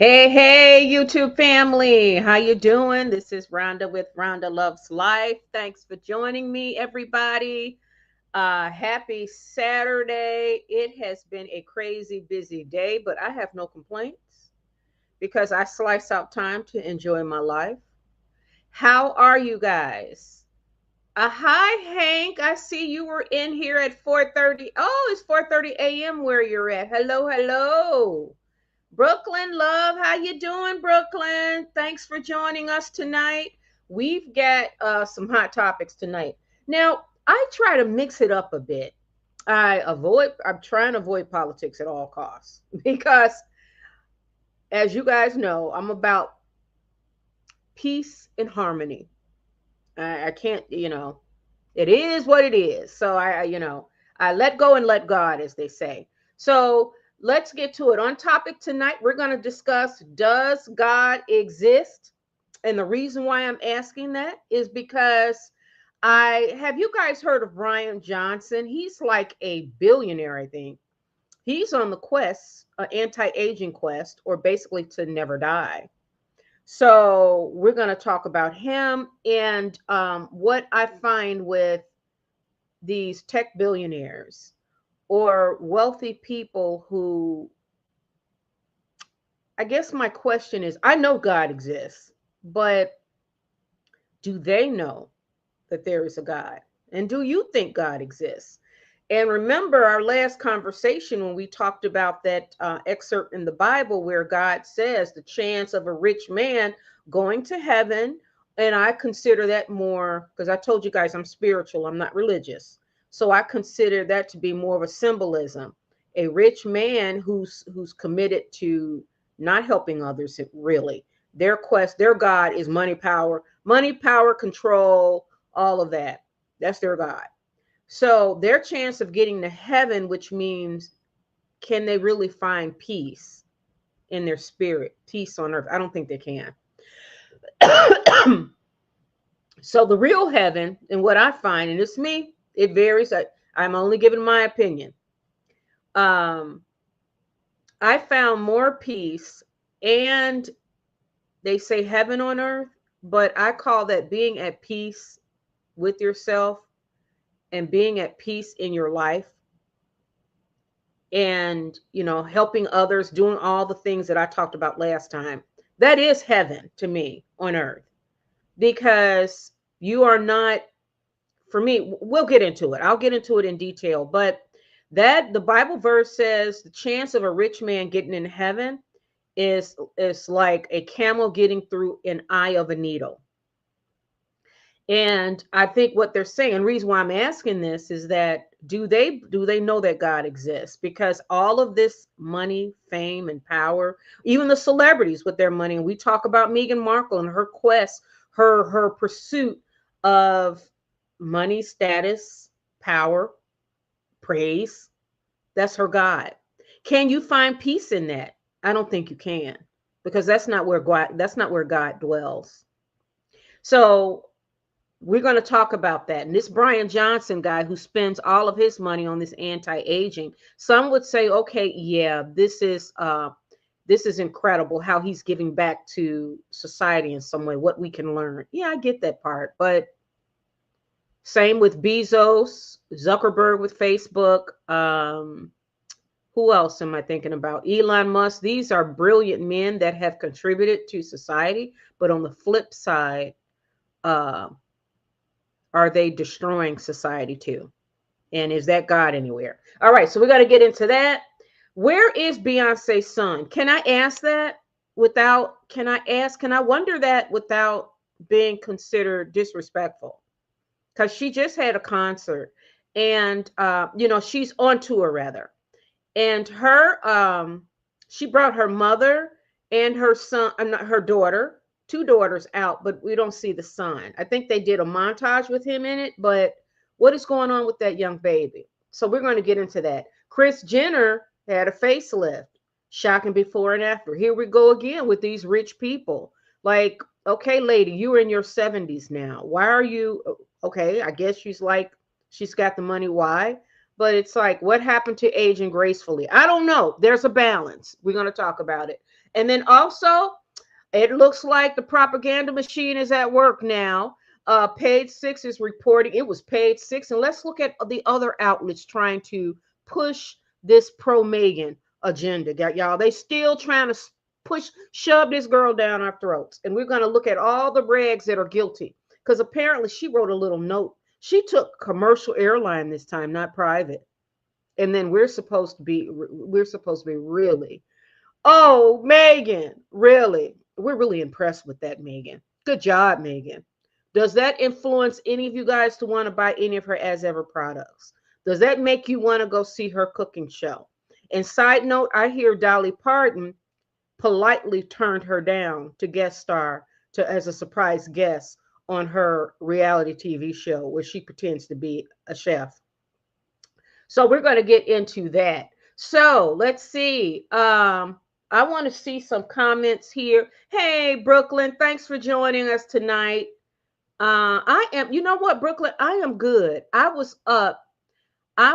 Hey, YouTube family. How you doing? This is Rhonda with Rhonda Loves Life. Thanks for joining me, everybody. Happy Saturday. It has been a crazy busy day, but I have no complaints because I slice out time to enjoy my life. How are you guys? Hi, Hank. I see you were in here at 4:30. Oh, it's 4:30 a.m. where you're at. Hello. Brooklyn love, how you doing, Brooklyn? Thanks for joining us tonight. We've got some hot topics tonight. Now, I try to mix it up a bit. I'm trying to avoid politics at all costs because, as you guys know, I'm about peace and harmony. I can't, it is what it is. So I let go and let God, as they say. So let's get to it. On topic tonight, we're going to discuss, does God exist? And the reason why I'm asking that is because have you guys heard of Bryan Johnson? He's like a billionaire, I think. He's on the quest, anti-aging quest, or basically to never die. So we're going to talk about him and what I find with these tech billionaires or wealthy people who, I guess my question is, I know God exists, but do they know that there is a God? And do you think God exists? And remember our last conversation when we talked about that excerpt in the Bible where God says the chance of a rich man going to heaven. And I consider that more, because I told you guys I'm spiritual, I'm not religious. So I consider that to be more of a symbolism. A rich man who's committed to not helping others, really. Their God is money, power, control, all of that. That's their God. So their chance of getting to heaven, which means can they really find peace in their spirit, peace on earth? I don't think they can. So the real heaven, and what I find, and it's me, it varies. I'm only giving my opinion. I found more peace, and they say heaven on earth, but I call that being at peace with yourself and being at peace in your life, and helping others, doing all the things that I talked about last time. That is heaven to me on earth, because you are not, for me, we'll get into it, I'll get into it in detail, but that the Bible verse says the chance of a rich man getting in heaven is like a camel getting through an eye of a needle. And I think what they're saying, and the reason why I'm asking this is that do they know that God exists? Because all of this money, fame, and power, even the celebrities with their money, and we talk about Meghan Markle and her quest, her pursuit of money, status, power, praise, that's her God. Can you find peace in that? I don't think you can, because that's not where God dwells. So we're going to talk about that. And this Bryan Johnson guy who spends all of his money on this anti-aging, some would say, okay, yeah, this is incredible how he's giving back to society in some way, what we can learn. Yeah, I get that part. But same with Bezos, Zuckerberg with Facebook. Who else am I thinking about? Elon Musk. These are brilliant men that have contributed to society. But on the flip side, are they destroying society too? And is that God anywhere? All right, so we got to get into that. Where is Beyonce's son? Can I ask that can I wonder that without being considered disrespectful? Because she just had a concert, and she's on tour rather. And she brought her mother and her son, not her daughter, two daughters out, but we don't see the son. I think they did a montage with him in it, but what is going on with that young baby? So we're going to get into that. Kris Jenner had a facelift, shocking before and after. Here we go again with these rich people. Like, okay, lady, you're in your 70s now. Why are you okay? I guess she's got the money. Why? But it's like, what happened to aging gracefully? I don't know. There's a balance. We're going to talk about it. And then also, it looks like the propaganda machine is at work now. Page Six is reporting, it was Page Six. And let's look at the other outlets trying to push this pro Meghan agenda. Y'all, they still trying to shove this girl down our throats. And we're going to look at all the rags that are guilty. Because apparently she wrote a little note. She took commercial airline this time, not private. And then we're supposed to be really, oh, Meghan, really? We're really impressed with that, Meghan. Good job, Meghan. Does that influence any of you guys to want to buy any of her As Ever products? Does that make you want to go see her cooking show? And side note, I hear Dolly Parton politely turned her down to guest star as a surprise guest on her reality TV show where she pretends to be a chef. So we're going to get into that. So let's see. I want to see some comments here. Hey, Brooklyn, thanks for joining us tonight. I am, you know what, Brooklyn, I am good. I was up. I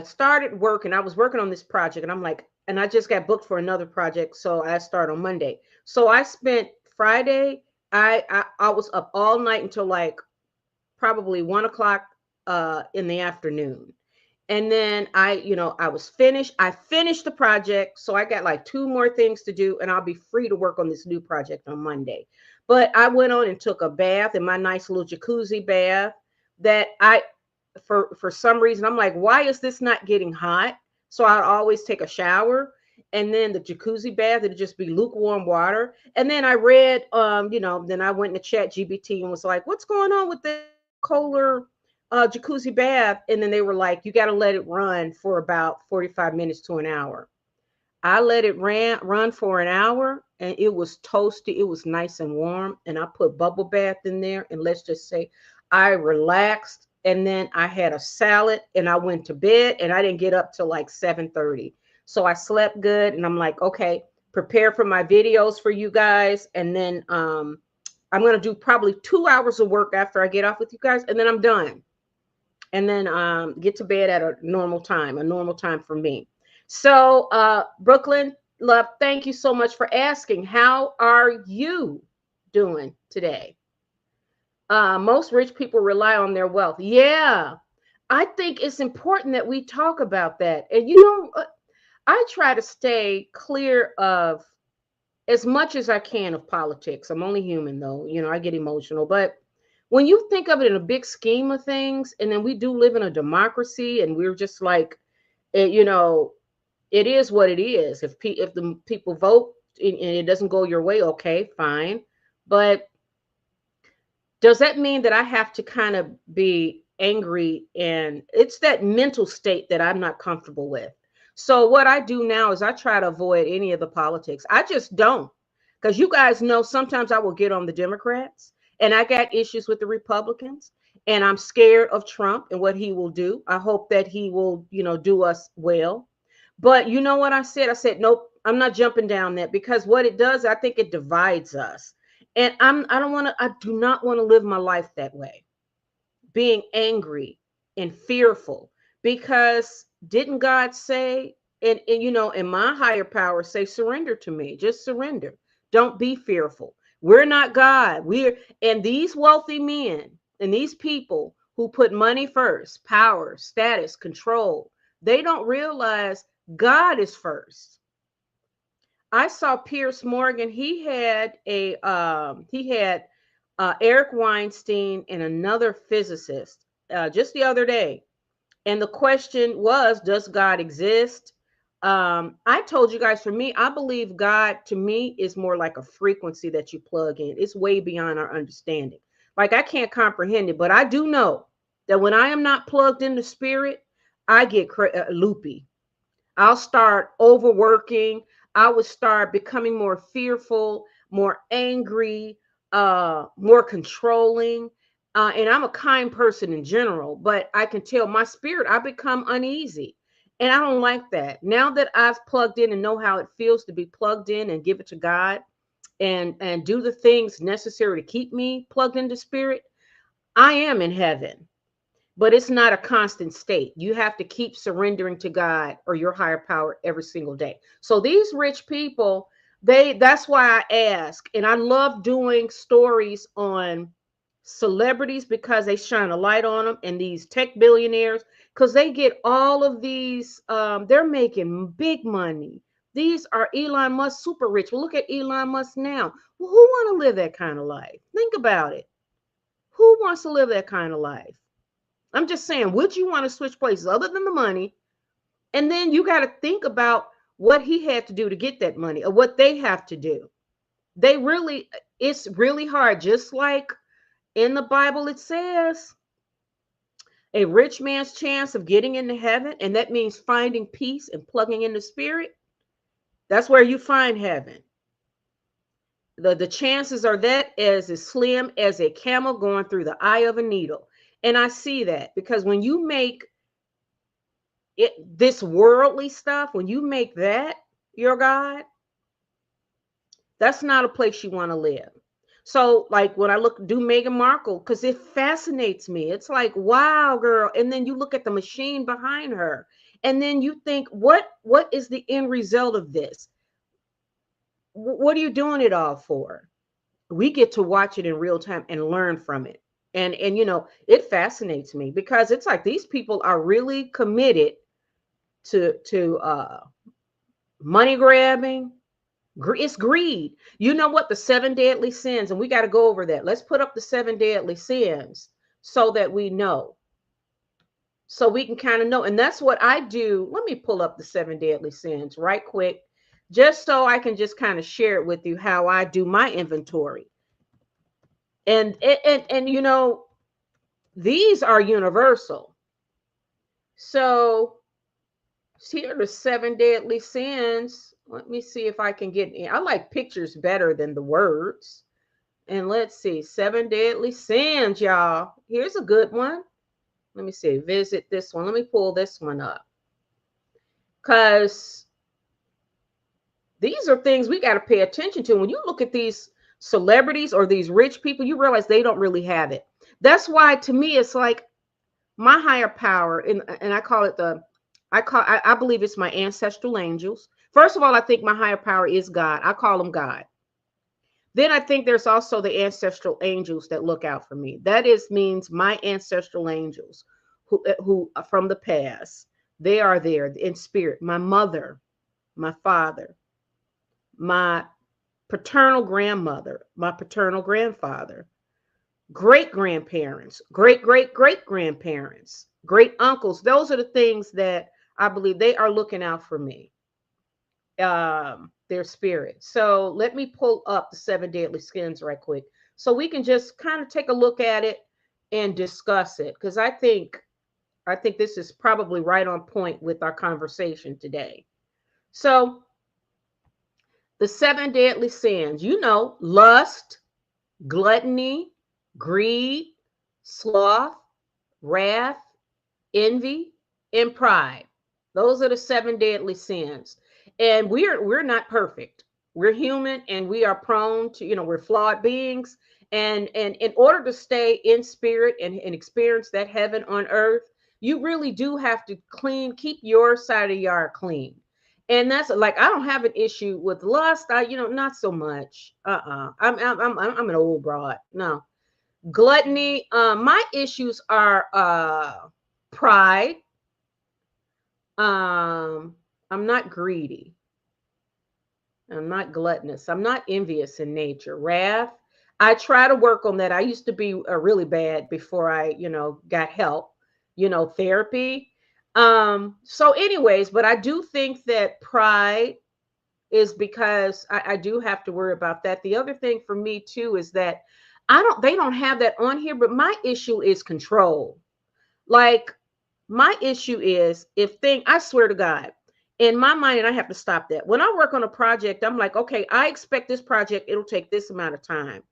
started working. I was working on this project, and I'm like, and I just got booked for another project, so I start on Monday. So I spent Friday. I was up all night until like probably 1 o'clock in the afternoon. And then I was finished. I finished the project. So I got like 2 more things to do, and I'll be free to work on this new project on Monday. But I went on and took a bath in my nice little jacuzzi bath that for some reason, I'm like, why is this not getting hot? So I'd always take a shower, and then the jacuzzi bath, it'd just be lukewarm water. And then I read, then I went to Chat GBT and was like, what's going on with the Kohler jacuzzi bath? And then they were like, you got to let it run for about 45 minutes to an hour. I let it run for an hour, and it was toasty. It was nice and warm. And I put bubble bath in there. And let's just say I relaxed. And then I had a salad, and I went to bed, and I didn't get up till like 7:30. So I slept good. And I'm like, okay, prepare for my videos for you guys. And then I'm going to do probably 2 hours of work after I get off with you guys. And then I'm done. And then get to bed at a normal time for me. So Brooklyn, love, thank you so much for asking. How are you doing today? Most rich people rely on their wealth. Yeah, I think it's important that we talk about that. And I try to stay clear of as much as I can of politics. I'm only human, though. I get emotional. But when you think of it in a big scheme of things, and then we do live in a democracy, and we're just like, it is what it is. If the people vote and it doesn't go your way, okay, fine. But does that mean that I have to kind of be angry? And it's that mental state that I'm not comfortable with. So what I do now is I try to avoid any of the politics. I just don't. Because you guys know sometimes I will get on the Democrats, and I got issues with the Republicans, and I'm scared of Trump and what he will do. I hope that he will, do us well. But you know what I said? I said, nope, I'm not jumping down that, because what it does, I think it divides us. And I do not want to live my life that way, being angry and fearful. Because didn't God say, and my higher power say, surrender to me, just surrender. Don't be fearful. We're not God. And these wealthy men and these people who put money first, power, status, control, they don't realize God is first. I saw Piers Morgan. He had Eric Weinstein and another physicist just the other day. And the question was, does God exist? I told you guys, for me, I believe God, to me, is more like a frequency that you plug in. It's way beyond our understanding. Like, I can't comprehend it, but I do know that when I am not plugged into spirit, I get loopy. I'll start overworking. I would start becoming more fearful, more angry, more controlling. And I'm a kind person in general, but I can tell my spirit, I become uneasy. And I don't like that. Now that I've plugged in and know how it feels to be plugged in and give it to God and do the things necessary to keep me plugged into spirit, I am in heaven. but it's not a constant state. You have to keep surrendering to God or your higher power every single day. So these rich people, that's why I ask, and I love doing stories on celebrities because they shine a light on them, and these tech billionaires, because they get all of these, they're making big money. These are Elon Musk super rich. Well, look at Elon Musk now. Well, who want to live that kind of life? Think about it. Who wants to live that kind of life? I'm just saying, would you want to switch places other than the money? And then you got to think about what he had to do to get that money, or what they have to do. It's really hard. Just like in the Bible, it says a rich man's chance of getting into heaven, and that means finding peace and plugging in the spirit. That's where you find heaven. The chances are that as slim as a camel going through the eye of a needle. And I see that because when you make this worldly stuff, when you make that your God, that's not a place you want to live. So like when I do Meghan Markle, because it fascinates me. It's like, wow, girl. And then you look at the machine behind her, and then you think, what is the end result of this? What are you doing it all for? We get to watch it in real time and learn from it. And it fascinates me because it's like these people are really committed to money grabbing. It's greed. You know what? The 7 deadly sins, and we got to go over that. Let's put up the 7 deadly sins so that we know. So we can kind of know. And that's what I do. Let me pull up the 7 deadly sins right quick, just so I can just kind of share it with you how I do my inventory. And these are universal. So here are the 7 deadly sins. Let me see if I can get in. I like pictures better than the words. And let's see, 7 deadly sins, y'all. Here's a good one. Let me see, visit this one. Let me pull this one up. Because these are things we got to pay attention to. When you look at these celebrities or these rich people, you realize they don't really have it. That's why, to me, it's like my higher power, and I call it I believe it's my ancestral angels. First of all, I think my higher power is God. I call them God. Then I think there's also the ancestral angels that look out for me. That means my ancestral angels who from the past, they are there in spirit. My mother, my father, my paternal grandmother, my paternal grandfather, great grandparents, great great great grandparents, great uncles. Those are the things that I believe they are looking out for me. Their spirit. So let me pull up the 7 deadly sins right quick so we can just kind of take a look at it and discuss it, because I think this is probably right on point with our conversation today. So the 7 deadly sins, lust, gluttony, greed, sloth, wrath, envy, and pride. Those are the 7 deadly sins. And we're not perfect. We're human, and we are prone to, we're flawed beings. And in order to stay in spirit and experience that heaven on earth, you really do have to keep your side of the yard clean. And that's like, I don't have an issue with lust. Not so much. I'm an old broad. No. Gluttony. My issues are pride. I'm not greedy. I'm not gluttonous. I'm not envious in nature. Wrath. I try to work on that. I used to be really bad before I, got help, therapy. So anyways, but I do think that pride is because I do have to worry about that. The other thing for me too is that they don't have that on here, but my issue is control. Like, my issue is I swear to God, in my mind, and I have to stop that. When I work on a project, I'm like, okay, I expect this project, it'll take this amount of time.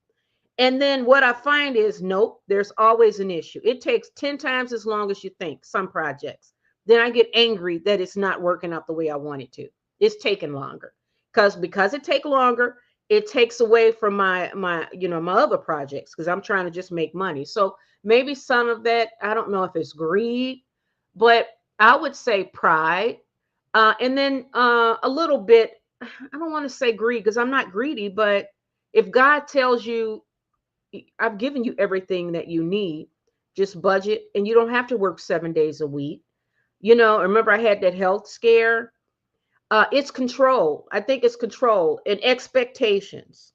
And then what I find is, nope, there's always an issue. It takes 10 times as long as you think, some projects. Then I get angry that it's not working out the way I want it to. It's taking longer. Because it takes longer, it takes away from my other projects, because I'm trying to just make money. So Maybe some of that, I don't know if it's greed, but I would say pride. And then a little bit, I don't want to say greed because I'm not greedy, but if God tells you, I've given you everything that you need, just budget and you don't have to work 7 days a week. Remember I had that health scare. It's control. I think it's control and expectations.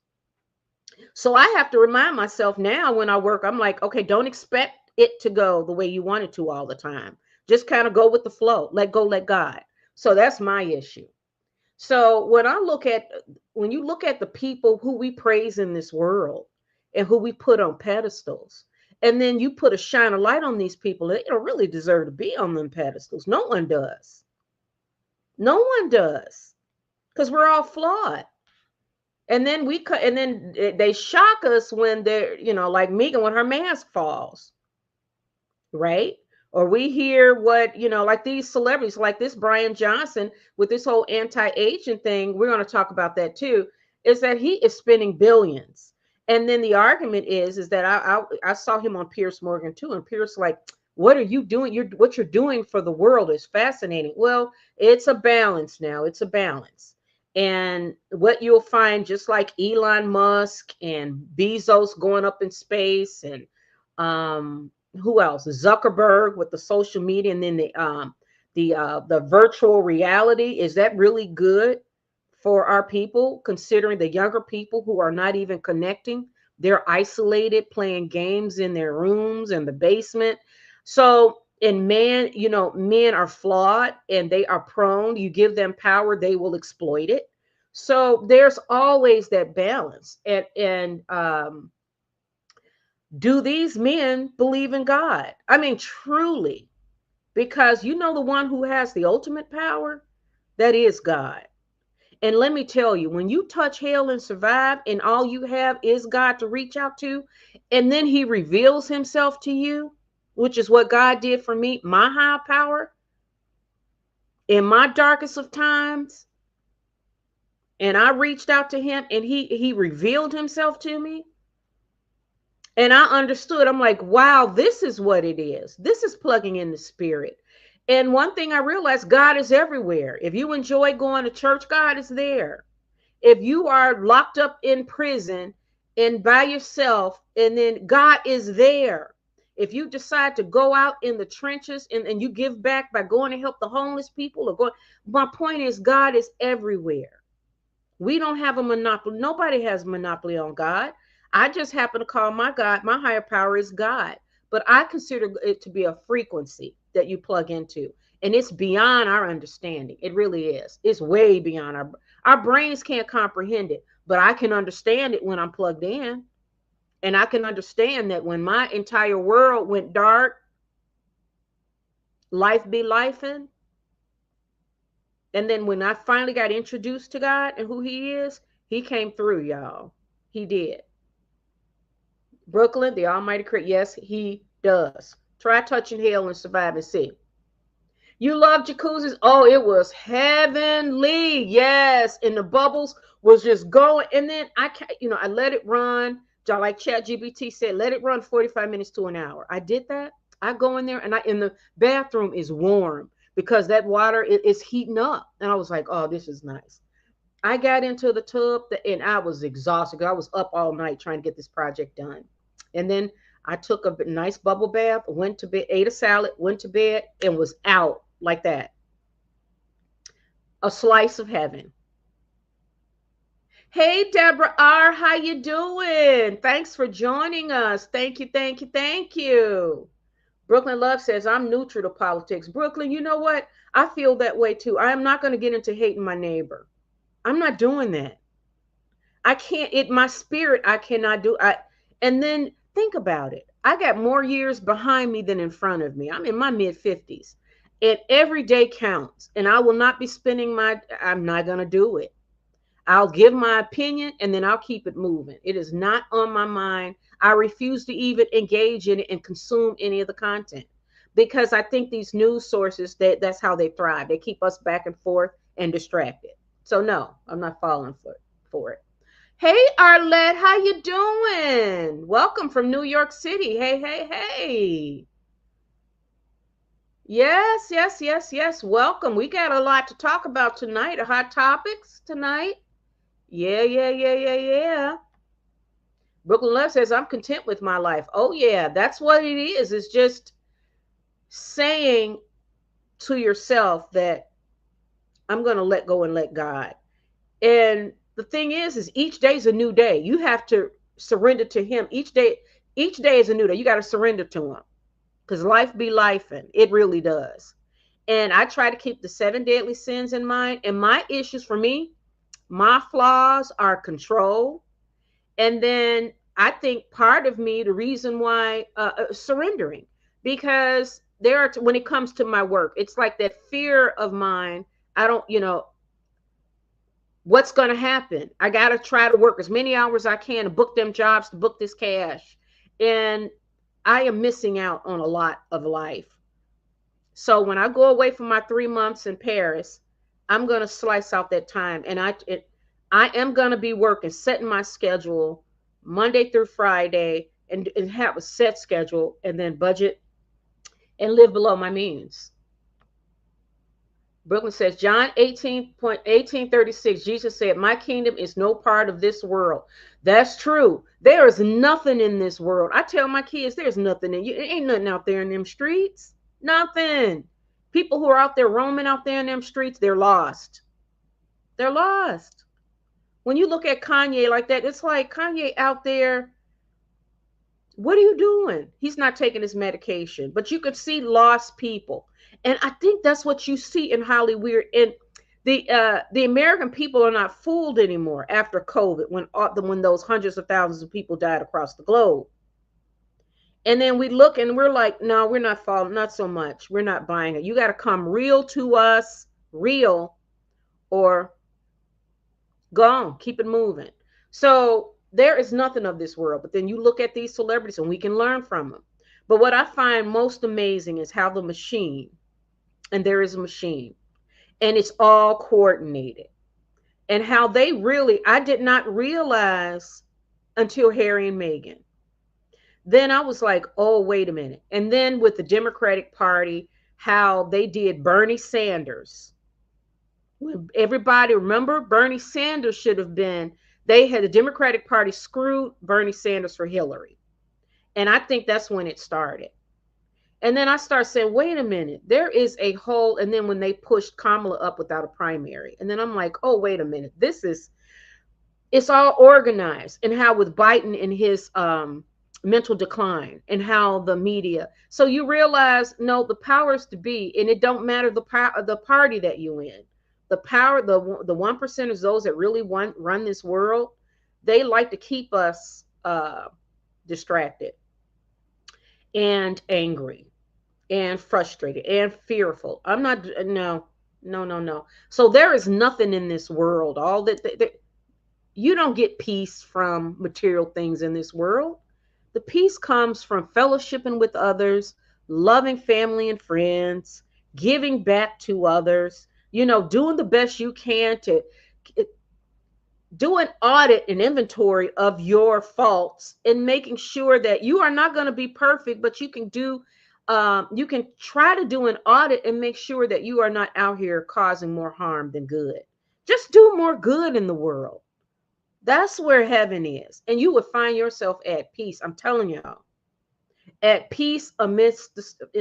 So I have to remind myself now when I work, I'm like, okay, don't expect it to go the way you want it to all the time. Just kind of go with the flow. Let go, let God. So that's my issue. So when you look at the people who we praise in this world and who we put on pedestals, and then you put a shine of light on these people, they don't really deserve to be on them pedestals. No one does. No one does. Because we're all flawed. And then they shock us when they're, like Megan when her mask falls, right? Or we hear what, like these celebrities, like this Bryan Johnson with this whole anti-aging thing, we're going to talk about that too, is that he is spending billions. And then the argument is that I saw him on Piers Morgan too, and Piers like, what are you doing? What you're doing for the world is fascinating. Well, it's a balance now. It's a balance. And what you'll find, just like Elon Musk and Bezos going up in space, and who else? Zuckerberg with the social media, and then the virtual reality. Is that really good for our people, considering the younger people who are not even connecting? They're isolated, playing games in their rooms in the basement. So, and men are flawed and they are prone. You give them power, they will exploit it. So there's always that balance. And do these men believe in God? I mean, truly, because the one who has the ultimate power, that is God. And let me tell you, when you touch hell and survive, and all you have is God to reach out to, and then he reveals himself to you, which is what God did for me, my high power, in my darkest of times, and I reached out to him and he revealed himself to me. And I understood. I'm like, wow, this is what it is. This is plugging in the spirit. And one thing I realized, God is everywhere. If you enjoy going to church, God is there. If you are locked up in prison and by yourself, and then God is there. If you decide to go out in the trenches and you give back by going to help the homeless people or going, my point is God is everywhere. We don't have a monopoly. Nobody has a monopoly on God. I just happen to call my God, my higher power is God. But I consider it to be a frequency that you plug into. And it's beyond our understanding. It really is. It's way beyond our brains can't comprehend it. But I can understand it when I'm plugged in. And I can understand that when my entire world went dark, life be lifing. And then when I finally got introduced to God and who he is, he came through, y'all. He did. Brooklyn, the Almighty Creator. Yes, he does. Try touching hell and survive and see. You love jacuzzis? Oh, it was heavenly. Yes. And the bubbles was just going. And then I let it run. Like ChatGPT said, let it run 45 minutes to an hour. I did that. I go in there and the bathroom is warm because that water is heating up. And I was like, oh, this is nice. I got into the tub and I was exhausted because I was up all night trying to get this project done. And then I took a nice bubble bath, went to bed, ate a salad, went to bed, and was out like that. A slice of heaven. Hey, Deborah R., how you doing? Thanks for joining us. Thank you, thank you, thank you. Brooklyn Love says, I'm neutral to politics. Brooklyn, you know what? I feel that way too. I am not going to get into hating my neighbor. I'm not doing that. I can't, my spirit, I cannot do. And then think about it. I got more years behind me than in front of me. I'm in my mid 50s and every day counts, and I will not be I'm not going to do it. I'll give my opinion and then I'll keep it moving. It is not on my mind. I refuse to even engage in it and consume any of the content because I think these news sources, that's how they thrive. They keep us back and forth and distracted. So no, I'm not falling for it. Hey, Arlette, how you doing? Welcome from New York City. Hey, hey, hey. Yes, yes, yes, yes. Welcome. We got a lot to talk about tonight. Hot topics tonight. Yeah, yeah, yeah, yeah, yeah. Brooklyn Love says, I'm content with my life. Oh, yeah, that's what it is. It's just saying to yourself that I'm going to let go and let God. And the thing is each day is a new day. You have to surrender to Him. Each day is a new day. You got to surrender to Him because life be life, and it really does. And I try to keep the 7 deadly sins in mind. And my issues for me, my flaws are control. And then I think part of me, the reason why surrendering, because when it comes to my work, it's like that fear of mine. I don't, what's going to happen? I got to try to work as many hours as I can to book them jobs, to book this cash. And I am missing out on a lot of life. So when I go away for my 3 months in Paris, I'm going to slice out that time. And I am going to be working, setting my schedule Monday through Friday, and have a set schedule, and then budget and live below my means. Brooklyn says, John 18:1836, Jesus said, my kingdom is no part of this world. That's true. There is nothing in this world. I tell my kids, there's nothing in you. It ain't nothing out there in them streets. Nothing. People who are out there roaming out there in them streets, they're lost. They're lost. When you look at Kanye like that, it's like Kanye out there. What are you doing? He's not taking his medication, but you could see lost people. And I think that's what you see in Hollywood. And the American people are not fooled anymore after COVID, when those hundreds of thousands of people died across the globe. And then we look and we're like, no, we're not following, not so much. We're not buying it. You got to come real to us, real, or go on, keep it moving. So there is nothing of this world. But then you look at these celebrities and we can learn from them. But what I find most amazing is how the machine, and there is a machine, and it's all coordinated. And how they really, I did not realize until Harry and Meghan. Then I was like, oh, wait a minute. And then with the Democratic Party, how they did Bernie Sanders. Everybody remember Bernie Sanders should have been, they had the Democratic Party screwed Bernie Sanders for Hillary. And I think that's when it started. And then I start saying, wait a minute, there is a whole, and then when they pushed Kamala up without a primary, and then I'm like, oh, wait a minute, it's all organized. And how with Biden and his mental decline, and how the media, so you realize, no, the powers to be, and it don't matter the party that you in, the power, the 1%ers, those that really run this world, they like to keep us distracted and angry and frustrated and fearful. I'm not, no, no, no, no. So there is nothing in this world. All that you don't get peace from material things in this world. The peace comes from fellowshipping with others, loving family and friends, giving back to others, doing the best you can to do an audit and inventory of your faults, and making sure that you are not going to be perfect, but you can you can try to do an audit and make sure that you are not out here causing more harm than good. Just do more good in the world. That's where heaven is. And you would find yourself at peace. I'm telling y'all, at peace in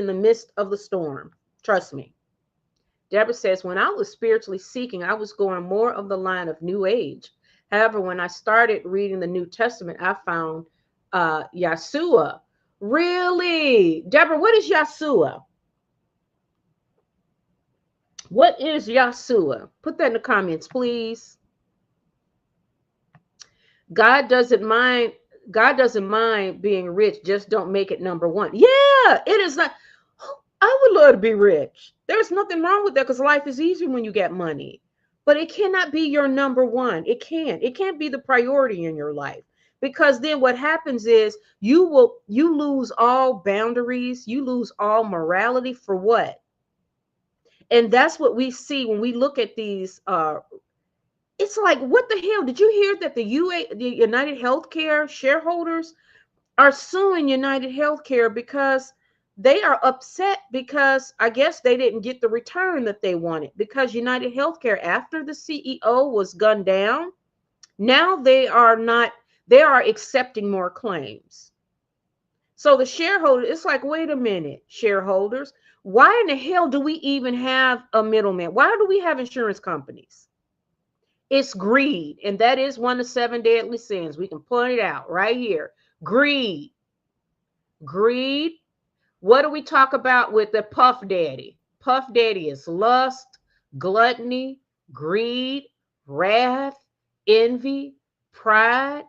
the midst of the storm. Trust me. Deborah says, when I was spiritually seeking, I was going more of the line of New Age. However, when I started reading the New Testament, I found Yeshua. Really? Deborah, what is Yeshua? What is Yeshua? Put that in the comments, please. God doesn't mind. God doesn't mind being rich. Just don't make it number one. Yeah, it is not. I would love to be rich. There's nothing wrong with that, because life is easier when you get money. But it cannot be your number one. It can't. It can't be the priority in your life. Because then what happens is you lose all boundaries. You lose all morality for what? And that's what we see when we look at these It's like, what the hell? Did you hear that the United Healthcare shareholders are suing United Healthcare because they are upset because I guess they didn't get the return that they wanted, because United Healthcare, after the CEO was gunned down, now they are accepting more claims. So the shareholder, it's like, wait a minute, shareholders, why in the hell do we even have a middleman? Why do we have insurance companies? It's greed. And that is one of the 7 deadly sins. We can point it out right here. Greed. Greed. What do we talk about with the Puff Daddy? Puff Daddy is lust, gluttony, greed, wrath, envy, pride.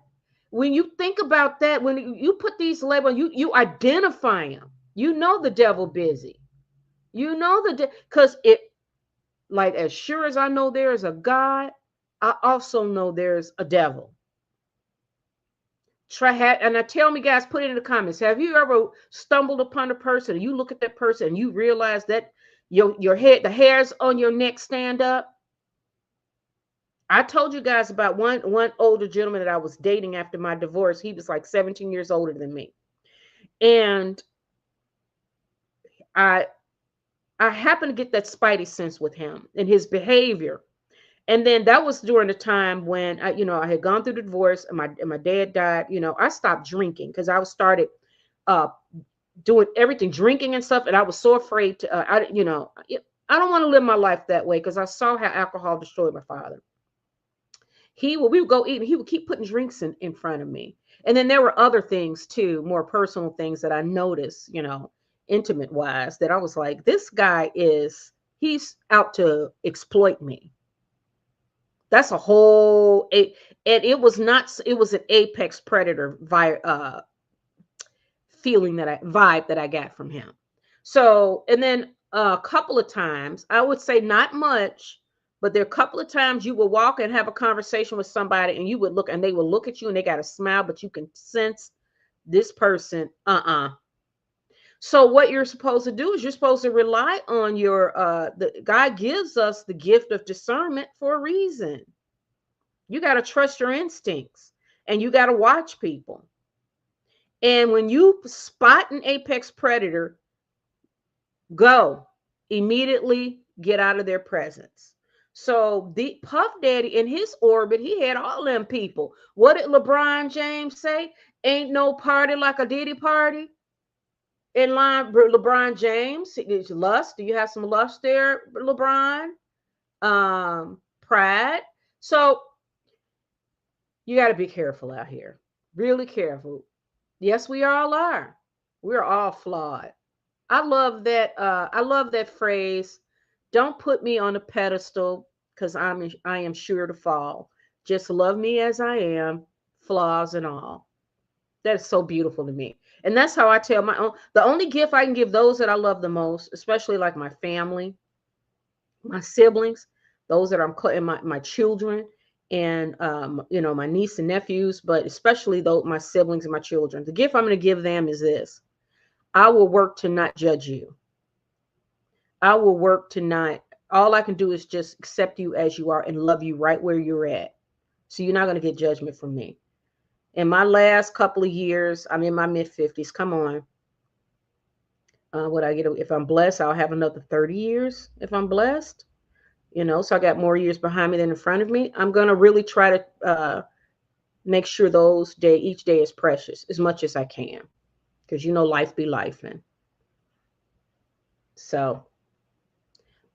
When you think about that, when you put these labels, you identify them. You know the devil busy. You know because it, like, as sure as I know there is a God, I also know there's a devil. And I tell me, guys, put it in the comments. Have you ever stumbled upon a person and you look at that person and you realize that your head, the hairs on your neck stand up? I told you guys about one older gentleman that I was dating after my divorce. He was like 17 years older than me. And I happened to get that spidey sense with him and his behavior. And then that was during the time when I had gone through the divorce and my dad died. I stopped drinking because I was started uh, doing everything, drinking and stuff, and I was so afraid to. I don't want to live my life that way because I saw how alcohol destroyed my father. We would go eat, and he would keep putting drinks in front of me. And then there were other things too, more personal things that I noticed, intimate wise, that I was like, this guy he's out to exploit me. That's a whole and it was not, it was an apex predator vibe that I got from him. So, and then a couple of times, I would say not much, but there are a couple of times you will walk and have a conversation with somebody and you would look and they will look at you and they got a smile, but you can sense this person, So what you're supposed to do is you're supposed to rely on God gives us the gift of discernment for a reason. You got to trust your instincts and you got to watch people. And when you spot an apex predator, go immediately, get out of their presence. So the Puff Daddy, in his orbit, he had all them people. What did LeBron James say? Ain't no party like a Diddy party. In line, LeBron James, it's lust. Do you have some lust there, LeBron? Pride. So you got to be careful out here. Really careful. Yes, we all are. We're all flawed. I love that. I love that phrase. Don't put me on a pedestal because I am sure to fall. Just love me as I am, flaws and all. That is so beautiful to me. And that's how I tell the only gift I can give those that I love the most, especially like my family, my siblings, those that I'm my children, and my niece and nephews, but especially though my siblings and my children. The gift I'm going to give them is this: I will work to not judge you. I will work to not. All I can do is just accept you as you are and love you right where you're at. So you're not going to get judgment from me. In my last couple of years, I'm in my mid-50s. Come on. What I get, if I'm blessed, I'll have another 30 years if I'm blessed. So I got more years behind me than in front of me. I'm going to really try to make sure each day is precious as much as I can, because life be lifing. So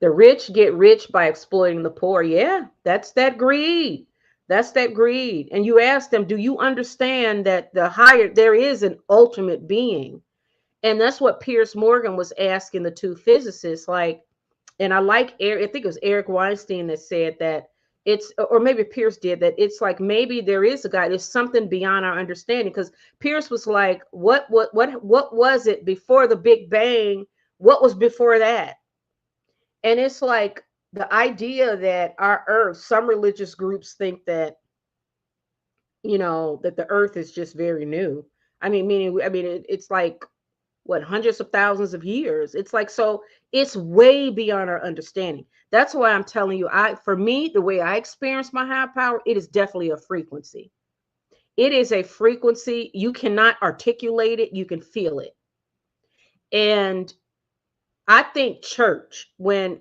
the rich get rich by exploiting the poor. Yeah, that's that greed. That's that greed. And you ask them, do you understand that there is an ultimate being? And that's what Piers Morgan was asking the two physicists, like, and I think it was Eric Weinstein that said that or maybe Pierce did, that it's like, maybe there is a God, there's something beyond our understanding. Because Pierce was like, what was it before the Big Bang? What was before that? And it's like the idea that our earth, some religious groups think that, that the earth is just very new. It's like, what, hundreds of thousands of years. It's like, so it's way beyond our understanding. That's why I'm telling you, for me, the way I experience my higher power, it is definitely a frequency. It is a frequency. You cannot articulate it. You can feel it. And I think church, when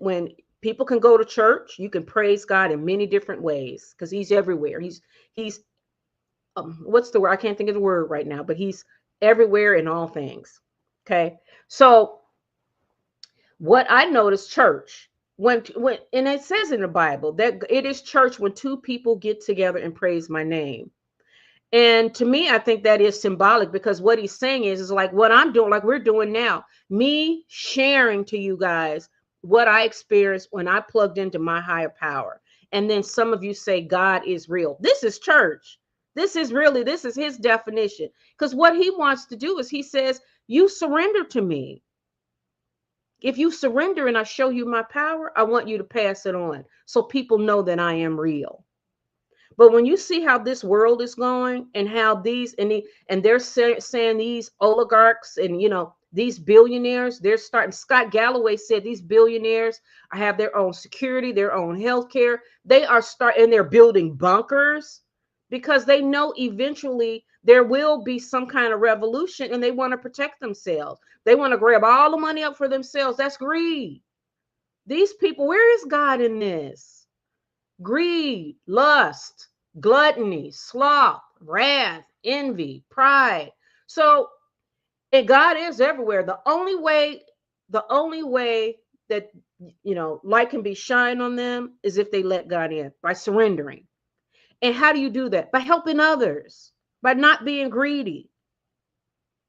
people can go to church, you can praise God in many different ways because he's everywhere. He's what's the word? I can't think of the word right now, but he's everywhere in all things. Okay. So what I noticed, church, when and it says in the Bible that it is church when two people get together and praise my name. And to me, I think that is symbolic because what he's saying is like what I'm doing, like we're doing now, me sharing to you guys what I experienced when I plugged into my higher power. And then some of you say God is real. This is church. This is his definition. Because what he wants to do is he says, you surrender to me. If you surrender and I show you my power, I want you to pass it on so people know that I am real. But when you see how this world is going and how they're saying these oligarchs and these billionaires, they're starting. Scott Galloway said these billionaires have their own security, their own health care. They are starting, they're building bunkers because they know eventually there will be some kind of revolution and they want to protect themselves. They want to grab all the money up for themselves. That's greed. These people, where is God in this? Greed, lust, gluttony, sloth, wrath, envy, pride. So, and God is everywhere. The only way that light can be shined on them is if they let God in by surrendering. And how do you do that? By helping others, by not being greedy.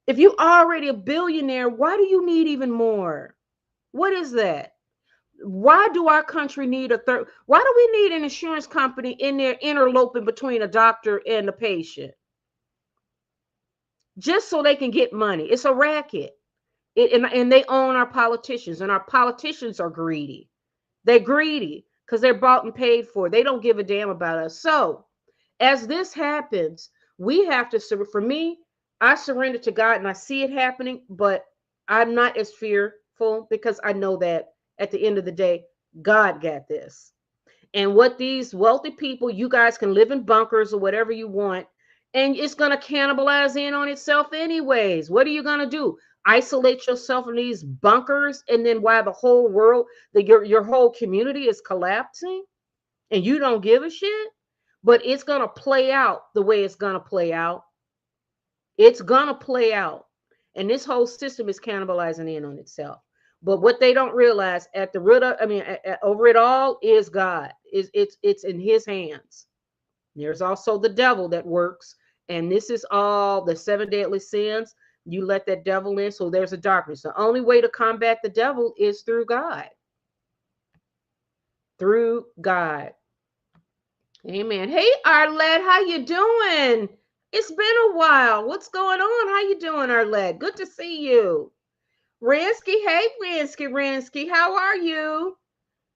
If you're already a billionaire, why do you need even more? What is that? Why do our country need why do we need an insurance company in there interloping between a doctor and a patient? Just so they can get money. It's a racket. And they own our politicians, and our politicians are greedy. They're greedy because they're bought and paid for. They don't give a damn about us. So as this happens, we have to, for me, I surrender to God and I see it happening, but I'm not as fearful because I know that at the end of the day, God got this. And what these wealthy people, you guys can live in bunkers or whatever you want, and it's going to cannibalize in on itself anyways. What are you going to do? Isolate yourself in these bunkers, and then while the whole world, your whole community is collapsing, and you don't give a shit? But it's going to play out the way it's going to play out. It's going to play out. And this whole system is cannibalizing in on itself. But what they don't realize at the root of, over it all is God. It's in his hands. There's also the devil that works. And this is all the 7 deadly sins. You let that devil in. So there's a darkness. The only way to combat the devil is through God. Through God. Amen. Hey, Arlette, how you doing? It's been a while. What's going on? How you doing, Arlette? Good to see you. Ransky, hey, Ransky, how are you?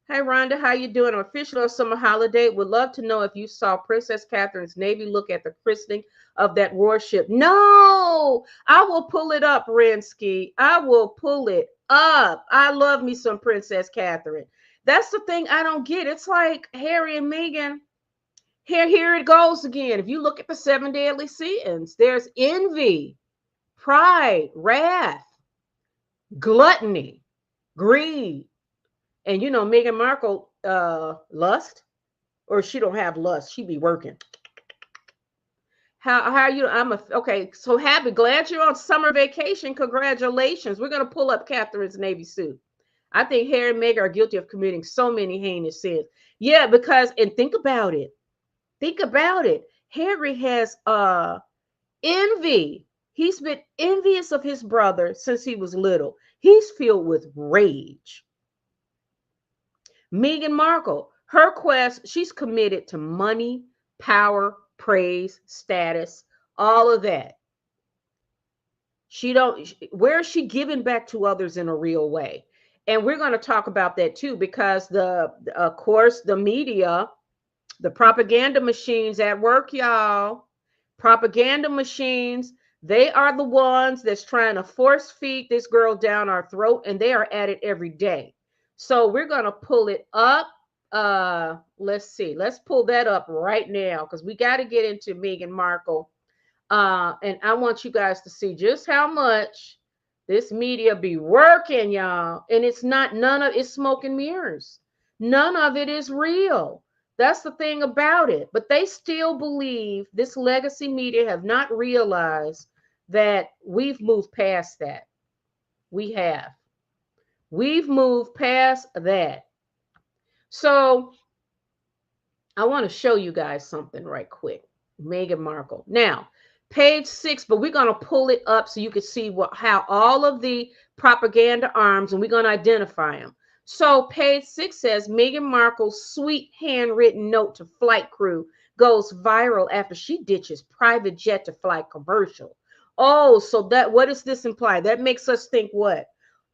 Hey, Rhonda, how you doing? I'm officially on summer holiday. Would love to know if you saw Princess Catherine's Navy look at the christening of that warship. No, I will pull it up, Ransky. I will pull it up. I love me some Princess Catherine. That's the thing I don't get. It's like Harry and Meghan. Here it goes again. If you look at the 7 deadly sins, there's envy, pride, wrath, gluttony, greed, and Meghan Markle lust, or she don't have lust. She be working. How are you? Okay. So happy, glad you're on summer vacation. Congratulations. We're gonna pull up Catherine's Navy suit. I think Harry and Meghan are guilty of committing so many heinous sins. Yeah, because think about it. Think about it. Harry has envy. He's been envious of his brother since he was little. He's filled with rage. Meghan Markle, her quest, she's committed to money, power, praise, status, all of that. Where is she giving back to others in a real way? And we're going to talk about that too, because of course, the media, the propaganda machines at work, y'all. Propaganda machines, They are the ones that's trying to force feed this girl down our throat, and they are at it every day. So we're going to pull it up. Let's see. Let's pull that up right now because we got to get into Meghan Markle. And I want you guys to see just how much this media be working, y'all. And it's not, none of it's smoke and mirrors. None of it is real. That's the thing about it. But they still believe, this legacy media have not realized that we've moved past that. We have. We've moved past that. So I want to show you guys something right quick. Meghan Markle. Now, page 6, but we're going to pull it up so you can see how all of the propaganda arms, and we're going to identify them. So page 6 says Meghan Markle's sweet handwritten note to flight crew goes viral after she ditches private jet to fly commercial. Oh, so that, what does this imply? That makes us think what?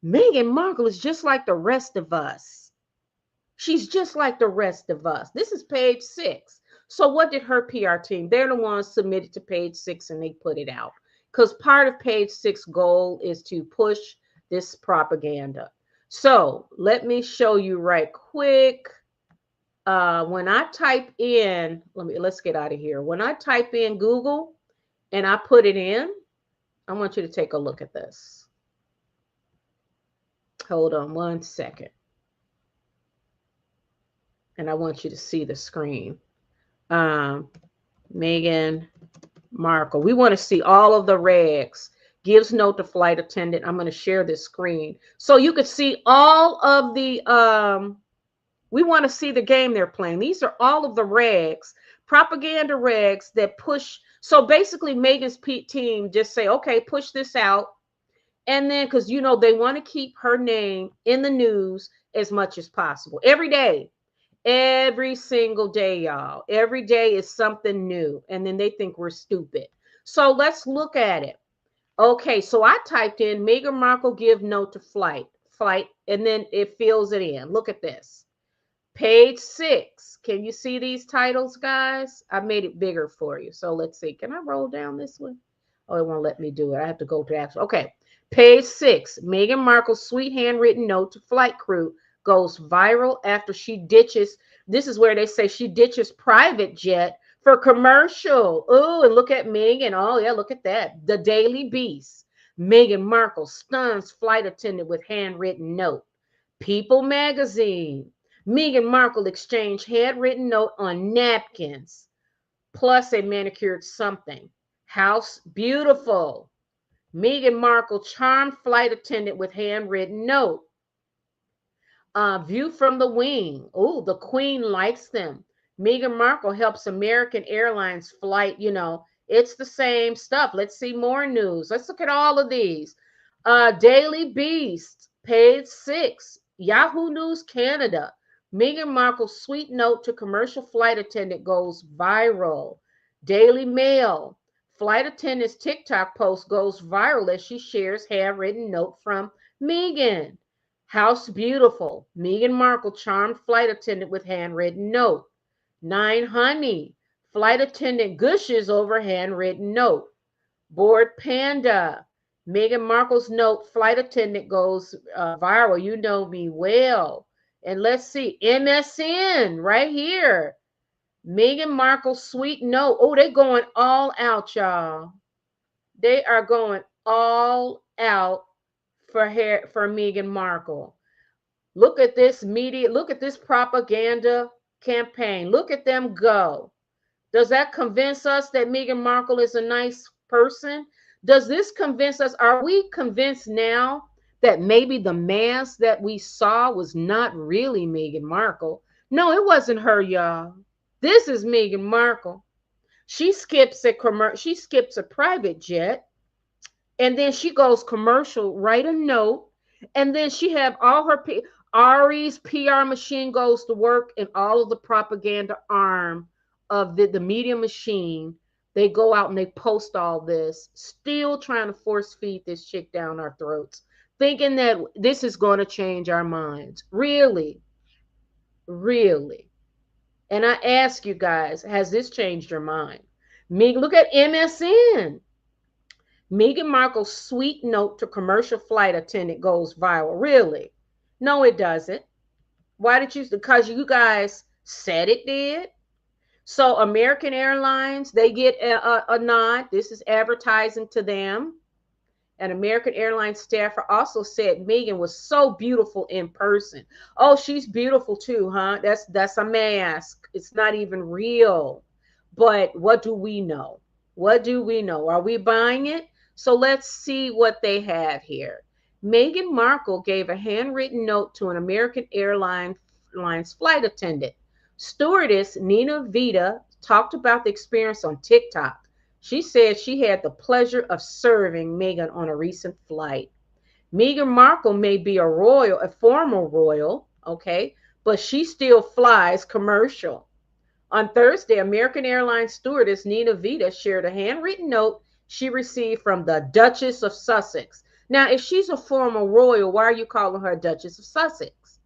Meghan Markle is just like the rest of us. She's just like the rest of us. This is page 6. So what did her PR team? They're the ones submitted to page 6 and they put it out. Because part of page 6 goal is to push this propaganda. So let me show you right quick. When I type in, let's get out of here. When I type in Google and I put it in, I want you to take a look at this. Hold on one second. And I want you to see the screen. Meghan Markle. We want to see all of the rags. Gives note to flight attendant. I'm going to share this screen so you could see all of the, we want to see the game they're playing. These are all of the rags, propaganda rags that push. So basically Meghan's team just say, okay, push this out. And then, because, you know, they want to keep her name in the news as much as possible. Every day. Every single day, y'all. Every day is something new. And then they think we're stupid. So let's look at it. Okay, so I typed in Meghan Markle give note to flight, and then it fills it in. Look at this. Page 6. Can you see these titles, guys? I made it bigger for you. So let's see. Can I roll down this one? Oh, it won't let me do it. I have to go to actual. Okay. Page 6. Meghan Markle's sweet handwritten note to flight crew goes viral after she ditches. This is where they say she ditches private jet for commercial. Oh, and look at Meghan. Oh, yeah, look at that. The Daily Beast. Meghan Markle stuns flight attendant with handwritten note. People magazine. Meghan Markle exchanged handwritten note on napkins, plus a manicured something. House beautiful. Meghan Markle charmed flight attendant with handwritten note. View from the wing. Oh, the Queen likes them. Meghan Markle helps American Airlines flight. You know, it's the same stuff. Let's see more news. Let's look at all of these. Daily Beast, page 6. Yahoo News Canada. Meghan Markle's sweet note to commercial flight attendant goes viral. Daily Mail. Flight attendant's TikTok post goes viral as she shares handwritten note from Meghan. House beautiful. Meghan Markle charmed flight attendant with handwritten note. 9 Honey. Flight attendant gushes over handwritten note. Bored Panda. Meghan Markle's note, flight attendant goes viral. You know me well. And let's see, MSN right here. Meghan Markle's sweet note. Oh, they're going all out, y'all. They are going all out for Meghan Markle. Look at this media. Look at this propaganda campaign. Look at them go. Does that convince us that Meghan Markle is a nice person? Does this convince us? Are we convinced now that maybe the mask that we saw was not really Meghan Markle? No, it wasn't her, y'all. This is Meghan Markle. She skips a private jet, and then she goes commercial, write a note, and then she have all her Ari's PR machine goes to work, and all of the propaganda arm of the media machine, they go out and they post all this, still trying to force feed this chick down our throats, thinking that this is going to change our minds. Really? Really? And I ask you guys, has this changed your mind? Look at MSN. Meghan Markle's sweet note to commercial flight attendant goes viral. Really? No, it doesn't. Why did you? Because you guys said it did. So American Airlines, they get a nod. This is advertising to them. An American Airlines staffer also said Meghan was so beautiful in person. Oh, she's beautiful too, huh? That's a mask. It's not even real. But what do we know? What do we know? Are we buying it? So let's see what they have here. Meghan Markle gave a handwritten note to an American Airlines flight attendant. Stewardess Nina Vita talked about the experience on TikTok. She said she had the pleasure of serving Meghan on a recent flight. Meghan Markle may be a former royal, okay, but she still flies commercial. On Thursday, American Airlines stewardess Nina Vita shared a handwritten note she received from the Duchess of Sussex. Now, if she's a former royal, why are you calling her Duchess of Sussex?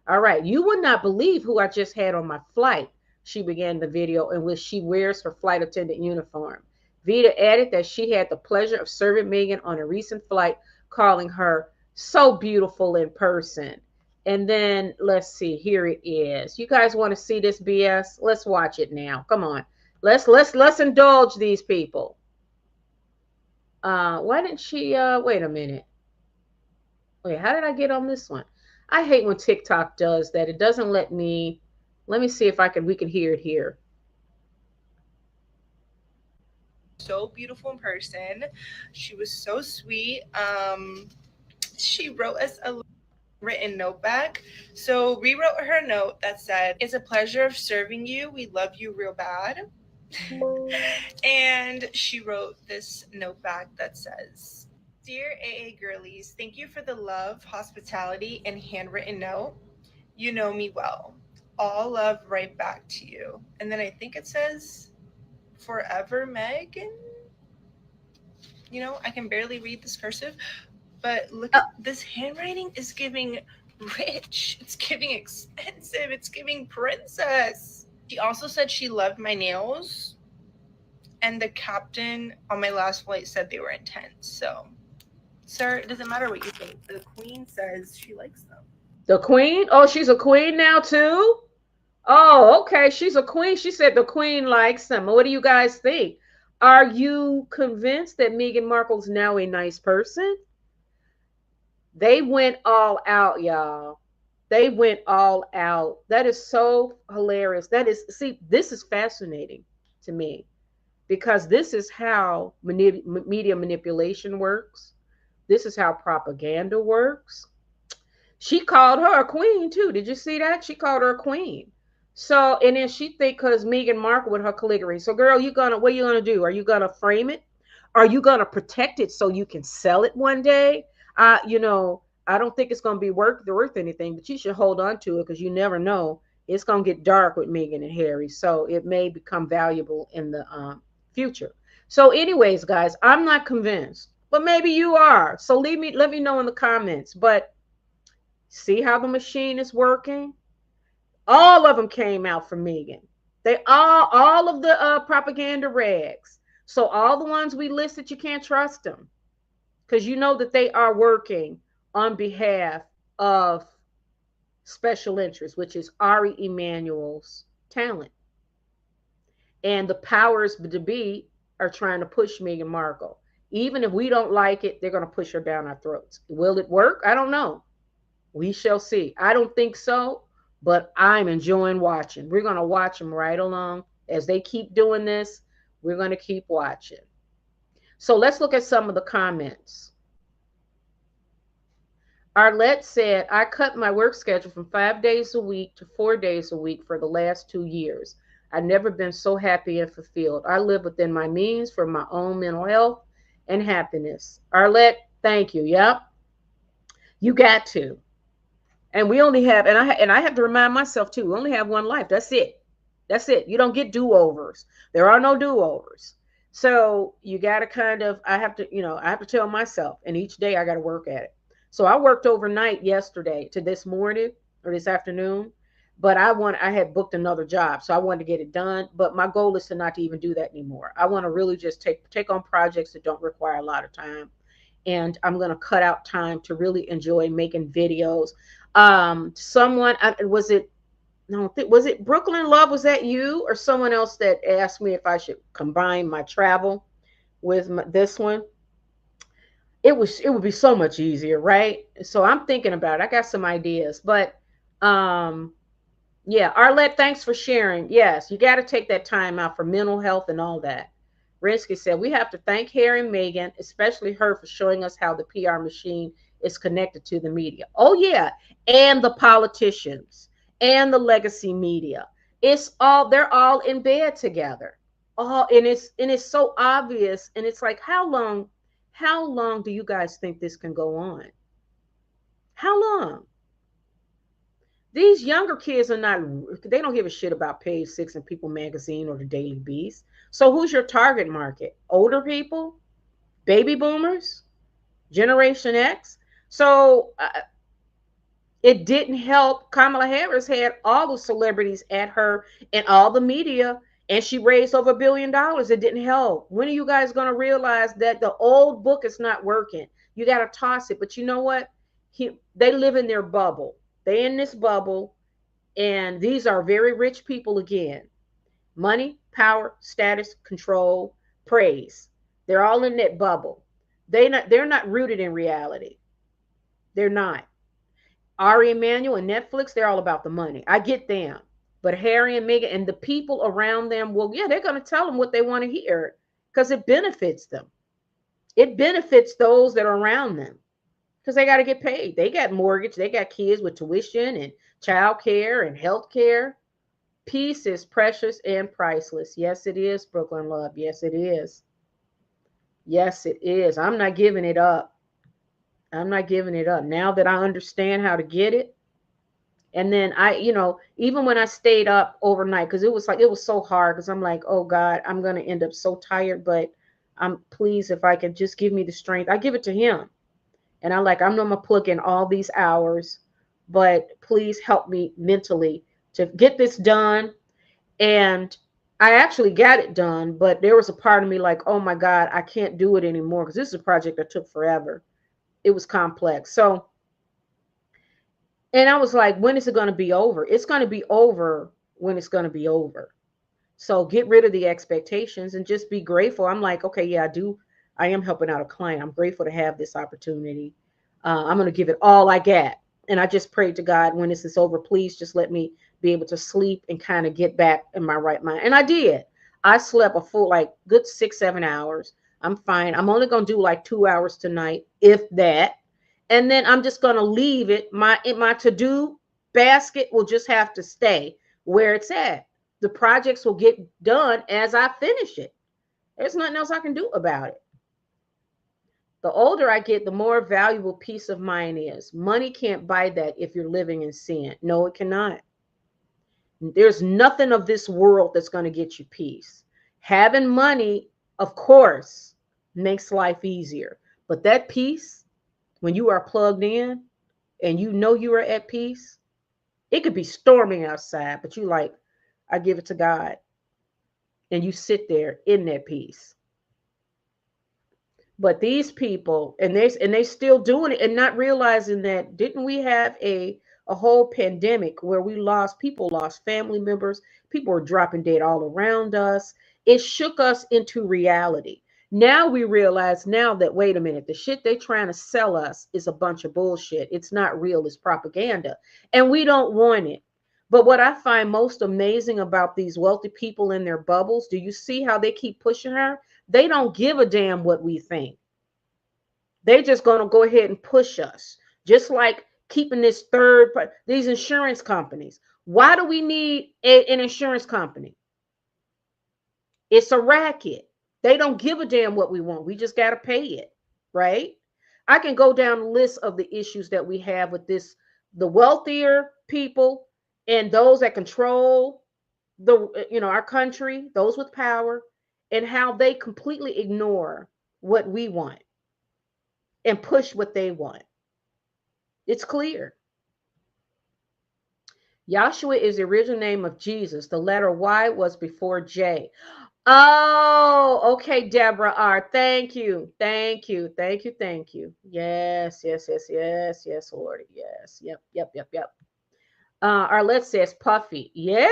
All right, you would not believe who I just had on my flight. She began the video in which she wears her flight attendant uniform. Vita added that she had the pleasure of serving Meghan on a recent flight, calling her so beautiful in person. And then let's see, here it is. You guys want to see this BS? Let's watch it now. Come on. Let's indulge these people. Why didn't she wait a minute? Wait, how did I get on this one? I hate when TikTok does that. It doesn't let me. Let me see if we can hear it here. So beautiful in person. She was so sweet. She wrote us a written note back. So rewrote her note that said, "It's a pleasure of serving you. We love you real bad." And she wrote this note back that says, "Dear AA girlies, thank you for the love, hospitality, and handwritten note. You know me well. All love right back to you." And then I think it says, "Forever, Megan." I can barely read this cursive, but look at this handwriting is giving rich. It's giving expensive. It's giving princess. She also said she loved my nails, and the captain on my last flight said they were intense. So, sir, it doesn't matter what you think. The queen says she likes them. The queen? Oh, she's a queen now too? Oh, okay. She's a queen. She said the queen likes them. What do you guys think? Are you convinced that Meghan Markle's now a nice person? They went all out, y'all. They went all out. That is so hilarious. See, this is fascinating to me because this is how media manipulation works. This is how propaganda works. She called her a queen too. Did you see that? She called her a queen. So, and then she think because Meghan Markle with her calligraphy. So, girl, what are you gonna do? Are you gonna frame it? Are you gonna protect it so you can sell it one day? I don't think it's gonna be worth anything, but you should hold on to it because you never know. It's gonna get dark with Meghan and Harry, so it may become valuable in the future. So, anyways, guys, I'm not convinced, but maybe you are. So, let me know in the comments. But see how the machine is working? All of them came out for Meghan. All of the propaganda rags. So all the ones we listed, you can't trust them because you know that they are working on behalf of special interests, which is Ari Emanuel's talent. And the powers to be are trying to push Meghan Markle. Even if we don't like it, they're going to push her down our throats. Will it work? I don't know. We shall see. I don't think so, but I'm enjoying watching. We're going to watch them right along. As they keep doing this, we're going to keep watching. So let's look at some of the comments. Arlette said, I cut my work schedule from 5 days a week to 4 days a week for the last 2 years. I've never been so happy and fulfilled. I live within my means for my own mental health and happiness. Arlette, thank you. Yep. You got to. And we only have, and I have to remind myself too, we only have one life. That's it. That's it. You don't get do-overs. There are no do-overs. So you got to kind of, I have to tell myself, and each day I got to work at it. So I worked overnight yesterday to this morning or this afternoon. but I had booked another job, so I wanted to get it done. But my goal is to not to even do that anymore. I want to really just take on projects that don't require a lot of time, and I'm going to cut out time to really enjoy making videos. Someone was it no, was it Brooklyn Love? Was that you or someone else that asked me if I should combine my travel with this one? It would be so much easier, right? So I'm thinking about it. I got some ideas, but um yeah, Arlette, thanks for sharing. Yes, you got to take that time out for mental health and all that. Rinsky said, we have to thank Harry and Meghan, especially her, for showing us how the PR machine is connected to the media. Oh, yeah. And the politicians and the legacy media. It's all, they're all in bed together. Oh, and it's so obvious. And it's like, how long do you guys think this can go on? How long? These younger kids are not, they don't give a shit about Page Six and People Magazine or the Daily Beast. So who's your target market? Older people? Baby boomers? Generation X? So it didn't help. Kamala Harris had all the celebrities at her and all the media, and she raised over $1 billion. It didn't help. When are you guys going to realize that the old book is not working? You got to toss it. But you know what? They live in their bubble. They in this bubble, and these are very rich people again. Money, power, status, control, praise. They're all in that bubble. They're not rooted in reality. They're not. Ari Emanuel and Netflix, they're all about the money. I get them. But Harry and Meghan and the people around them, well, yeah, they're going to tell them what they want to hear because it benefits them. It benefits those that are around them because they got to get paid. They got mortgage, they got kids with tuition and child care and health care. Peace is precious and priceless. Yes, it is, Brooklyn Love. Yes, it is. Yes, it is. I'm not giving it up. I'm not giving it up. Now that I understand how to get it. And then even when I stayed up overnight, because it was so hard, because I'm like, oh God, I'm going to end up so tired. But I'm pleased if I can just give me the strength. I give it to him. And I'm going to plug in all these hours, but please help me mentally to get this done. And I actually got it done, but there was a part of me like, oh my God, I can't do it anymore because this is a project that took forever. It was complex. So, and I was like, when is it going to be over? It's going to be over when it's going to be over. So get rid of the expectations and just be grateful. I'm like, okay, yeah, I am helping out a client. I'm grateful to have this opportunity. I'm going to give it all I got. And I just prayed to God, when this is over, please just let me be able to sleep and kind of get back in my right mind. And I did. I slept a full, like, good 6-7 hours. I'm fine. I'm only going to do like 2 hours tonight, if that. And then I'm just going to leave it. My to-do basket will just have to stay where it's at. The projects will get done as I finish it. There's nothing else I can do about it. The older I get, the more valuable peace of mind is. Money can't buy that if you're living in sin. No, it cannot. There's nothing of this world that's going to get you peace. Having money, of course, makes life easier. But that peace, when you are plugged in and you know you are at peace, it could be storming outside, but you like, I give it to God. And you sit there in that peace. But these people, and they still doing it and not realizing that, didn't we have a whole pandemic where people lost family members, people were dropping dead all around us. It shook us into reality. Now we realize now that, wait a minute, the shit they trying to sell us is a bunch of bullshit. It's not real, it's propaganda. And we don't want it. But what I find most amazing about these wealthy people in their bubbles, do you see how they keep pushing her? They don't give a damn what we think. They're just going to go ahead and push us. Just like keeping these insurance companies. Why do we need an insurance company? It's a racket. They don't give a damn what we want. We just got to pay it, right? I can go down the list of the issues that we have with the wealthier people and those that control our country, those with power, and how they completely ignore what we want and push what they want. It's clear. Joshua is the original name of Jesus. The letter Y was before J. Oh, okay, Deborah R. Thank you. Thank you. Thank you. Thank you. Yes, yes, yes, yes, yes, Lord. Yes. Yep, yep, yep, yep. Arlette says Puffy. Yeah,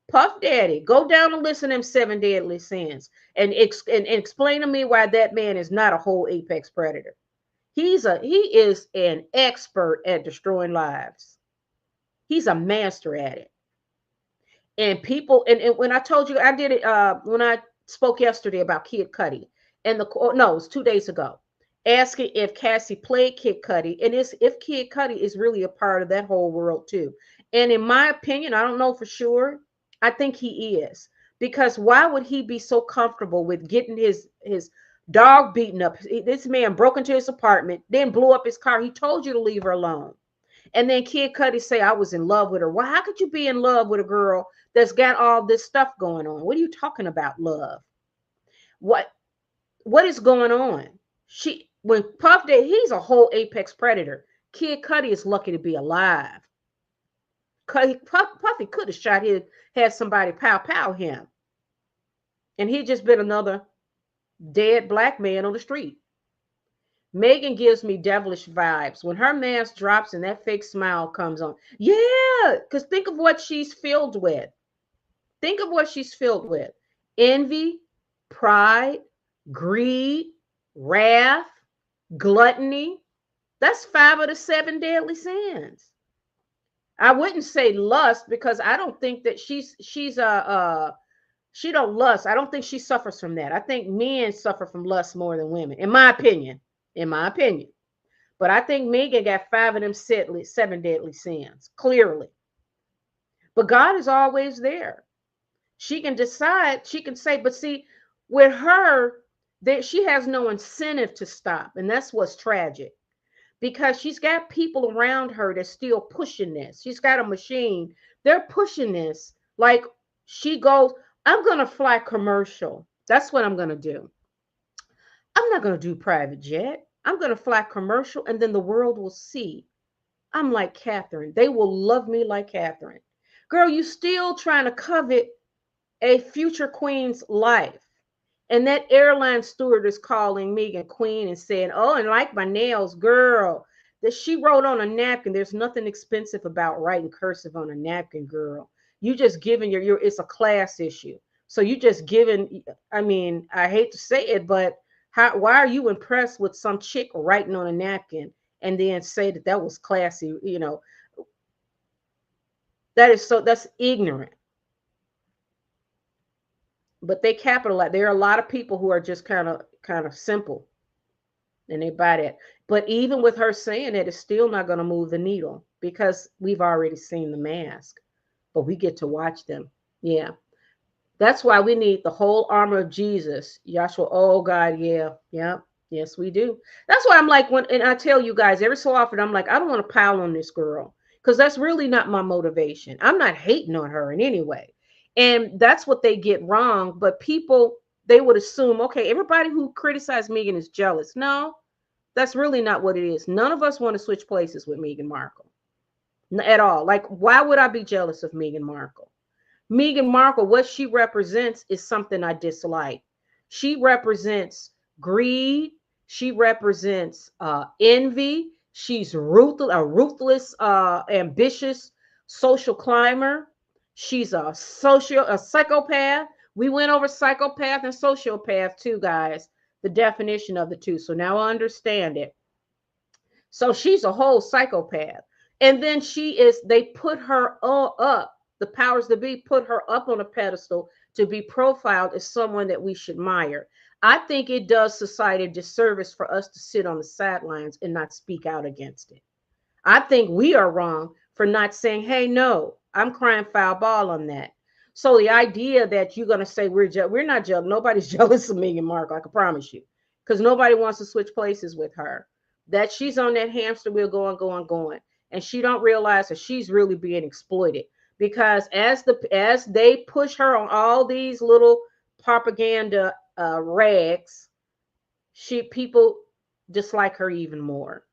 Puff Daddy. Go down and listen to them seven deadly sins and explain to me why that man is not a whole apex predator. He is an expert at destroying lives. He's a master at it. And people and when I told you I did it when I spoke yesterday about Kid Cudi and no, it was 2 days ago, asking if Cassie played Kid Cudi and it's if Kid Cudi is really a part of that whole world too. And in my opinion, I don't know for sure. I think he is, because why would he be so comfortable with getting his dog beaten up? This man broke into his apartment, then blew up his car. He told you to leave her alone. And then Kid Cudi say I was in love with her. Well, how could you be in love with a girl that's got all this stuff going on? What are you talking about, love? What what is going on? She when Puff Daddy, he's a whole apex predator. Kid Cudi is lucky to be alive. Puffy could have shot his had somebody pow pow him, and he'd just been another dead black man on the street. Megan gives me devilish vibes. When her mask drops and that fake smile comes on. Yeah, because think of what she's filled with. Think of what she's filled with: envy, pride, greed, wrath, gluttony. That's five of the seven deadly sins. I wouldn't say lust because I don't think that she's a she don't lust. I don't think she suffers from that. I think men suffer from lust more than women, in my opinion. In my opinion. But I think Megan got five of them seven deadly sins, clearly. But God is always there. She can decide, she can say, but see, with her, that she has no incentive to stop. And that's what's tragic. Because she's got people around her that's still pushing this. She's got a machine. They're pushing this. Like she goes, I'm gonna fly commercial. That's what I'm gonna do. I'm not gonna do private jet. I'm gonna fly commercial and then the world will see I'm like Catherine. They will love me like Catherine. Girl, you still trying to covet a future queen's life. And that airline steward is calling Megan Queen and saying, oh, and like my nails, girl, that she wrote on a napkin. There's nothing expensive about writing cursive on a napkin, girl. You just giving your it's a class issue. So you just giving, I mean, I hate to say it, but why are you impressed with some chick writing on a napkin and then say that that was classy? You know, that's ignorant. But they capitalize. There are a lot of people who are just kind of simple and they buy that. But even with her saying that, it's still not going to move the needle because we've already seen the mask. But we get to watch them. Yeah. That's why we need the whole armor of Jesus. Joshua, oh God, yeah, yeah, yes, we do. That's why I'm like, when, and I tell you guys every so often, I'm like, I don't want to pile on this girl because that's really not my motivation. I'm not hating on her in any way. And that's what they get wrong. But people, they would assume, okay, everybody who criticized Meghan is jealous. No, that's really not what it is. None of us want to switch places with Meghan Markle at all. Like, why would I be jealous of Meghan Markle? Meghan Markle, what she represents is something I dislike. She represents greed. She represents envy. She's a ruthless, ambitious social climber. She's a psychopath. We went over psychopath and sociopath too, guys. The definition of the two. So now I understand it. So she's a whole psychopath. And then they put her all up. The powers that be put her up on a pedestal to be profiled as someone that we should admire. I think it does society a disservice for us to sit on the sidelines and not speak out against it. I think we are wrong for not saying, hey, no, I'm crying foul ball on that. So the idea that you're going to say we're not jealous, nobody's jealous of Meghan Markle, I can promise you, because nobody wants to switch places with her. That she's on that hamster wheel going, and she don't realize that she's really being exploited because as they push her on all these little propaganda rags, people dislike her even more.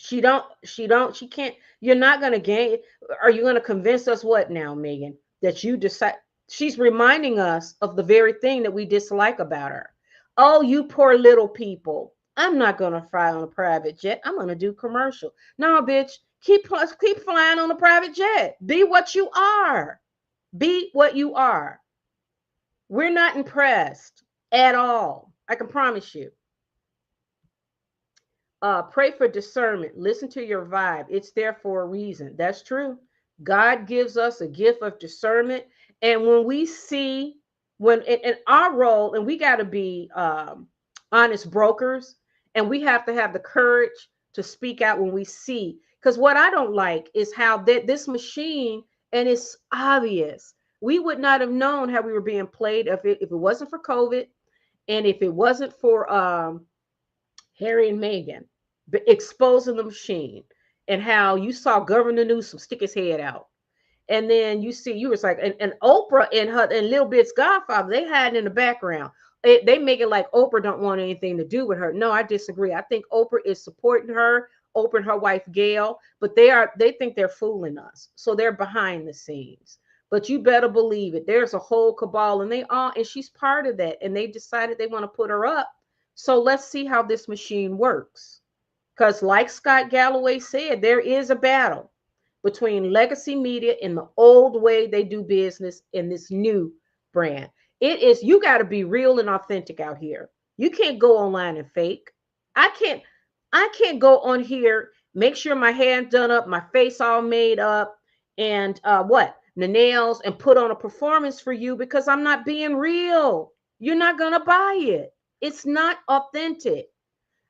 She can't. You're not going to gain. Are you going to convince us what now, Megan, that you decide? She's reminding us of the very thing that we dislike about her. Oh, you poor little people. I'm not going to fly on a private jet. I'm going to do commercial. No, bitch, keep flying on a private jet. Be what you are. Be what you are. We're not impressed at all. I can promise you. Pray for discernment. Listen to your vibe. It's there for a reason. That's true. God gives us a gift of discernment. And when we see, when in our role, and we got to be honest brokers, and we have to have the courage to speak out when we see. Because what I don't like is how this machine, and it's obvious, we would not have known how we were being played if it wasn't for COVID, and if it wasn't for Harry and Meghan exposing the machine, and how you saw Governor Newsom stick his head out. And then you was like, and Oprah and her and Lil Bit's godfather, they hiding in the background. They make it like Oprah don't want anything to do with her. No, I disagree. I think Oprah is supporting her, Oprah and her wife Gail, but they think they're fooling us. So they're behind the scenes. But you better believe it. There's a whole cabal, and she's part of that. And they decided they want to put her up. So let's see how this machine works. Because, like Scott Galloway said, there is a battle between legacy media and the old way they do business in this new brand. You got to be real and authentic out here. You can't go online and fake. I can't go on here, make sure my hair's done up, my face all made up, and the nails, and put on a performance for you because I'm not being real. You're not going to buy it. It's not authentic.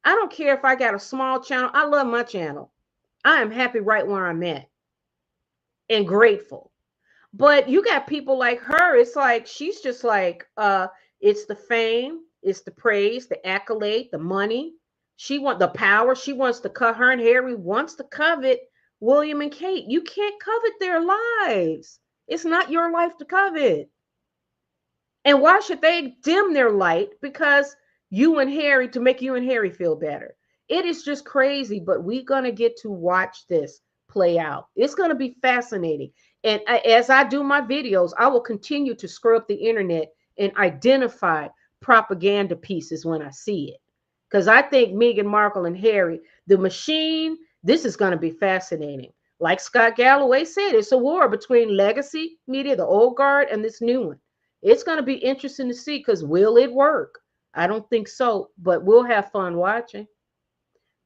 I don't care if I got a small channel. I love my channel. I am happy right where I'm at and grateful. But you got people like her. It's like she's just like, it's the fame, it's the praise, the accolade, the money. She wants the power. She wants to cut. Her and Harry wants to covet William and Kate. You can't covet their lives. It's not your life to covet. And why should they dim their light because to make you and Harry feel better? It is just crazy, but we're going to get to watch this play out. It's going to be fascinating. And as I do my videos, I will continue to scrub the internet and identify propaganda pieces when I see it. Because I think Meghan Markle and Harry, the machine, this is going to be fascinating. Like Scott Galloway said, it's a war between legacy media, the old guard, and this new one. It's going to be interesting to see, because will it work? I don't think so, but we'll have fun watching.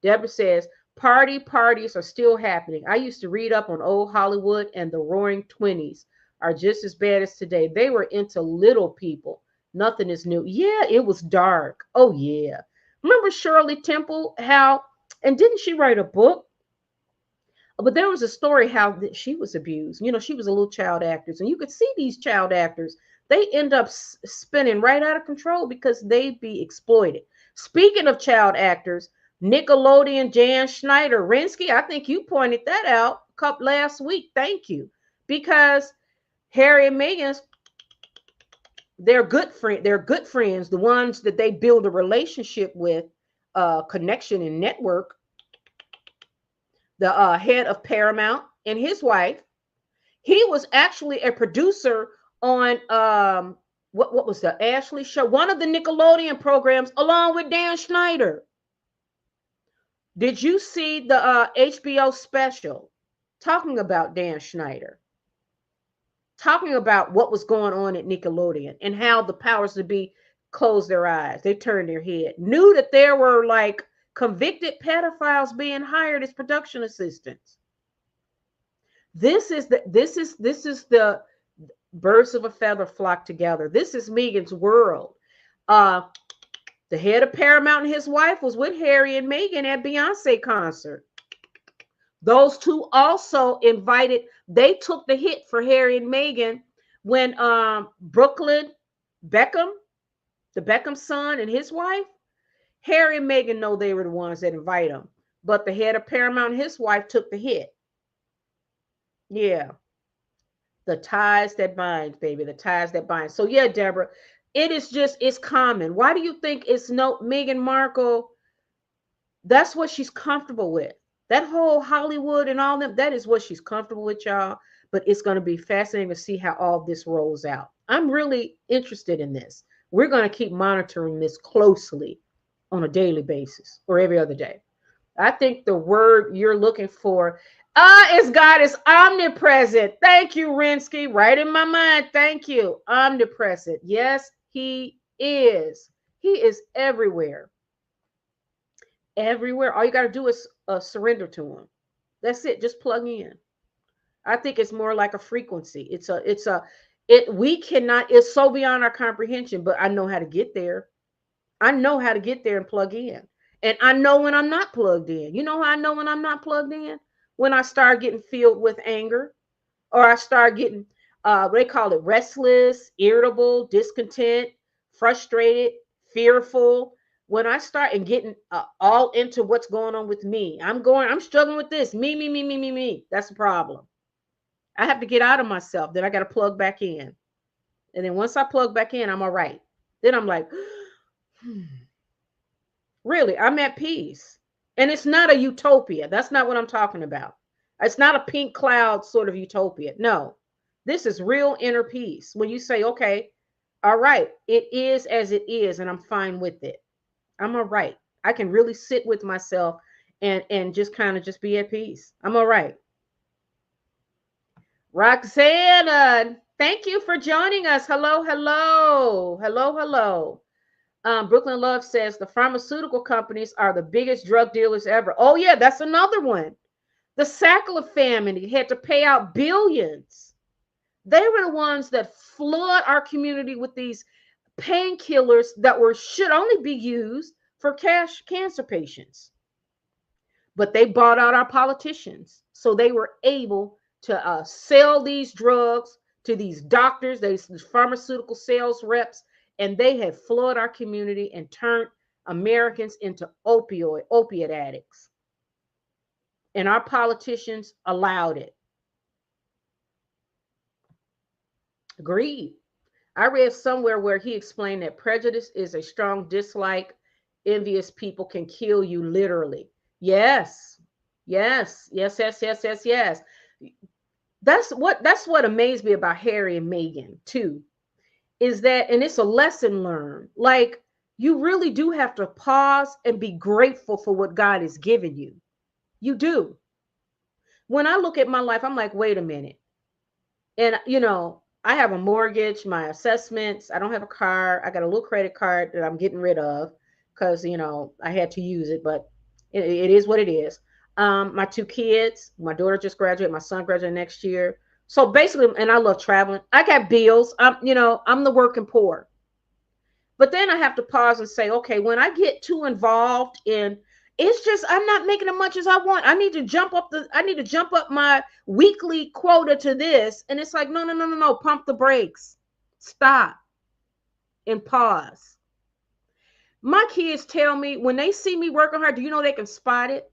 Deborah says, parties are still happening. I used to read up on old Hollywood, and the Roaring Twenties are just as bad as today. They were into little people. Nothing is new. Yeah, it was dark. Oh, yeah. Remember Shirley Temple, and didn't she write a book? But there was a story how she was abused. She was a little child actress, and you could see these child actors, they end up spinning right out of control because they be exploited. Speaking of child actors, Nickelodeon, Jan Schneider, Rinsky, I think you pointed that out last week. Thank you. Because Harry and Meghan, they're good friends, the ones that they build a relationship with, connection and network. The head of Paramount and his wife, he was actually a producer on what was the Ashley show, one of the Nickelodeon programs, along with Dan Schneider. Did you see the HBO special talking about Dan Schneider, talking about what was going on at Nickelodeon and how the powers that be closed their eyes, they turned their head, knew that there were like convicted pedophiles being hired as production assistants. This is the birds of a feather flock together. This is Meghan's world. The head of Paramount and his wife was with Harry and Meghan at Beyonce concert. Those two also they took the hit for Harry and Meghan when Brooklyn Beckham, the Beckham son, and his wife, Harry and Meghan know they were the ones that invite him. But the head of Paramount and his wife took the hit. Yeah. The ties that bind, baby. The ties that bind. So yeah, Deborah, it's common. Why do you think it's Meghan Markle? That's what she's comfortable with. That whole Hollywood and all them, that is what she's comfortable with, y'all. But it's going to be fascinating to see how all this rolls out. I'm really interested in this. We're going to keep monitoring this closely on a daily basis or every other day. I think the word you're looking for is God is omnipresent. Thank you, Rinsky. Right in my mind. Thank you. Omnipresent. Yes, he is. He is everywhere. Everywhere. All you got to do is surrender to him. That's it. Just plug in. I think it's more like a frequency. We cannot, it's so beyond our comprehension, but I know how to get there. I know how to get there and plug in. And I know when I'm not plugged in. You know how I know when I'm not plugged in? When I start getting filled with anger, or I start getting, they call it restless, irritable, discontent, frustrated, fearful. When I start and getting all into what's going on with me, I'm struggling with this. Me. That's the problem. I have to get out of myself. Then I got to plug back in. And then once I plug back in, I'm all right. Then I'm like, really, I'm at peace. And it's not a utopia. That's not what I'm talking about. It's not a pink cloud sort of utopia. No, this is real inner peace. When you say, okay, all right, it is as it is, and I'm fine with it. I'm all right. I can really sit with myself and just kind of just be at peace. I'm all right. Roxanne, thank you for joining us. Hello, hello, hello, hello. Brooklyn Love says the pharmaceutical companies are the biggest drug dealers ever. Oh, yeah, that's another one. The Sackler family had to pay out billions. They were the ones that flood our community with these painkillers that should only be used for cancer patients. But they bought out our politicians. So they were able to sell these drugs to these doctors, these pharmaceutical sales reps, and they have flooded our community and turned Americans into opiate addicts. And our politicians allowed it. Agreed. I read somewhere where he explained that prejudice is a strong dislike. Envious people can kill you literally. Yes. Yes. Yes, yes, yes, yes, yes. That's what amazed me about Harry and Meghan too, is that, and it's a lesson learned. Like, you really do have to pause and be grateful for what God has given you. You do. When I look at my life, I'm like, wait a minute. And I have a mortgage, my assessments. I don't have a car. I got a little credit card that I'm getting rid of because I had to use it, but it is what it is. My two kids, my daughter just graduated, my son graduated next year. So basically, and I love traveling. I got bills. I'm the working poor. But then I have to pause and say, okay, when I get too involved in, it's just I'm not making as much as I want. I need to jump up my weekly quota to this. And it's like, no, no, no, no, no. Pump the brakes. Stop and pause. My kids tell me when they see me working hard, do you know they can spot it?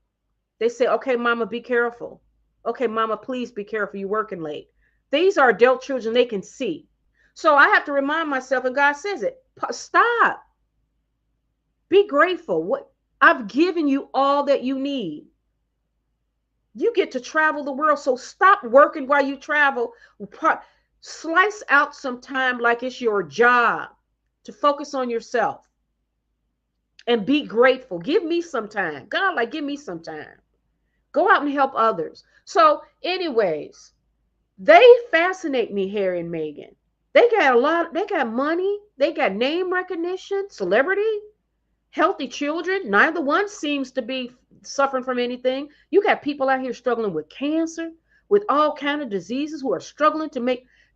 They say, okay, mama, be careful. Okay, mama, please be careful. You're working late. These are adult children. They can see. So I have to remind myself, and God says it, stop. Be grateful. What I've given you all that you need. You get to travel the world, so stop working while you travel. Slice out some time like it's your job to focus on yourself and be grateful. Give me some time. God, like, give me some time. Go out and help others. So, anyways, they fascinate me, Harry and Meghan. They got money, they got name recognition, celebrity, healthy children. Neither one seems to be suffering from anything. You got people out here struggling with cancer, with all kind of diseases, who are struggling to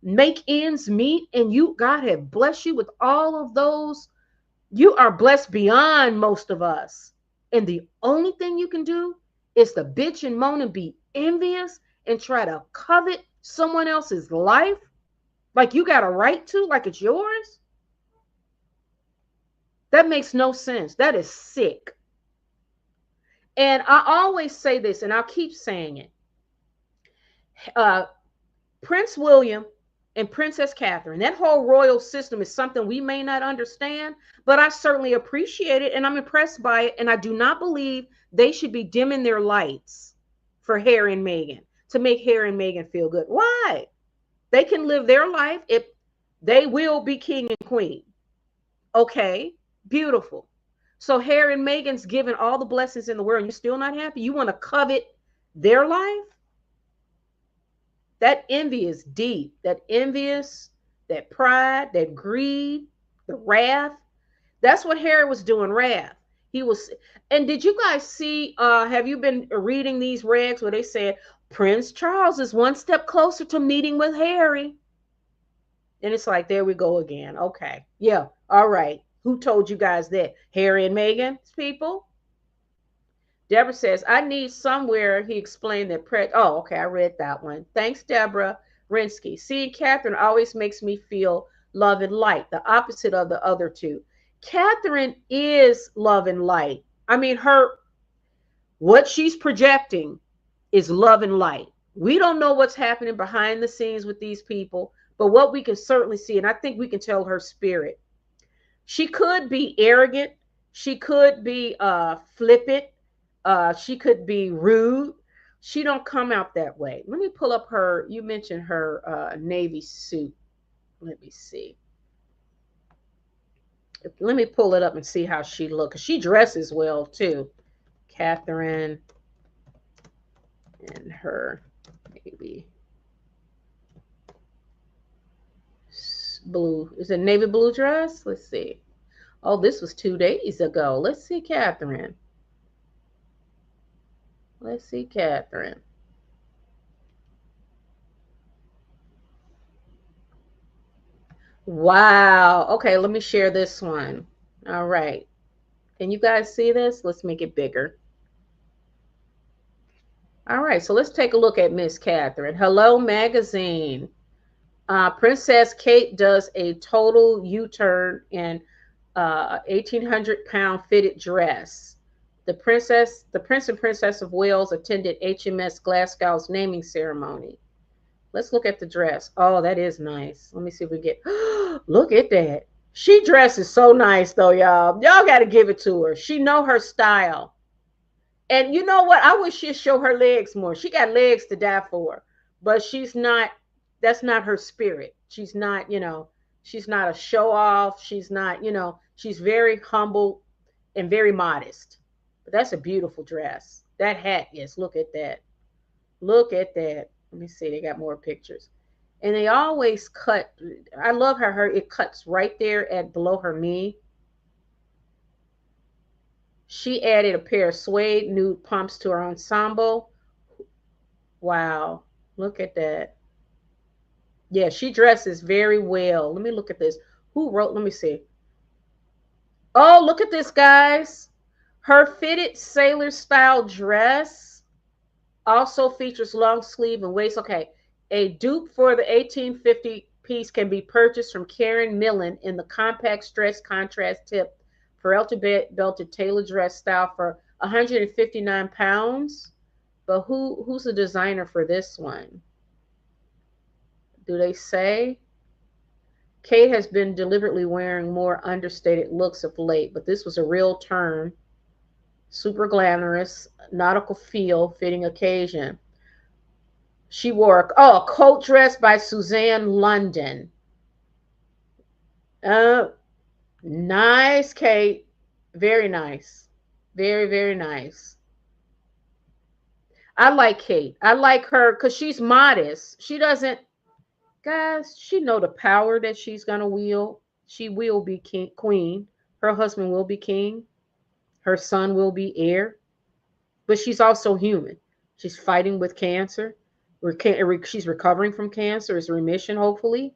make ends meet, and God have blessed you with all of those. You are blessed beyond most of us. And the only thing you can do is to bitch and moan and be envious and try to covet someone else's life like you got a right to, like it's yours. That makes no sense. That is sick. And I always say this, and I'll keep saying it. Prince William and Princess Catherine. That whole royal system is something we may not understand, but I certainly appreciate it and I'm impressed by it. And I do not believe they should be dimming their lights for Harry and Meghan to make Harry and Meghan feel good. Why? They can live their life if they will be king and queen. Okay, beautiful. So Harry and Meghan's given all the blessings in the world and you're still not happy? You want to covet their life? That envy is deep. That envious, that pride, that greed, the wrath. That's what Harry was doing, wrath. He was, and did you guys see, have you been reading these rags where they said Prince Charles is one step closer to meeting with Harry? And it's like, there we go again. Okay. Yeah. All right. Who told you guys that? Harry and Meghan's people? Deborah says, I need somewhere he explained that. Oh, okay. I read that one. Thanks, Deborah. Rinsky. Seeing Catherine always makes me feel love and light, the opposite of the other two. Catherine is love and light. I mean, what she's projecting is love and light. We don't know what's happening behind the scenes with these people, but what we can certainly see, and I think we can tell her spirit. She could be arrogant. She could be flippant. She could be rude. She don't come out that way. Let me pull up her. You mentioned her navy suit. Let me see. Let me pull it up and see how she looks. She dresses well too. Catherine and her navy blue. Is it navy blue dress? Let's see. Oh, this was 2 days ago. Let's see, Catherine. Let's see, Catherine. Wow. Okay, let me share this one. All right. Can you guys see this? Let's make it bigger. All right, so let's take a look at Miss Catherine. Hello, magazine. Princess Kate does a total U-turn in 1,800-pound fitted dress. The Prince and Princess of Wales attended HMS Glasgow's naming ceremony. Let's look at the dress. Oh, that is nice. Let me see if we get. Look at that. She dresses so nice, though, y'all. Y'all got to give it to her. She know her style. And you know what? I wish she'd show her legs more. She got legs to die for, but she's not. That's not her spirit. She's not. She's not a show off. She's not. She's very humble and very modest. But that's a beautiful dress. That hat, yes. Look at that. Look at that. Let me see. They got more pictures. And they always cut. I love how it cuts right there at below her knee. She added a pair of suede nude pumps to her ensemble. Wow. Look at that. Yeah, she dresses very well. Let me look at this. Who wrote? Let me see. Oh, look at this, guys. Her fitted sailor style dress also features long sleeve and waist. Okay. A dupe for the 1850 piece can be purchased from Karen Millen in the compact stretch contrast tip Peralta belted tailor dress style for 159 pounds. But who's the designer for this one? Do they say? Kate has been deliberately wearing more understated looks of late, but this was a real turn. Super glamorous, nautical feel, fitting occasion. She wore a coat dress by Suzanne London. Nice, Kate. Very nice. Very, very nice. I like Kate. I like her because she's modest. She doesn't, guys, she know the power that she's going to wield. She will be queen. Her husband will be king. Her son will be heir. But she's also human. She's fighting with cancer. She's recovering from cancer. It's remission, hopefully.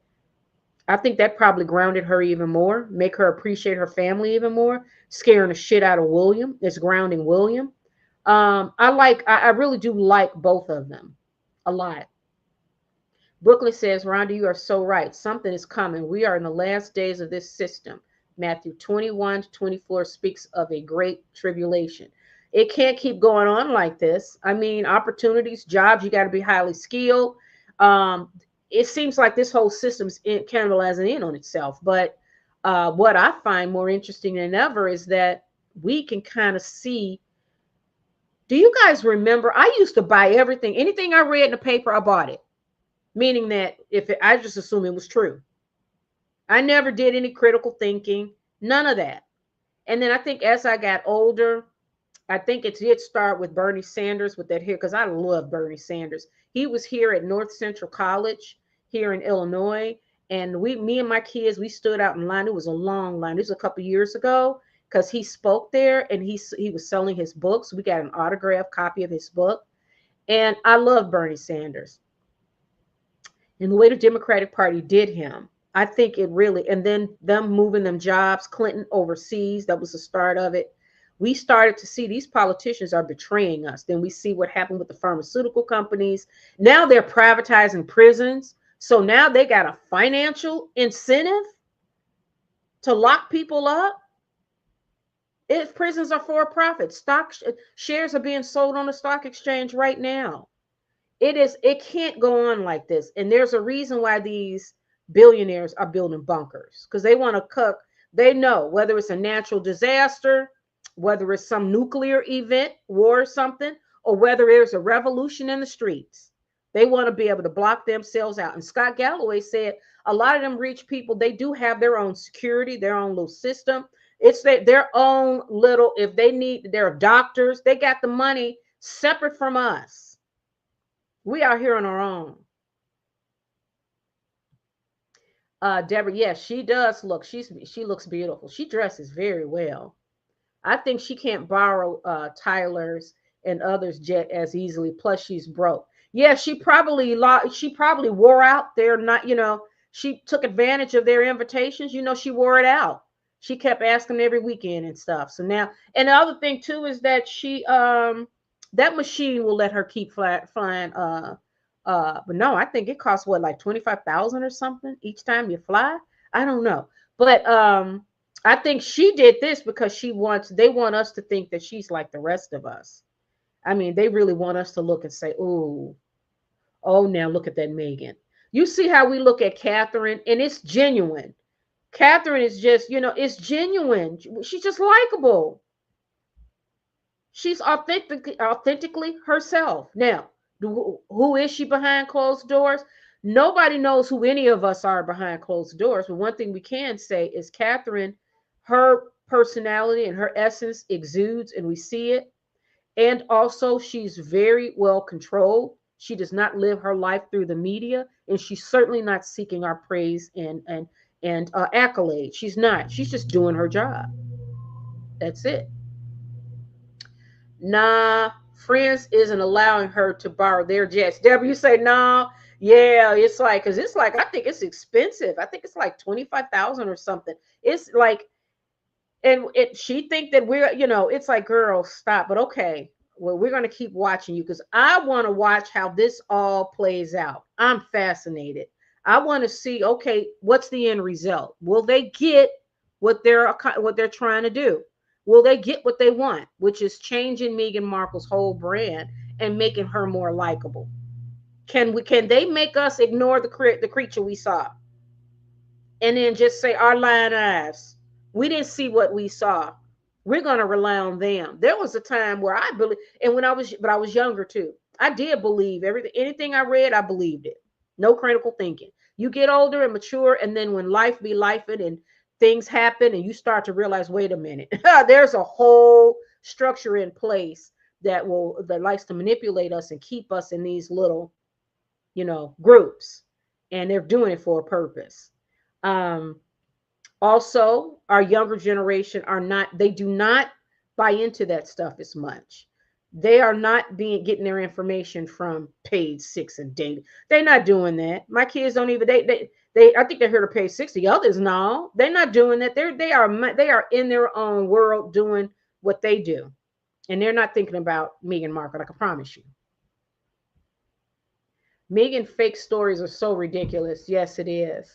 I think that probably grounded her even more, make her appreciate her family even more, scaring the shit out of William. It's grounding William. I really do like both of them a lot. Brooklyn says, Rhonda, you are so right. Something is coming. We are in the last days of this system. Matthew 21-24 speaks of a great tribulation. It can't keep going on like this. I mean, opportunities, jobs, you got to be highly skilled. it seems like this whole system's cannibalizing in on itself. But what I find more interesting than ever is that we can kind of see. Do you guys remember? I used to buy everything, anything I read in the paper, I bought it. Meaning that I just assumed it was true. I never did any critical thinking, none of that. And then I think as I got older, I think it did start with Bernie Sanders with that here, because I love Bernie Sanders. He was here at North Central College here in Illinois. And me and my kids, we stood out in line. It was a long line. This was a couple years ago because he spoke there and he was selling his books. We got an autographed copy of his book. And I love Bernie Sanders. And the way the Democratic Party did him, I think it really, and then them moving them jobs, Clinton overseas, that was the start of it. We started to see these politicians are betraying us. Then we see what happened with the pharmaceutical companies. Now they're privatizing prisons. So now they got a financial incentive to lock people up. If prisons are for profit, stock shares are being sold on the stock exchange right now. It can't go on like this. And there's a reason why these billionaires are building bunkers, because they want to cook. They know whether it's a natural disaster, whether it's some nuclear event, war or something, or whether there's a revolution in the streets, they want to be able to block themselves out. And Scott Galloway said a lot of them rich people, they do have their own security, their own little system. It's their own little, if they need, they're doctors, they got the money separate from us. We are here on our own. Deborah, yes, she does look. She looks beautiful. She dresses very well. I think she can't borrow Tyler's and others' jet as easily. Plus, she's broke. Yeah, she probably wore out their not. She took advantage of their invitations. She wore it out. She kept asking every weekend and stuff. So now, and the other thing too is that she that machine will let her keep flying. But no, I think it costs what, like 25,000 or something each time you fly. I don't know, but I think she did this because they want us to think that she's like the rest of us. I mean, they really want us to look and say, oh, now look at that Meghan. You see how we look at Catherine, and it's genuine. Catherine is just, it's genuine. She's just likable. She's authentically herself. Now, who is she behind closed doors? Nobody knows who any of us are behind closed doors. But one thing we can say is Catherine, her personality and her essence exudes, and we see it. And also, she's very well controlled. She does not live her life through the media, and she's certainly not seeking our praise and accolade. She's not. She's just doing her job. That's it. Nah, Friends isn't allowing her to borrow their jets. Deborah, you say no. Yeah, it's like, because it's like, I think it's expensive. I think it's like 25,000 or something. It's like, and she think that we're, it's like, girl, stop. But okay, well, we're going to keep watching you because I want to watch how this all plays out. I'm fascinated. I want to see, okay, what's the end result? Will they get what they're trying to do? Will they get what they want, which is changing Meghan Markle's whole brand and making her more likable? Can they make us ignore the creature we saw and then just say our lying eyes? We didn't see what we saw. We're going to rely on them. There was a time where I believe, and but I was younger too. I did believe everything, anything I read, I believed it. No critical thinking. You get older and mature, and then when life be lifing and things happen, and you start to realize, wait a minute, there's a whole structure in place that likes to manipulate us and keep us in these little, groups, and they're doing it for a purpose. Also, our younger generation they do not buy into that stuff as much. They are not getting their information from Page Six and Daily. They're not doing that. My kids don't even, I think they're here to Page 6. The others, no, they're not doing that. They are in their own world doing what they do. And they're not thinking about Meghan Markle, I can promise you. Meghan fake stories are so ridiculous. Yes, it is.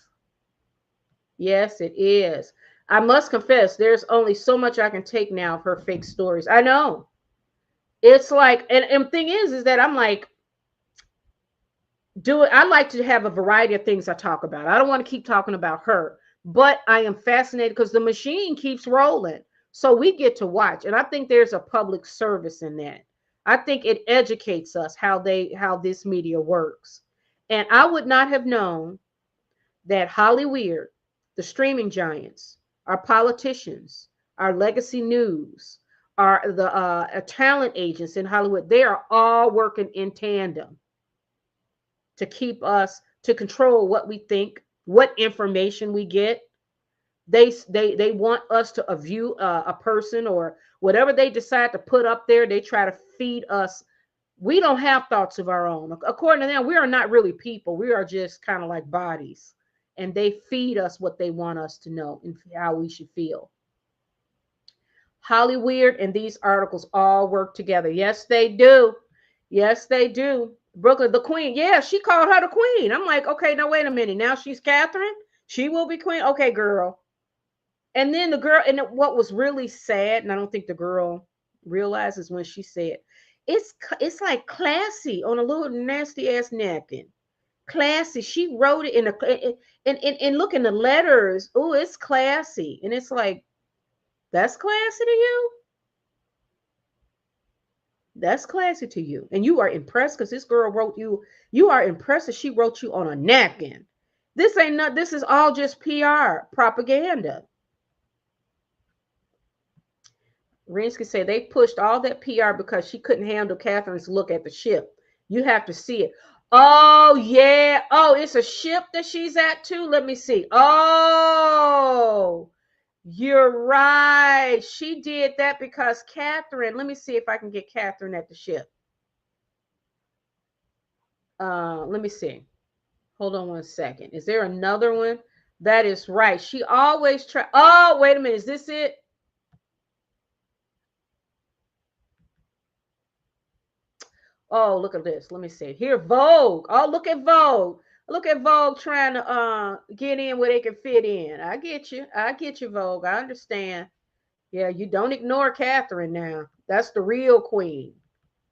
Yes, it is. I must confess, there's only so much I can take now of her fake stories. I know. It's like, and thing is that I'm like, do it. I like to have a variety of things I talk about. I don't want to keep talking about her, but I am fascinated because the machine keeps rolling. So we get to watch. And I think there's a public service in that. I think it educates us how this media works. And I would not have known that Hollywood, the streaming giants, our politicians, our legacy news, our the talent agents in Hollywood, they are all working in tandem to keep us, to control what we think, what information we get. They want us to view a person or whatever they decide to put up there. They try to feed us. We don't have thoughts of our own. According to them, we are not really people. We are just kind of like bodies, and they feed us what they want us to know and how we should feel. Hollywood and these articles all work together. Yes, they do. Yes, they do. Brooklyn, the queen. Yeah, she called her the queen. I'm like, okay, now wait a minute. Now she's Catherine. She will be queen. Okay, girl. And then the girl, and what was really sad, and I don't think the girl realizes when she said, it's like classy on a little nasty ass napkin. Classy. She wrote it in a and look in the letters. Oh, it's classy. And it's like, that's classy to you? That's classy to you. And you are impressed because this girl wrote you. You are impressed that she wrote you on a napkin. This ain't not, this is all just PR propaganda. Rinsky said they pushed all that PR because she couldn't handle Catherine's look at the ship. You have to see it. Oh, yeah. Oh, it's a ship that she's at too. Let me see. Oh, you're right. She did that because Catherine, let me see if I can get Catherine at the ship. Let me see. Hold on one second. Is there another one? That is right. She always try. Oh, wait a minute. Is this it? Oh, look at this. Let me see. Here, Vogue. Oh, look at Vogue. Look at Vogue trying to get in where they can fit in. I get you. I get you, Vogue. I understand. Yeah, you don't ignore Catherine now. That's the real queen.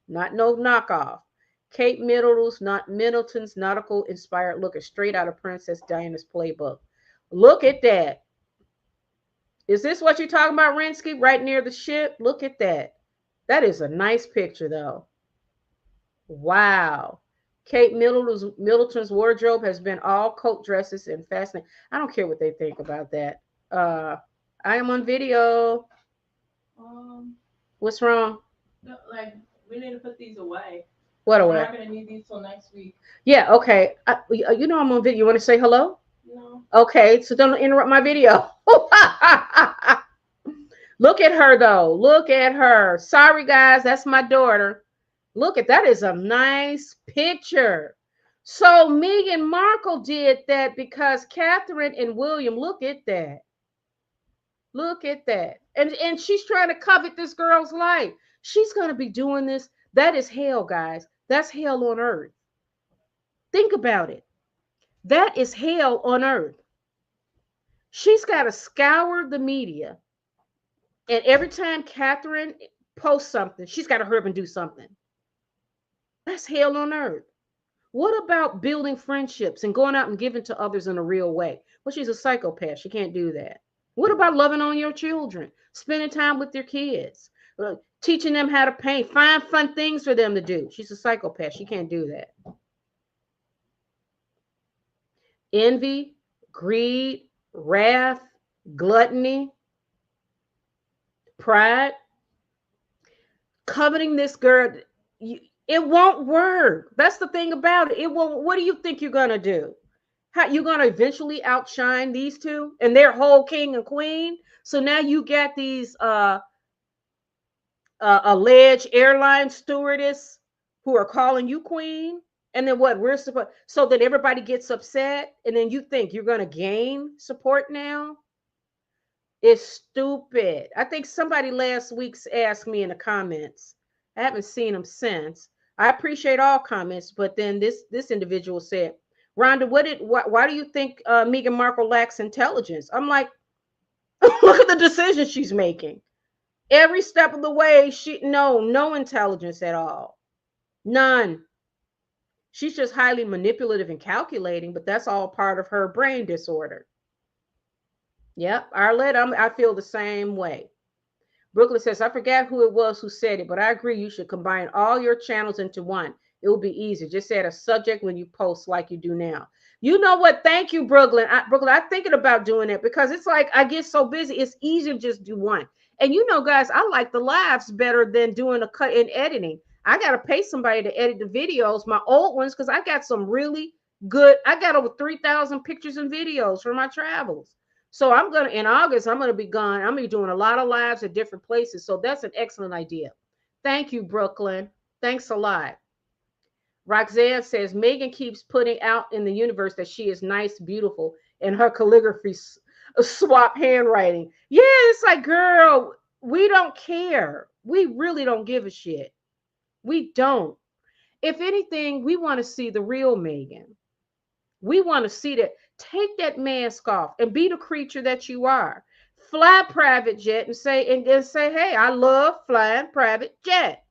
Not no knockoff. Kate Middleton's nautical inspired look is straight out of Princess Diana's playbook. Look at that. Is this what you're talking about, Rinsky? Right near the ship? Look at that. That is a nice picture, though. Wow. Kate Middleton's wardrobe has been all coat dresses and fascinating. I don't care what they think about that. I am on video. What's wrong? No, like, we need to put these away. What We're away? not going to need these till next week. Yeah, okay. You know I'm on video. You want to say hello? No. Okay, so don't interrupt my video. Look at her, though. Look at her. Sorry, guys. That's my daughter. Look at that. Is a nice picture. So Meghan Markle did that because Catherine and William, look at that. Look at that. And she's trying to covet this girl's life. She's going to be doing this. That is hell, guys. That's hell on earth. Think about it. That is hell on earth. She's got to scour the media. And every time Catherine posts something, she's got to hurry up and do something. That's hell on earth. What about building friendships and going out and giving to others in a real way? Well, she's a psychopath. She can't do that. What about loving on your children, spending time with your kids, teaching them how to paint, find fun things for them to do? She's a psychopath. She can't do that. Envy, greed, wrath, gluttony, pride, coveting this girl. It won't work. That's the thing about it. It won't. What do you think you're going to do? How you're going to eventually outshine these two and their whole king and queen? So now you got these alleged airline stewardess who are calling you queen. And then what? We're supposed, so that everybody gets upset. And then you think you're going to gain support now? It's stupid. I think somebody last week asked me in the comments. I haven't seen them since. I appreciate all comments, but then this individual said, Rhonda, why do you think Meghan Markle lacks intelligence? I'm like, look at the decisions she's making. Every step of the way, no intelligence at all. None. She's just highly manipulative and calculating, but that's all part of her brain disorder. Yep, Arlette, I feel the same way. Brooklyn says, I forgot who it was who said it, but I agree you should combine all your channels into one. It will be easy. Just add a subject when you post like you do now. You know what? Thank you, Brooklyn. Brooklyn, I'm thinking about doing it because it's like I get so busy. It's easier to just do one. And you know, guys, I like the lives better than doing a cut and editing. I got to pay somebody to edit the videos, my old ones, because I got some really good, I got over 3,000 pictures and videos for my travels. So I'm going to, in August, I'm going to be gone. I'm going to be doing a lot of lives at different places. So that's an excellent idea. Thank you, Brooklyn. Thanks a lot. Roxanne says, Meghan keeps putting out in the universe that she is nice, beautiful, and her calligraphy swap handwriting. Yeah, it's like, girl, we don't care. We really don't give a shit. We don't. If anything, we want to see the real Meghan. We want to see that. Take that mask off and be the creature that you are. Fly private jet and say, hey, I love flying private jet.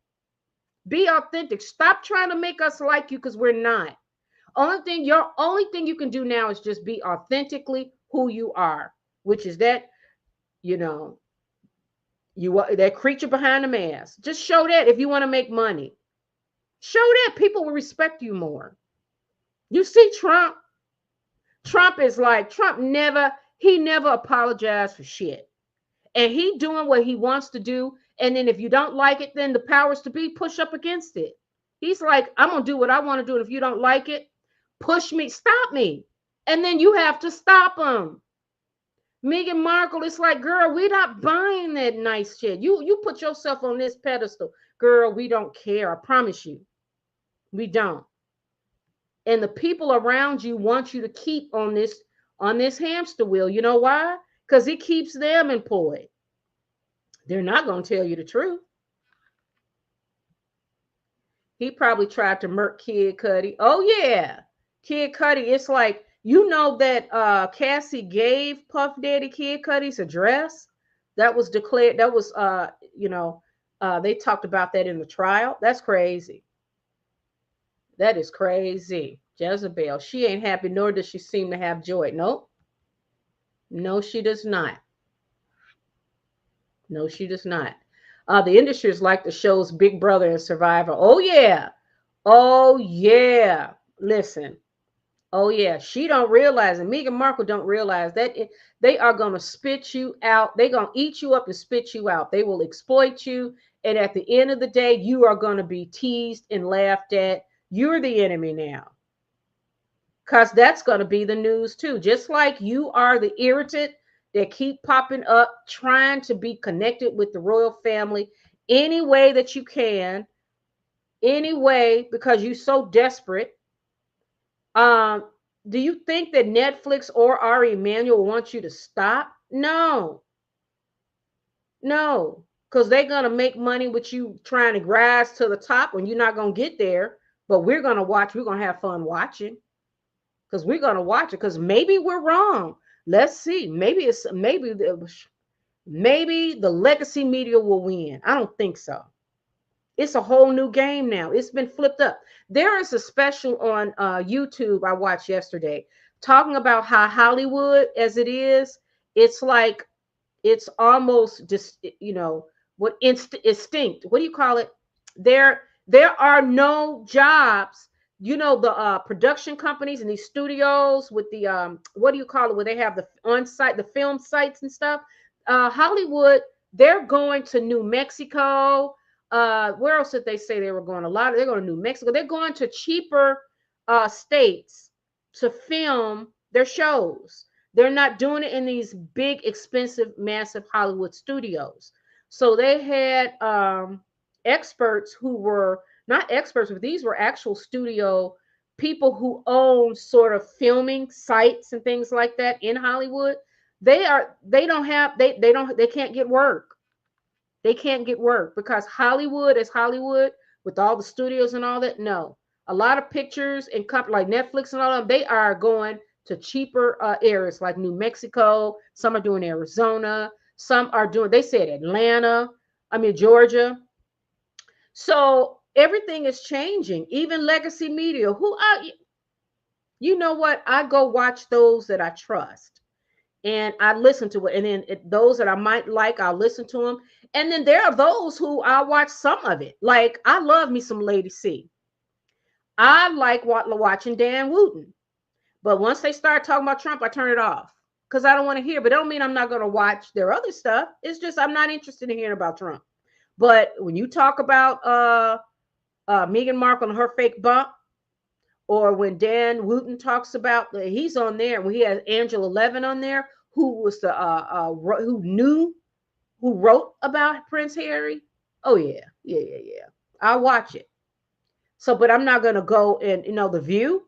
Be authentic. Stop trying to make us like you because we're not. Your only thing you can do now is just be authentically who you are, which is that, you are that creature behind the mask. Just show that if you want to make money. Show that people will respect you more. You see Trump. Trump is like, he never apologized for shit. And he doing what he wants to do. And then if you don't like it, then the powers to be push up against it. He's like, I'm going to do what I want to do. And if you don't like it, push me, stop me. And then you have to stop him. Meghan Markle, it's like, girl, we're not buying that nice shit. You put yourself on this pedestal. Girl, we don't care. I promise you. We don't. And the people around you want you to keep on this hamster wheel. You know why? Because it keeps them employed. They're not going to tell you the truth. He probably tried to murk Kid Cudi. Oh yeah, Kid Cudi. It's like, that Cassie gave Puff Daddy Kid Cudi's address. That was declared. That was they talked about that in the trial. That's crazy. That is crazy. Jezebel. She ain't happy, nor does she seem to have joy. Nope. No, she does not. No, she does not. The industry is like the shows Big Brother and Survivor. Oh yeah. Oh yeah. Listen. Oh yeah. She don't realize, and Meghan Markle don't realize that they are going to spit you out. They're going to eat you up and spit you out. They will exploit you. And at the end of the day, you are going to be teased and laughed at. You're the enemy now. Because that's going to be the news too. Just like you are the irritant that keep popping up, trying to be connected with the royal family any way that you can, any way, because you're so desperate. Do you think that Netflix or Ari Emanuel wants you to stop? No. No. Because they're going to make money with you trying to rise to the top when you're not going to get there. But we're going to watch. We're going to have fun watching. Because we're going to watch it. Because maybe we're wrong. Let's see. Maybe the legacy media will win. I don't think so. It's a whole new game now. It's been flipped up. There is a special on YouTube I watched yesterday talking about how Hollywood, as it is, it's like, it's almost just, what instinct. What do you call it? There are no jobs. The production companies and these studios with the what do you call it, where they have the on-site, the film sites and stuff. Hollywood, they're going to New Mexico. Where else did they say they were going? They're going to New Mexico. They're going to cheaper states to film their shows. They're not doing it in these big, expensive, massive Hollywood studios. So they had experts who were not experts, but these were actual studio people who own sort of filming sites and things like that in Hollywood. They can't get work. They can't get work because Hollywood is Hollywood with all the studios and all that. No, a lot of pictures and companies like Netflix and all of them, they are going to cheaper areas like New Mexico. Some are doing Arizona. Some are doing, they said Georgia. So Everything is changing. Even legacy media. Who are you know what? I go watch those that I trust and I listen to it. And then those that I might like, I'll listen to them. And then there are those who I'll watch some of it. Like I love me some Lady C. I like watching Dan Wooten. But once they start talking about Trump, I turn it off because I don't want to hear. But it don't mean I'm not going to watch their other stuff. It's just I'm not interested in hearing about Trump. But when you talk about Meghan Markle and her fake bump, or when Dan Wooten talks about he's on there, when he has Angela Levin on there, who was the who wrote about Prince Harry. Oh yeah. I'll watch it. So, but I'm not gonna go and the View.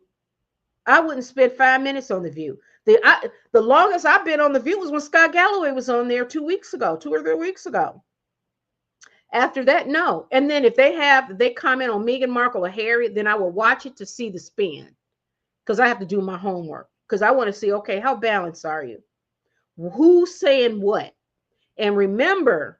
I wouldn't spend 5 minutes on the View. The longest I've been on the View was when Scott Galloway was on there 2 weeks ago, 2 or 3 weeks ago. After that, no. And then if they comment on Meghan Markle or Harry, then I will watch it to see the spin because I have to do my homework because I want to see, okay, how balanced are you? Who's saying what? And remember,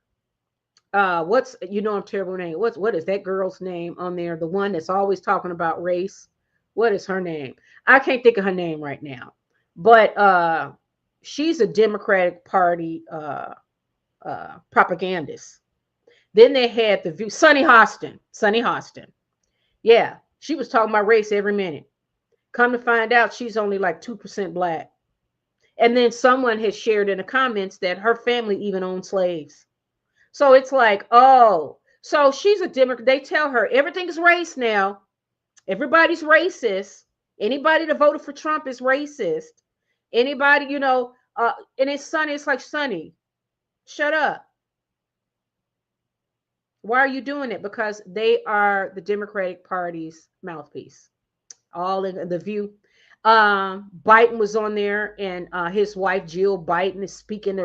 what's I'm terrible name. What is that girl's name on there? The one that's always talking about race. What is her name? I can't think of her name right now. But she's a Democratic Party propagandist. Then they had the View. Sunny Hostin. Sunny Hostin. Yeah, she was talking about race every minute. Come to find out, she's only like 2% black. And then someone has shared in the comments that her family even owned slaves. So it's like, oh, so she's a Democrat. They tell her everything is race now. Everybody's racist. Anybody that voted for Trump is racist. Anybody, and it's Sunny. It's like, Sunny, shut up. Why are you doing it? Because they are the Democratic Party's mouthpiece. All in the View. Biden was on there, and his wife Jill Biden is speaking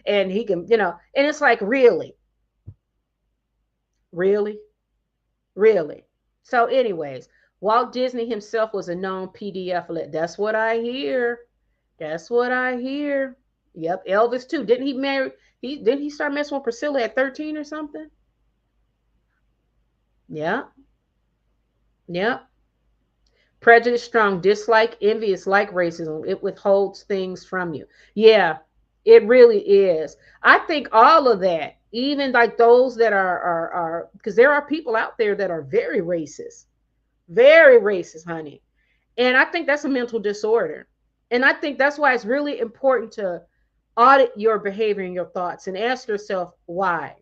and he can, and it's like, really, really, really. So, anyways, Walt Disney himself was a known PDF lit. That's what I hear. That's what I hear. Yep, Elvis too. Didn't he marry? Didn't he start messing with Priscilla at 13 or something? Yeah, yeah. Prejudice strong, dislike, envy is like racism. It withholds things from you. Yeah, it really is. I think all of that, even like those that are because there are people out there that are very racist, honey. And I think that's a mental disorder. And I think that's why it's really important to audit your behavior and your thoughts and ask yourself why.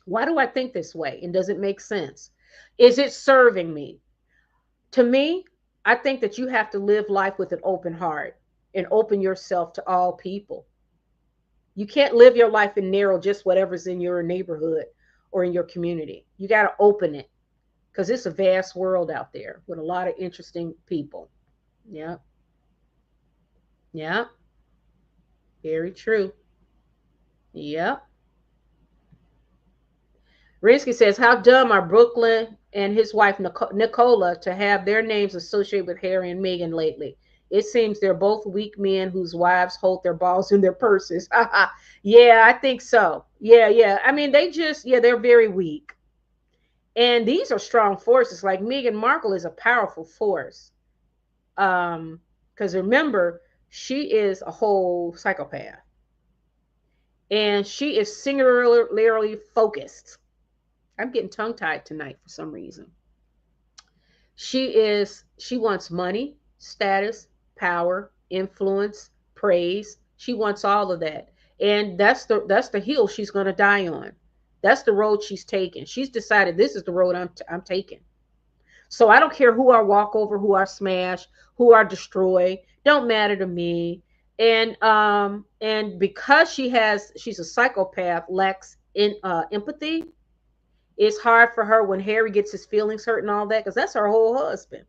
Why do I think this way? And does it make sense? Is it serving me? To me, I think that you have to live life with an open heart and open yourself to all people. You can't live your life and narrow just whatever's in your neighborhood or in your community. You got to open it because it's a vast world out there with a lot of interesting people. Yeah, yeah, very true. Yep. Rinsky says, how dumb are Brooklyn and his wife Nicola to have their names associated with Harry and Meghan lately? It seems they're both weak men whose wives hold their balls in their purses. Yeah, I think so. Yeah. I mean, they're very weak. And these are strong forces. Like Meghan Markle is a powerful force. Because remember, she is a whole psychopath. And she is singularly focused. I'm getting tongue tied tonight for some reason. She wants money, status, power, influence, praise. She wants all of that. And that's the hill she's going to die on. That's the road she's taking. She's decided this is the road I'm taking. So I don't care who I walk over, who I smash, who I destroy. Don't matter to me. And because she's a psychopath, lacks empathy. It's hard for her when Harry gets his feelings hurt and all that, because that's her whole husband.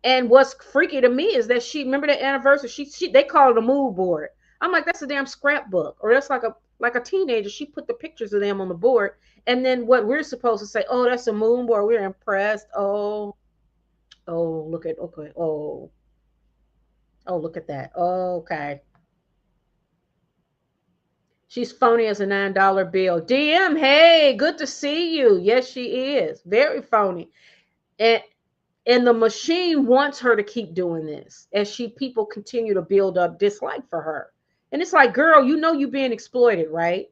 And what's freaky to me is that she remember the anniversary. She they call it a mood board. I'm like, that's a damn scrapbook, or that's like a teenager. She put the pictures of them on the board, and then what we're supposed to say? Oh, that's a mood board. We're impressed. Oh, look at okay. Oh, look at that. Oh, okay. She's phony as a $9 bill. DM, hey, good to see you. Yes, she is. Very phony. And the machine wants her to keep doing this as people continue to build up dislike for her. And it's like, girl, you know you're being exploited, right?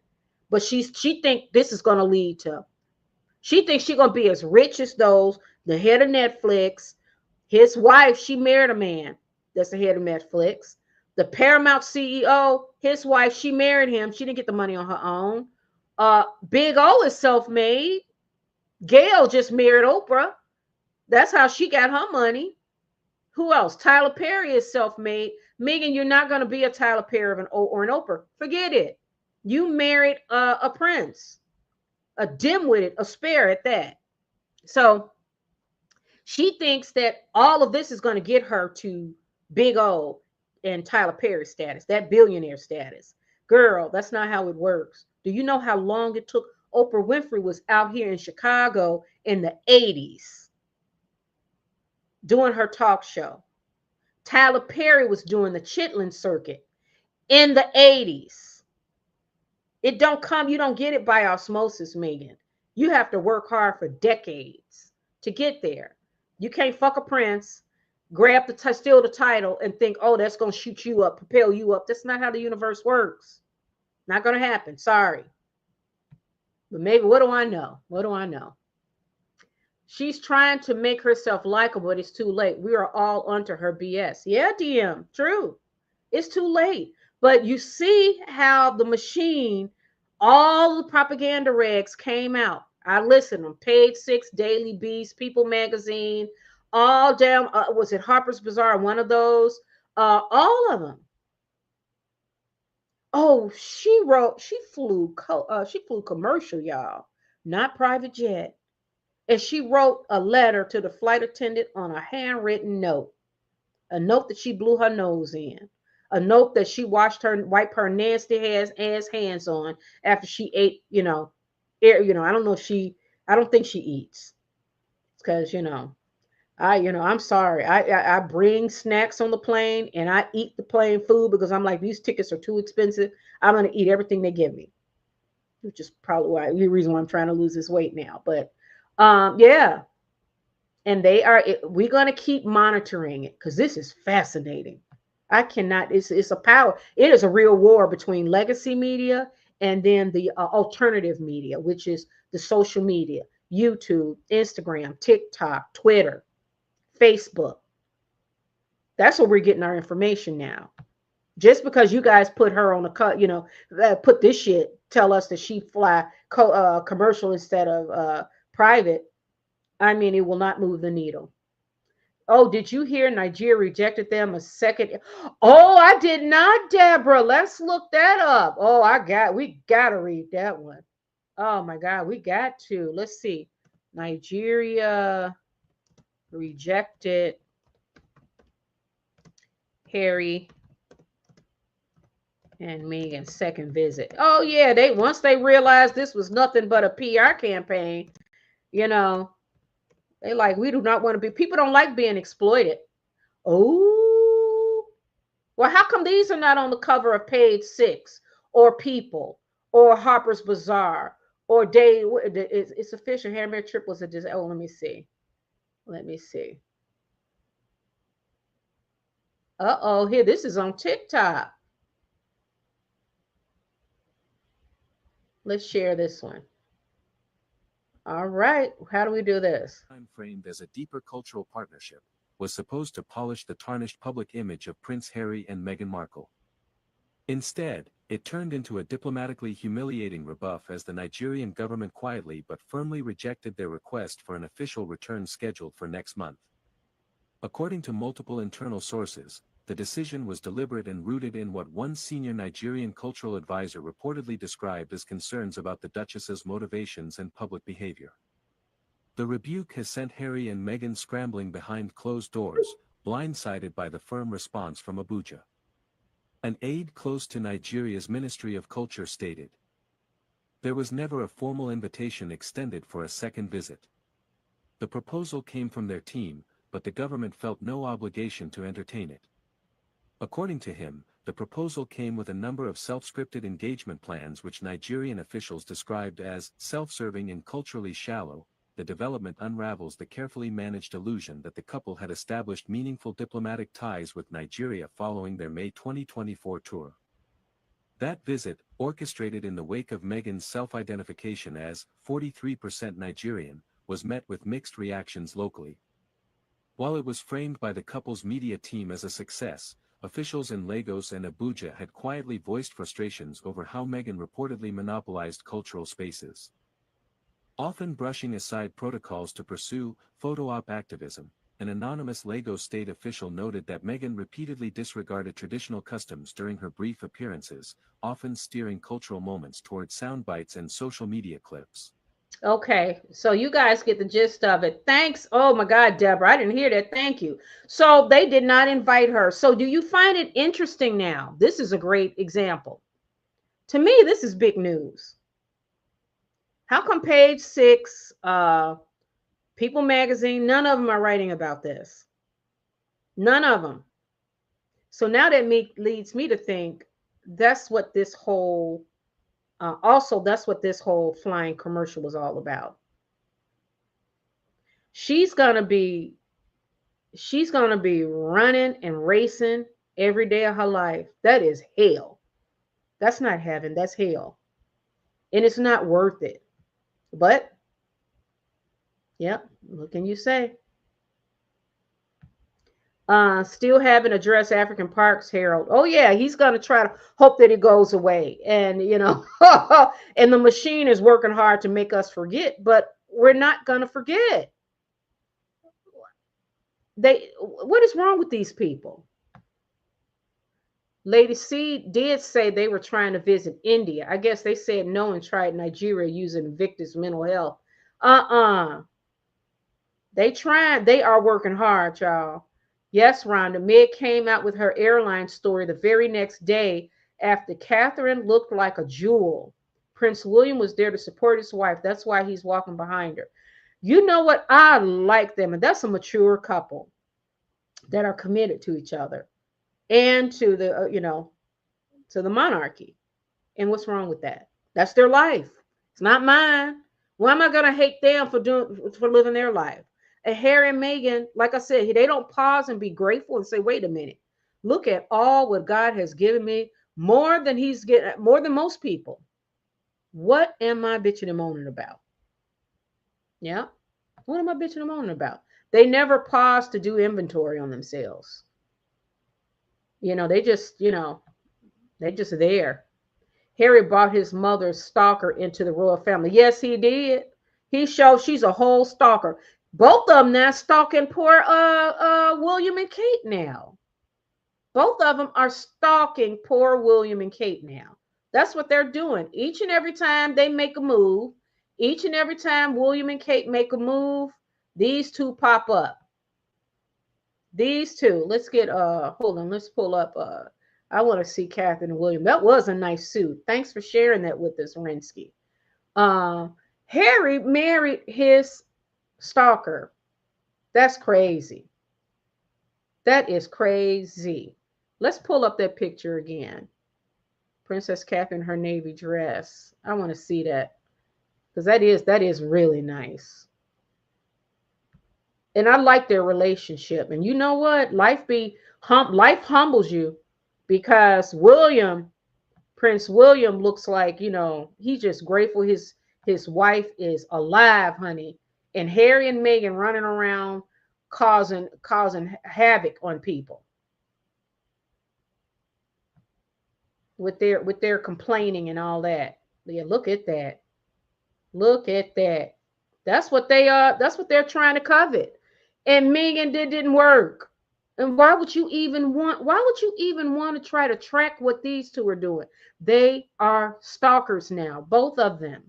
But she think this is going to lead to, she thinks she's going to be as rich as those, the head of Netflix, his wife. She married a man that's the head of Netflix. The Paramount CEO, his wife, she married him. She didn't get the money on her own. Big O is self-made. Gail just married Oprah. That's how she got her money. Who else? Tyler Perry is self-made. Megan, you're not going to be a Tyler Perry or an Oprah. Forget it. You married a prince, a dimwitted, a spare at that. So she thinks that all of this is going to get her to Big O and Tyler Perry status, that billionaire status. Girl, that's not how it works. Do you know how long it took? Oprah Winfrey was out here in Chicago in the 80s doing her talk show. Tyler Perry was doing the Chitlin circuit in the 80s. It don't come, you don't get it by osmosis, Megan. You have to work hard for decades to get there. You can't fuck a prince, grab steal the title and think, oh, that's going to shoot you up, propel you up. That's not how the universe works. Not going to happen. Sorry. But maybe, what do I know? What do I know? She's trying to make herself likable, but it's too late. We are all onto her BS. Yeah, DM, true. It's too late. But you see how the machine, all the propaganda rags came out. I listened on Page 6, Daily Beast, People Magazine, all down, was it Harper's Bazaar, one of those? All of them. Oh, she flew commercial, y'all, not private jet. And she wrote a letter to the flight attendant on a handwritten note, a note that she blew her nose in, a note that she wipe her nasty ass hands on after she ate, I don't think she eats, because, I'm sorry. I bring snacks on the plane and I eat the plane food because I'm like, these tickets are too expensive. I'm going to eat everything they give me, which is probably the reason why I'm trying to lose this weight now. But yeah. And we're going to keep monitoring it because this is fascinating. I cannot, it's a power. It is a real war between legacy media and then the alternative media, which is the social media, YouTube, Instagram, TikTok, Twitter, Facebook. That's where we're getting our information now. Just because you guys put her on the cut, put this shit, tell us that she fly commercial instead of private. I mean, it will not move the needle. Oh, did you hear Nigeria rejected them a second? Oh, I did not, Deborah. Let's look that up. Oh, we got to read that one. Oh my God, we got to. Let's see. Nigeria rejected Harry and Meghan's second visit. Oh yeah, once they realized this was nothing but a PR campaign, they like, we do not want to be, people don't like being exploited. Oh, well, how come these are not on the cover of Page 6 or People or Harper's Bazaar or it's official. Harry trip was a disaster. Oh, let me see. Here, this is on TikTok. Let's share this one. All right, how do we do this? Framed as a deeper cultural partnership, was supposed to polish the tarnished public image of Prince Harry and Meghan Markle. Instead, it turned into a diplomatically humiliating rebuff as the Nigerian government quietly but firmly rejected their request for an official return scheduled for next month. According to multiple internal sources, the decision was deliberate and rooted in what one senior Nigerian cultural advisor reportedly described as concerns about the Duchess's motivations and public behavior. The rebuke has sent Harry and Meghan scrambling behind closed doors, blindsided by the firm response from Abuja. An aide close to Nigeria's Ministry of Culture stated, "There was never a formal invitation extended for a second visit. The proposal came from their team, but the government felt no obligation to entertain it." According to him, the proposal came with a number of self-scripted engagement plans which Nigerian officials described as self-serving and culturally shallow. The development unravels the carefully managed illusion that the couple had established meaningful diplomatic ties with Nigeria following their May 2024 tour. That visit, orchestrated in the wake of Meghan's self-identification as 43% Nigerian, was met with mixed reactions locally. While it was framed by the couple's media team as a success, officials in Lagos and Abuja had quietly voiced frustrations over how Meghan reportedly monopolized cultural spaces. Often brushing aside protocols to pursue photo-op activism, an anonymous Lagos state official noted that Meghan repeatedly disregarded traditional customs during her brief appearances, often steering cultural moments toward sound bites and social media clips. Okay, so you guys get the gist of it. Thanks. Oh my God, Deborah, I didn't hear that. Thank you. So they did not invite her. So do you find it interesting now? This is a great example. To me, this is big news. How come Page Six, People Magazine, none of them are writing about this? None of them. So now that leads me to think that's what this whole, that's what this whole flying commercial was all about. She's gonna be running and racing every day of her life. That is hell. That's not heaven. That's hell, and it's not worth it. But yeah, what can you say? Still haven't addressed African Parks, Harold. Oh yeah, he's gonna try to hope that it goes away, and and the machine is working hard to make us forget, but we're not gonna forget. What is wrong with these people? Lady C did say they were trying to visit India. I guess they said no and tried Nigeria using Invictus Mental Health. They tried. They are working hard, y'all. Yes, Rhonda. Meg came out with her airline story the very next day after Catherine looked like a jewel. Prince William was there to support his wife. That's why he's walking behind her. You know what? I like them. And that's a mature couple that are committed to each other and to the, to the monarchy. And what's wrong with that? That's their life. It's not mine. Why am I going to hate them for living their life? And Harry and Meghan, like I said, they don't pause and be grateful and say, wait a minute, look at all what God has given me, more than most people. What am I bitching and moaning about? Yeah. What am I bitching and moaning about? They never pause to do inventory on themselves. They just there. Harry brought his mother's stalker into the royal family. Yes, he did. He showed she's a whole stalker. Both of them now stalking poor William and Kate now. Both of them are stalking poor William and Kate now. That's what they're doing. Each and every time they make a move, each and every time William and Kate make a move, these two pop up. These two. Let's get hold on, let's pull up I want to see Catherine and William. That was a nice suit. Thanks for sharing that with us, Rinsky. Harry married his stalker. That's crazy. That is crazy. Let's pull up that picture again. Princess Catherine, her navy dress. I want to see that because that is really nice. And I like their relationship. And you know what? Life humbles you, because Prince William looks like, he's just grateful his wife is alive, honey. And Harry and Meghan running around causing havoc on people with their complaining and all that. Yeah, look at that. Look at that. That's what they're trying to covet. And Meghan didn't work. And why would you even want to try to track what these two are doing? They are stalkers now, both of them.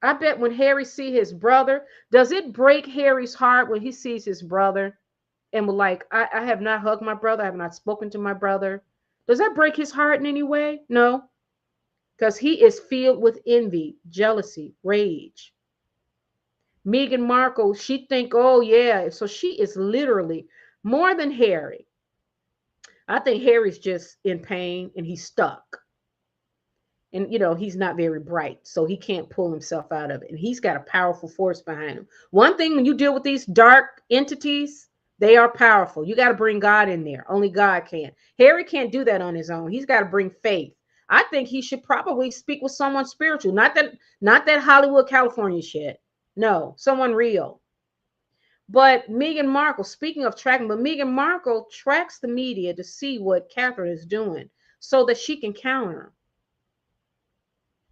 I bet when Harry sees his brother, does it break Harry's heart when he sees his brother and will like, I have not hugged my brother, I have not spoken to my brother. Does that break his heart in any way? No, because he is filled with envy, jealousy, rage. Meghan Markle, she think, oh yeah, so she is literally more than Harry. I think Harry's just in pain and he's stuck. And, he's not very bright, so he can't pull himself out of it. And he's got a powerful force behind him. One thing, when you deal with these dark entities, they are powerful. You got to bring God in there. Only God can. Harry can't do that on his own. He's got to bring faith. I think he should probably speak with someone spiritual, not that Hollywood, California shit. No, someone real. But Meghan Markle, speaking of tracking, but Meghan Markle tracks the media to see what Catherine is doing so that she can counter.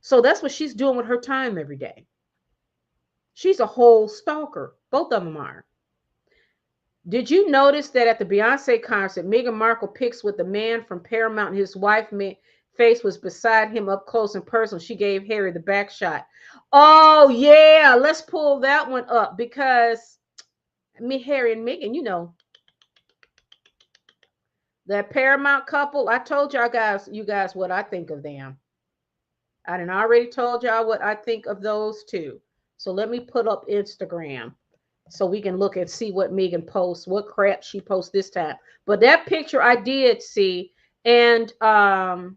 So that's what she's doing with her time every day. She's a whole stalker. Both of them are. Did you notice that at the Beyonce concert, Meghan Markle pics with the man from Paramount and his wife face was beside him up close and personal? She gave Harry the back shot. Oh, yeah. Let's pull that one up because Harry and Meghan, that Paramount couple, I told you guys what I think of them. I done already told y'all what I think of those two. So let me put up Instagram so we can look and see what Meghan posts, what crap she posts this time. But that picture I did see, and hold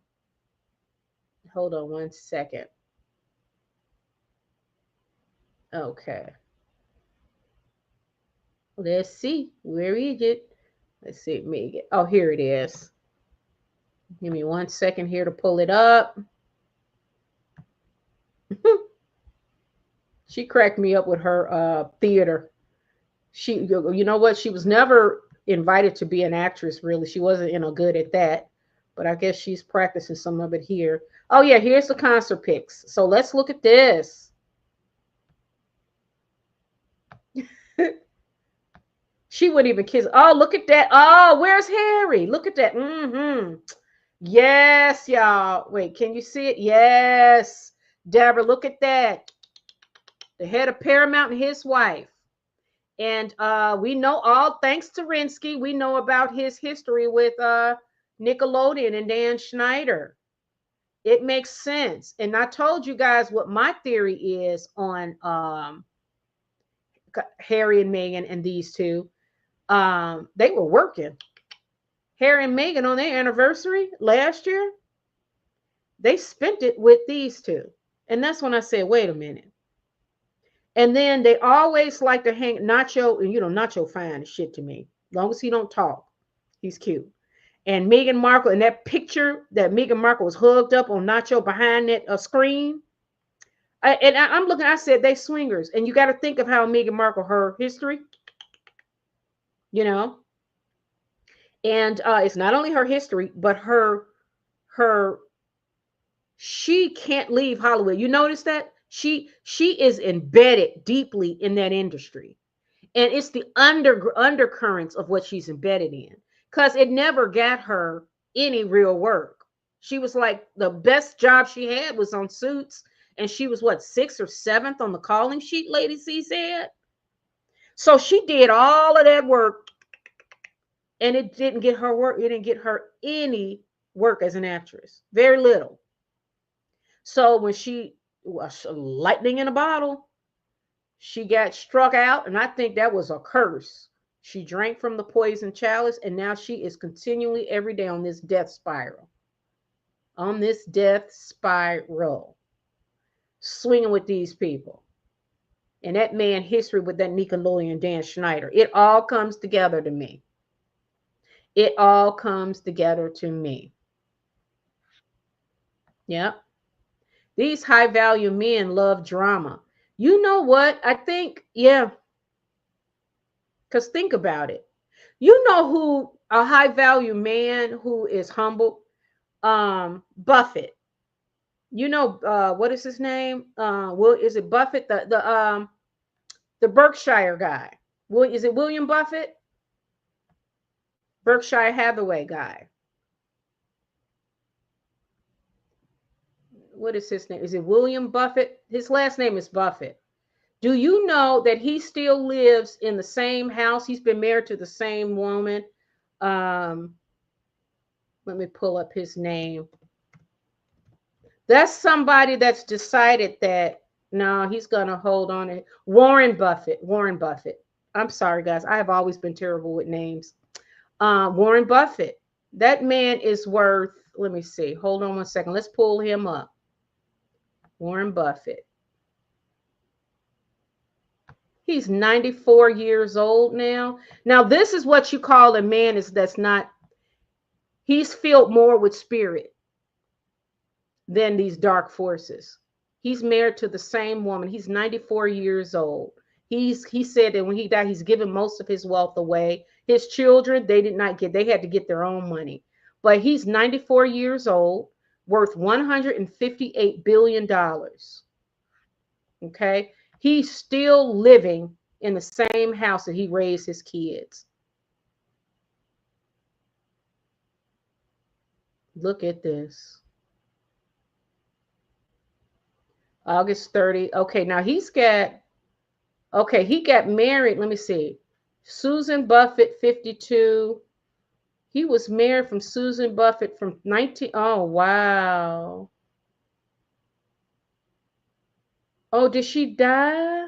on one second. Okay. Let's see. Where is it? Let's see, Meghan. Oh, here it is. Give me 1 second here to pull it up. She cracked me up with her theater. You know what? She was never invited to be an actress, really. She wasn't, good at that. But I guess she's practicing some of it here. Oh, yeah, here's the concert pics. So let's look at this. She wouldn't even kiss. Oh, look at that. Oh, where's Harry? Look at that. Mm-hmm. Yes, y'all. Wait, can you see it? Yes. Deborah, look at that. The head of Paramount and his wife. And we know, all thanks to Rinsky, we know about his history with Nickelodeon and Dan Schneider. It makes sense. And I told you guys what my theory is on Harry and Meghan and these two. They were working. Harry and Meghan on their anniversary last year, they spent it with these two. And that's when I said, wait a minute. And then they always like to hang Nacho, and Nacho fine as shit to me. As long as he don't talk, he's cute. And Meghan Markle, and that picture that Meghan Markle was hugged up on Nacho behind that screen. I'm looking, I said, they swingers. And you got to think of how Meghan Markle, her history, And it's not only her history, but she can't leave Hollywood. You notice that? She is embedded deeply in that industry. And it's the undercurrents of what she's embedded in. Because it never got her any real work. She was like, the best job she had was on Suits. And she was, 6th or 7th on the calling sheet, Lady C said. So she did all of that work. And it didn't get her work. It didn't get her any work as an actress. Very little. So when she was lightning in a bottle, she got struck out. And I think that was a curse. She drank from the poison chalice. And now she is continually every day on this death spiral. On this death spiral. Swinging with these people. And that man history with that Nickelodeon Dan Schneider. It all comes together to me. It all comes together to me. Yeah. These high value men love drama. You know what? I think, yeah. Because think about it. You know who a high value man who is humble? Buffett. You know, what is his name? Is it Buffett? The Berkshire guy. Is it William Buffett? Berkshire Hathaway guy. What is his name? Is it William Buffett? His last name is Buffett. Do you know that he still lives in the same house? He's been married to the same woman. Let me pull up his name. That's somebody that's decided that, no, he's going to hold on it. Warren Buffett. I'm sorry, guys. I have always been terrible with names. Warren Buffett. That man is worth, let me see. Hold on one second. Let's pull him up. Warren Buffett. He's 94 years old now. Now, this is what you call a man that's not, he's filled more with spirit than these dark forces. He's married to the same woman. He's 94 years old. He said that when he died, he's given most of his wealth away. His children, they did not get, they had to get their own money. But he's 94 years old, worth $158 billion. Okay. He's still living in the same house that he raised his kids. Look at this. August 30. Okay, now he got married. Let me see. Susan Buffett, 52. He was married from Susan Buffett from 19. Oh, wow. Oh, did she die?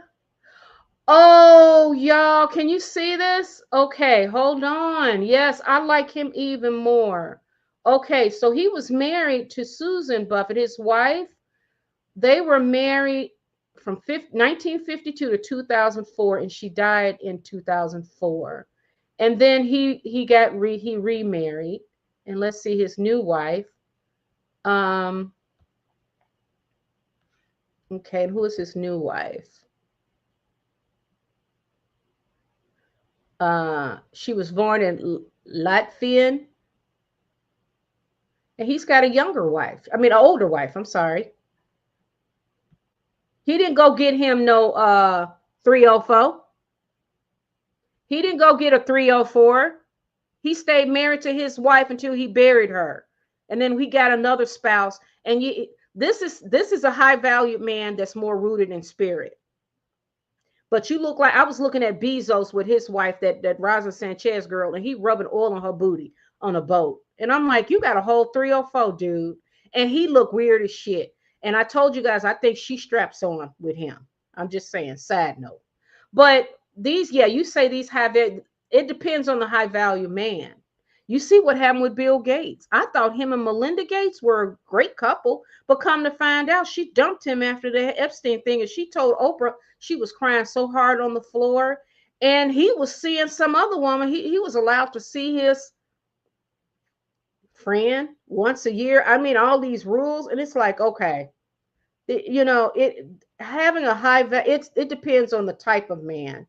Oh, y'all, can you see this? Okay, hold on. Yes, I like him even more. Okay, so he was married to Susan Buffett, his wife. They were married from 1952 to 2004, and she died in 2004. And then he remarried, and let's see his new wife. Okay, who is his new wife? She was born in Latvian, and he's got a younger wife. I mean, an older wife. I'm sorry. He didn't go get him no 304. He didn't go get a 304. He stayed married to his wife until he buried her, and then we got another spouse. And this is a high valued man that's more rooted in spirit. But you look like, I was looking at Bezos with his wife, that Rosa Sanchez girl, and he rubbing oil on her booty on a boat. And I'm like, you got a whole 304, dude. And he looked weird as shit. And I told you guys, I think she straps on with him. I'm just saying, side note. But these, yeah, you say these it depends on the high value man. You see what happened with Bill Gates. I thought him and Melinda Gates were a great couple, but come to find out, she dumped him after the Epstein thing. And she told Oprah she was crying so hard on the floor. And he was seeing some other woman. He was allowed to see his friend once a year. I mean, all these rules. And it's like, okay, having a high, it depends on the type of man.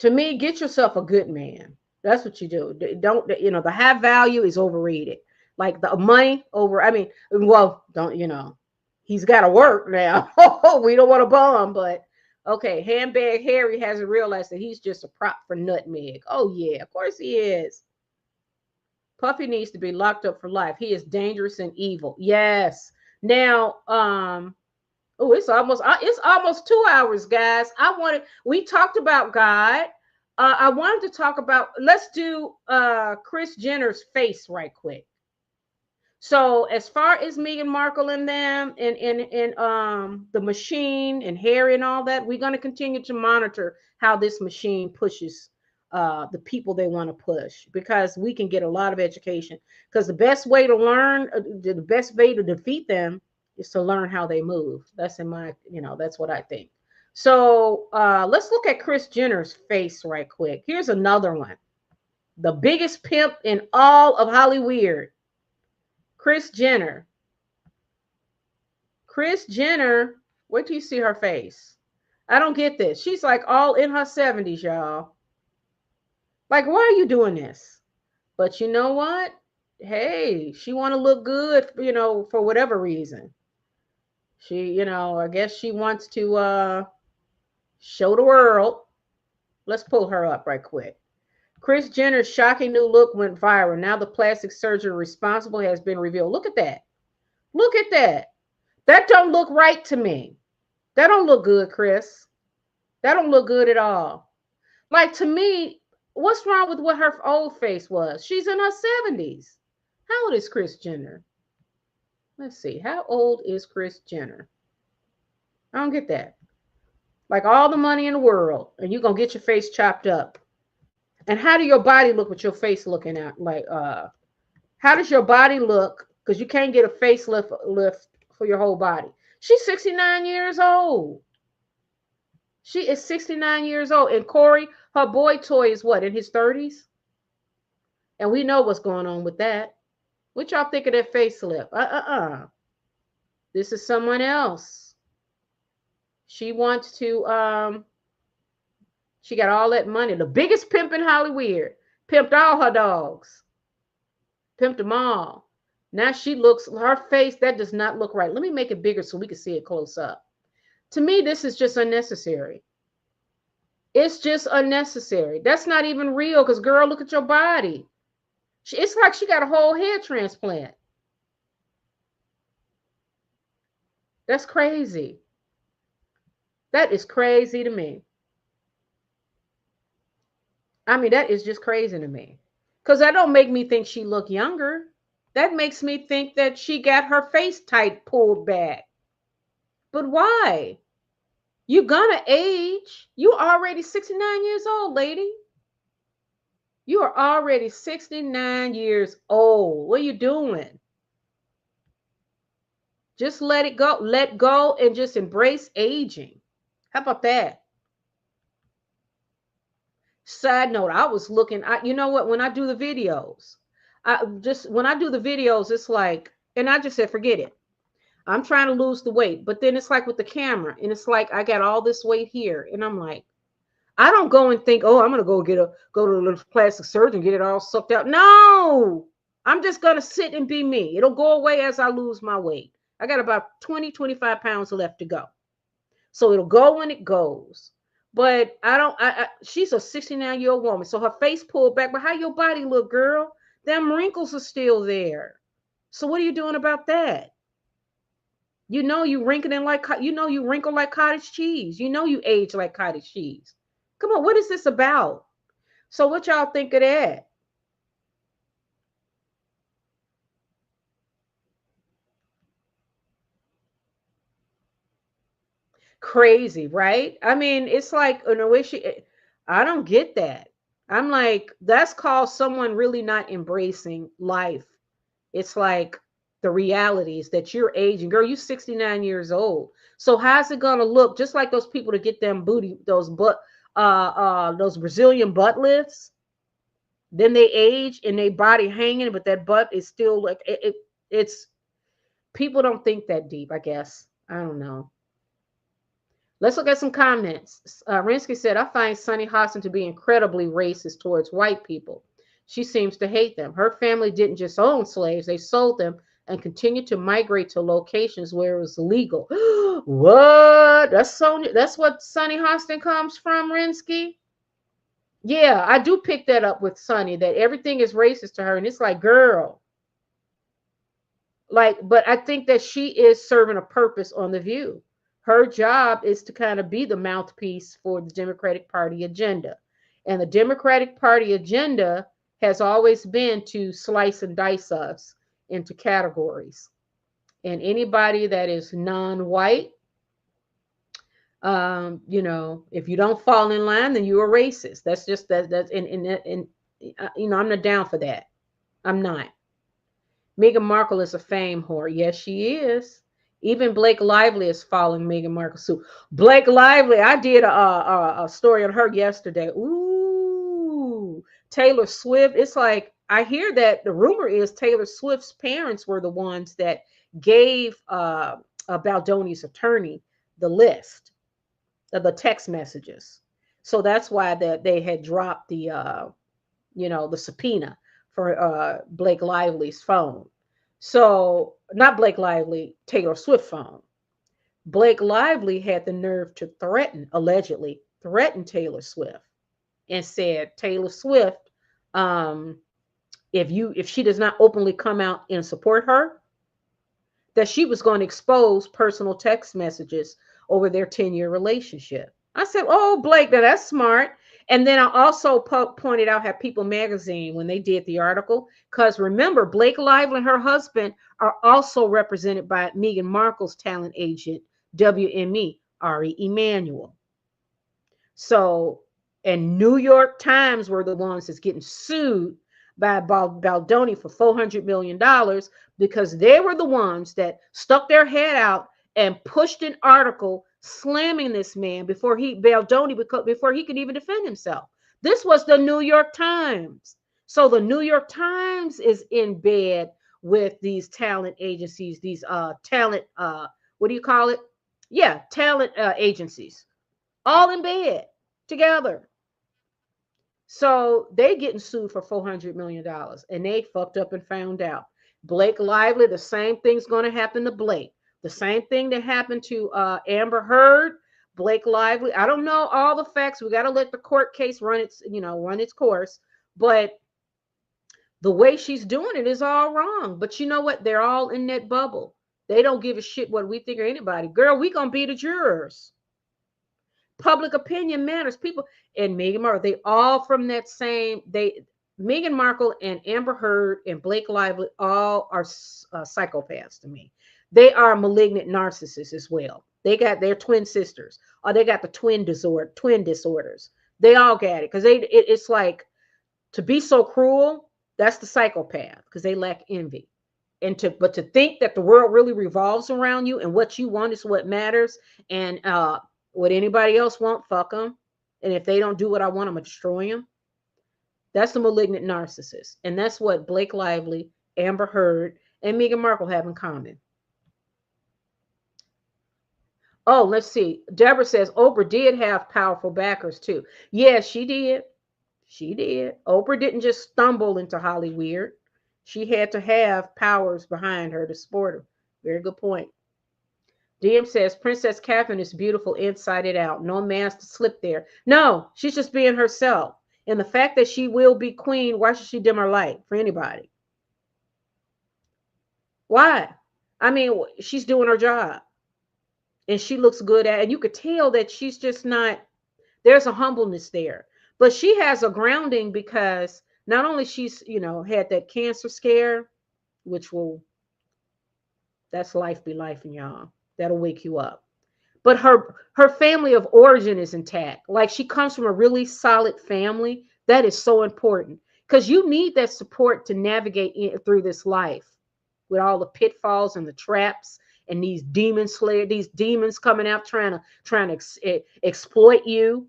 To me, get yourself a good man. That's what you do. Don't, the high value is overrated. Like the money over, I mean, well, don't, he's got to work now. We don't want to bum, but okay. Handbag Harry hasn't realized that he's just a prop for Nutmeg. Oh yeah, of course he is. Puffy needs to be locked up for life. He is dangerous and evil. Yes. Now, oh, it's almost 2 hours, guys. We talked about God. I wanted to talk about, let's do Kris Jenner's face right quick. So as far as Meghan Markle and them and the machine and Harry and all that, we're going to continue to monitor how this machine pushes the people they want to push, because we can get a lot of education. Because the best way to learn, the best way to defeat them is to learn how they move. That's that's what I think. So let's look at Kris Jenner's face right quick. Here's another one. The biggest pimp in all of Hollywood. Kris Jenner. Kris Jenner, wait till you see her face. I don't get this. She's like all in her 70s, y'all. Like, why are you doing this? But you know what? Hey, she want to look good, for whatever reason. She, I guess she wants to show the world. Let's pull her up right quick. Kris Jenner's shocking new look went viral. Now the plastic surgeon responsible has been revealed. Look at that. Look at that. That don't look right to me. That don't look good, Kris. That don't look good at all. Like, to me, what's wrong with what her old face was? She's in her 70s. How old is Kris Jenner? Let's see. How old is Kris Jenner? I don't get that. Like, all the money in the world, and you're going to get your face chopped up. And how do your body look with your face looking out? Like, how does your body look? Because you can't get a facelift for your whole body. She's 69 years old. She is 69 years old. And Corey, her boy toy is what, in his 30s? And we know what's going on with that. What y'all think of that facelift? This is someone else. She wants to, she got all that money. The biggest pimp in Hollywood. Pimped all her dogs. Pimped them all. Now she looks, her face, that does not look right. Let me make it bigger so we can see it close up. To me, this is just unnecessary. It's just unnecessary. That's not even real because, girl, look at your body. It's like she got a whole hair transplant. That's crazy. That is crazy to me. I mean, that is just crazy to me. Because that don't make me think she look younger. That makes me think that she got her face tight pulled back. But why? You're gonna age. You already 69 years old, lady. You are already 69 years old. What are you doing? Just let it go. Let go and just embrace aging. How about that? Side note, I was looking, you know what, when I do the videos, it's like, and I just said, forget it. I'm trying to lose the weight. But then it's like with the camera, and it's like I got all this weight here. And I'm like, I don't go and think, oh, I'm gonna go to a plastic surgeon, get it all sucked out. No, I'm just gonna sit and be me. It'll go away as I lose my weight. I got about 25 pounds left to go. So it'll go when it goes. But she's a 69-year-old woman. So her face pulled back. But how your body look, girl? Them wrinkles are still there. So what are you doing about that? You know you wrinkle like cottage cheese. You know you age like cottage cheese. Come on, what is this about? So what y'all think of that? Crazy, right? I mean, it's like in a way I don't get that. I'm like, that's called someone really not embracing life. It's like the realities that you're aging. Girl, you're 69 years old. So how's it gonna look? Just like those people to get them booty, those Brazilian butt lifts. Then they age and they body hanging, but that butt is still like it's people don't think that deep, I guess. I don't know. Let's look at some comments. Rinsky said, I find Sunny Hostin to be incredibly racist towards white people. She seems to hate them. Her family didn't just own slaves, they sold them and continued to migrate to locations where it was legal. What? That's what Sunny Hostin comes from, Rinsky? Yeah, I do pick that up with Sunny, that everything is racist to her. And it's like, girl. But I think that she is serving a purpose on The View. Her job is to kind of be the mouthpiece for the Democratic Party agenda. And the Democratic Party agenda has always been to slice and dice us into categories. And anybody that is non-white, if you don't fall in line, then you're a racist. That's just that's I'm not down for that. I'm not. Meghan Markle is a fame whore. Yes, she is. Even Blake Lively is following Meghan Markle suit. Blake Lively, I did a story on her yesterday. Ooh, Taylor Swift. It's like, I hear that the rumor is Taylor Swift's parents were the ones that gave Baldoni's attorney the list of the text messages. So that's why they had dropped the subpoena for Blake Lively's phone. So, not Blake Lively, Taylor Swift phone. Blake Lively had the nerve to allegedly threaten Taylor Swift and said, Taylor Swift, if she does not openly come out and support her, that she was going to expose personal text messages over their 10-year relationship. I said, oh, Blake, now that's smart. And then I also pointed out how People Magazine, when they did the article, because remember, Blake Lively and her husband are also represented by Meghan Markle's talent agent, WME, Ari Emanuel. So And New York Times were the ones that's getting sued by Baldoni for $400 million because they were the ones that stuck their head out and pushed an article slamming this man before Baldoni before he could even defend himself. This was the New York Times. So the New York Times is in bed with these talent agencies, these talent what do you call it? Yeah, talent agencies, all in bed together. So they getting sued for $400 million and they fucked up and found out. Blake Lively, the same thing's going to happen to Blake. The same thing that happened to Amber Heard, Blake Lively. I don't know all the facts. We got to let the court case run its course. But the way she's doing it is all wrong. But you know what? They're all in that bubble. They don't give a shit what we think or anybody. Girl, we gonna be the jurors. Public opinion matters. People and Meghan Markle, they all from that same. Meghan Markle and Amber Heard and Blake Lively all are psychopaths to me. They are malignant narcissists as well. They got their twin sisters, or they got the twin disorders. They all got it because it's like to be so cruel. That's the psychopath because they lack envy. But to think that the world really revolves around you and what you want is what matters, and what anybody else want, fuck them. And if they don't do what I want, I'm gonna destroy them. That's the malignant narcissist, and that's what Blake Lively, Amber Heard, and Meghan Markle have in common. Oh, let's see. Deborah says Oprah did have powerful backers too. Yes, she did. She did. Oprah didn't just stumble into Hollywood. She had to have powers behind her to support her. Very good point. DM says Princess Catherine is beautiful inside and out. No mask to slip there. No, she's just being herself. And the fact that she will be queen, why should she dim her light for anybody? Why? I mean, she's doing her job. And she looks good at it. And you could tell that she's just not, there's a humbleness there. But she has a grounding because not only she's, had that cancer scare, which that's life be life, and y'all. That'll wake you up. But her family of origin is intact. Like she comes from a really solid family. That is so important because you need that support to navigate through this life with all the pitfalls and the traps and these demons coming out trying to exploit you.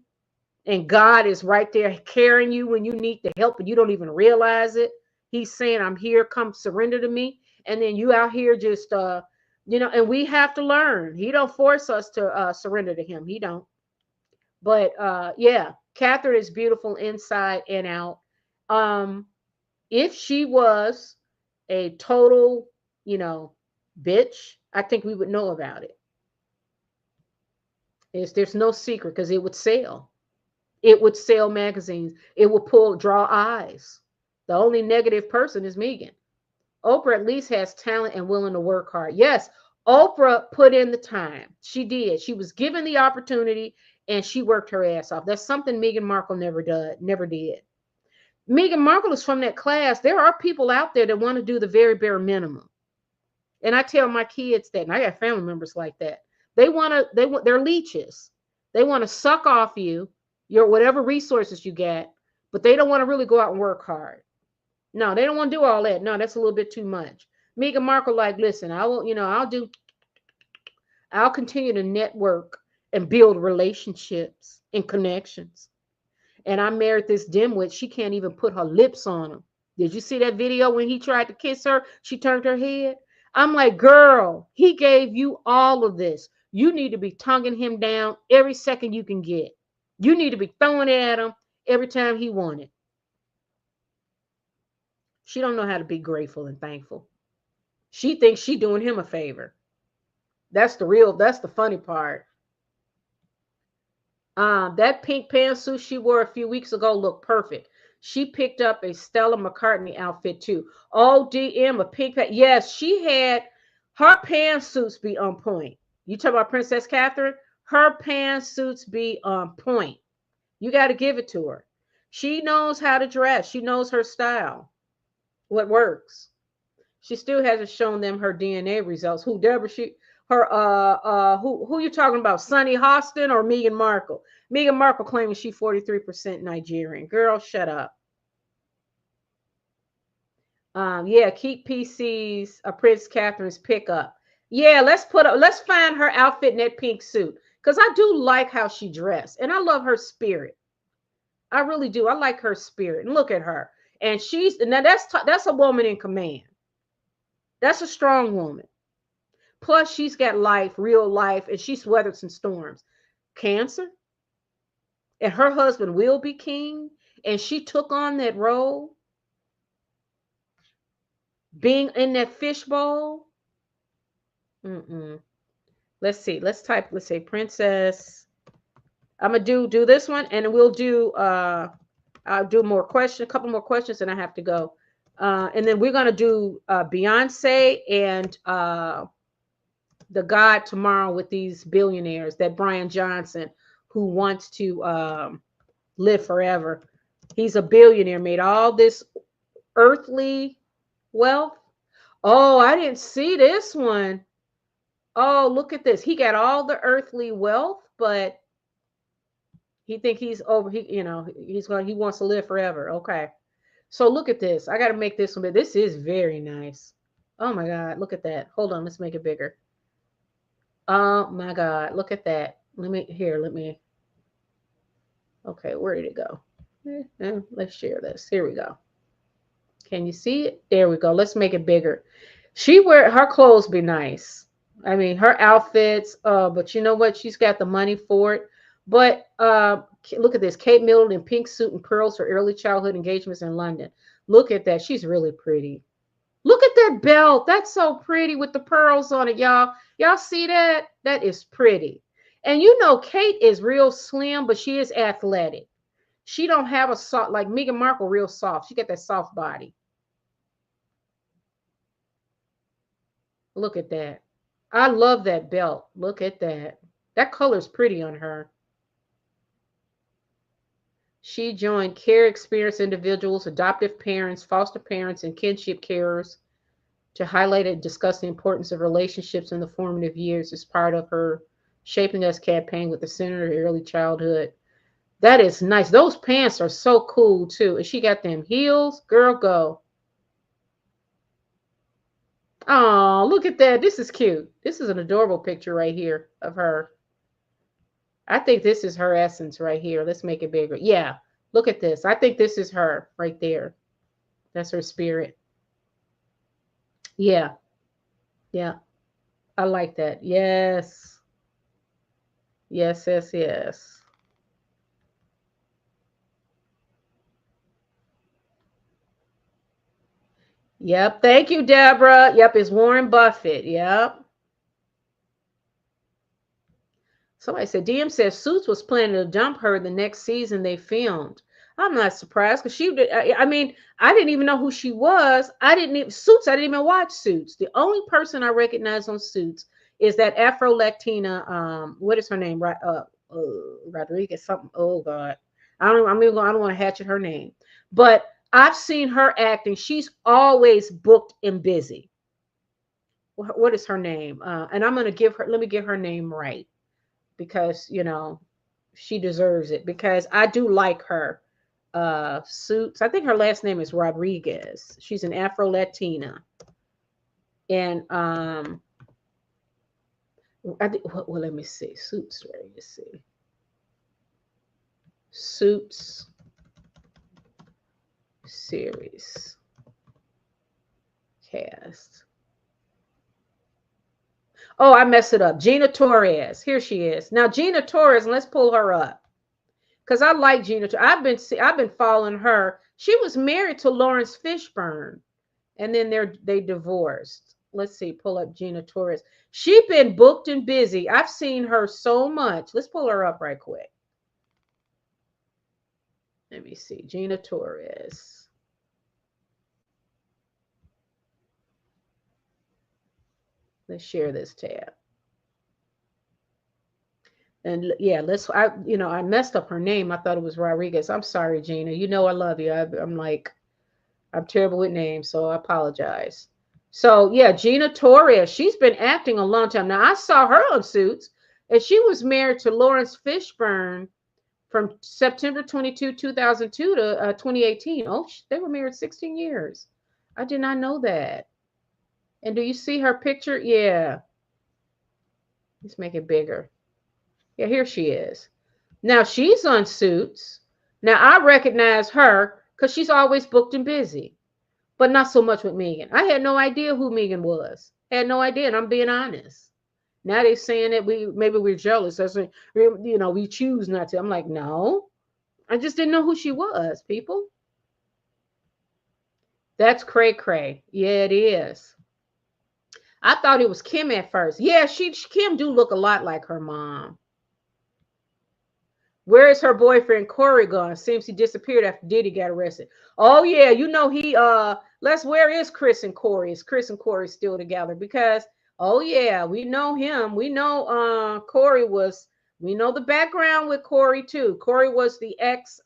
And God is right there carrying you when you need the help and you don't even realize it. He's saying, I'm here, come surrender to me. And then you out here just, and we have to learn. He don't force us to surrender to him. He don't. But yeah, Catherine is beautiful inside and out. If she was a total, bitch, I think we would know about it. There's no secret because it would sell. It would sell magazines. It would draw eyes. The only negative person is Meghan. Oprah at least has talent and willing to work hard. Yes, Oprah put in the time. She did. She was given the opportunity and she worked her ass off. That's something Meghan Markle never did. Meghan Markle is from that class. There are people out there that want to do the very bare minimum. And I tell my kids that, and I got family members like that. They're leeches. They want to suck off your whatever resources you get, but they don't want to really go out and work hard. No, they don't want to do all that. No, that's a little bit too much. Meghan Markle, like, listen, I'll continue to network and build relationships and connections. And I married this dimwit. She can't even put her lips on him. Did you see that video when he tried to kiss her? She turned her head. I'm like, girl, he gave you all of this. You need to be tonguing him down every second you can get. You need to be throwing it at him every time he wanted. She don't know how to be grateful and thankful. She thinks she's doing him a favor. That's the funny part. That pink pantsuit she wore a few weeks ago looked perfect. She picked up a Stella McCartney outfit too. Oh, DM, a pink pant. Yes, she had her pantsuits be on point. You talk about Princess Catherine? Her pantsuits be on point. You got to give it to her. She knows how to dress. She knows her style. What works. She still hasn't shown them her DNA results. Who, Deborah? her who you talking about? Sunny Hostin or Meghan Markle? Meghan Markle claiming she 43% Nigerian. Girl, shut up. Yeah, keep PC's Prince Catherine's pickup. Yeah, let's find her outfit in that pink suit. Because I do like how she dressed. And I love her spirit. I really do. I like her spirit. And look at her. And she's now that's a woman in command. That's a strong woman. Plus, she's got life, real life, and she's weathered some storms. Cancer, and her husband will be king, and she took on that role, being in that fishbowl. Mm-mm. Let's see. Let's type. Let's say princess. I'm gonna do this one, and we'll do. I'll do more questions, a couple more questions, and I have to go. And then we're gonna do Beyonce and the God tomorrow with these billionaires. That Bryan Johnson, who wants to live forever. He's a billionaire, made all this earthly wealth. Oh, I didn't see this one. Oh, look at this. He got all the earthly wealth, but he think he's over. He wants to live forever. Okay. So look at this. I got to make this one, but this is very nice. Oh my God, look at that. Hold on, let's make it bigger. Oh my God, look at that. Let me. Okay, where did it go? Let's share this. Here we go. Can you see it? There we go. Let's make it bigger. Her clothes be nice. I mean, her outfits, but you know what? She's got the money for it. But look at this. Kate Middleton in pink suit and pearls for early childhood engagements in London. Look at that. She's really pretty. Look at that belt. That's so pretty with the pearls on it, y'all. Y'all see that? That is pretty. And you know, Kate is real slim, but she is athletic. She don't have a soft, like Meghan Markle, real soft. She got that soft body. Look at that. I love that belt. Look at that. That color's pretty on her. She joined care experienced individuals, adoptive parents, foster parents, and kinship carers to highlight and discuss the importance of relationships in the formative years as part of her Shaping Us campaign with the Center of Early Childhood. That is nice. Those pants are so cool too. And she got them heels. Girl, go. Oh, look at that. This is cute. This is an adorable picture right here of her. I think this is her essence right here. Let's make it bigger. Yeah, look at this. I think this is her right there. That's her spirit. Yeah, yeah. I like that. Yes. Yes, yes, yes. Yep. Thank you, Deborah. Yep, it's Warren Buffett. Yep. Somebody said DM says Suits was planning to dump her the next season they filmed. I'm not surprised because she did. I mean, I didn't even know who she was. I didn't even Suits. I didn't even watch Suits. The only person I recognize on Suits is that Afro Latina. What is her name? Right? Rodriguez something. Oh God, I don't. I don't want to hatchet her name, but I've seen her acting. She's always booked and busy. What is her name? And I'm gonna give her. Let me get her name right because she deserves it because I do like her. Suits. I think her last name is Rodriguez. She's an Afro Latina, and well, let me see. Suits. Let me see. Suits series cast. Oh, I messed it up. Gina Torres. Here she is. Now Gina Torres. Let's pull her up because I like Gina. I've been following her. She was married to Lawrence Fishburne, and then they divorced. Let's see. Pull up Gina Torres. She's been booked and busy. I've seen her so much. Let's pull her up right quick. Let me see. Gina Torres. Let's share this tab. And yeah, I messed up her name. I thought it was Rodriguez. I'm sorry, Gina. You know I love you. I'm terrible with names, so I apologize. So yeah, Gina Torres, she's been acting a long time. Now I saw her on Suits, and she was married to Lawrence Fishburne from September 22, 2002 to 2018. Oh, they were married 16 years. I did not know that. And do you see her picture? Yeah. Let's make it bigger. Yeah, here she is. Now she's on Suits. Now I recognize her because she's always booked and busy, but not so much with Meghan. I had no idea who Meghan was. Had no idea, and I'm being honest. Now they're saying that maybe we're jealous. That's we choose not to. I'm like, no, I just didn't know who she was. People, that's cray cray. Yeah, it is. I thought it was Kim at first. Yeah, Kim do look a lot like her mom. Where is her boyfriend Corey gone? Seems he disappeared after Diddy got arrested. Oh yeah, where is Kris and Corey? Is Kris and Corey still together? Because oh yeah, we know him. We know we know the background with Corey too. Corey was the ex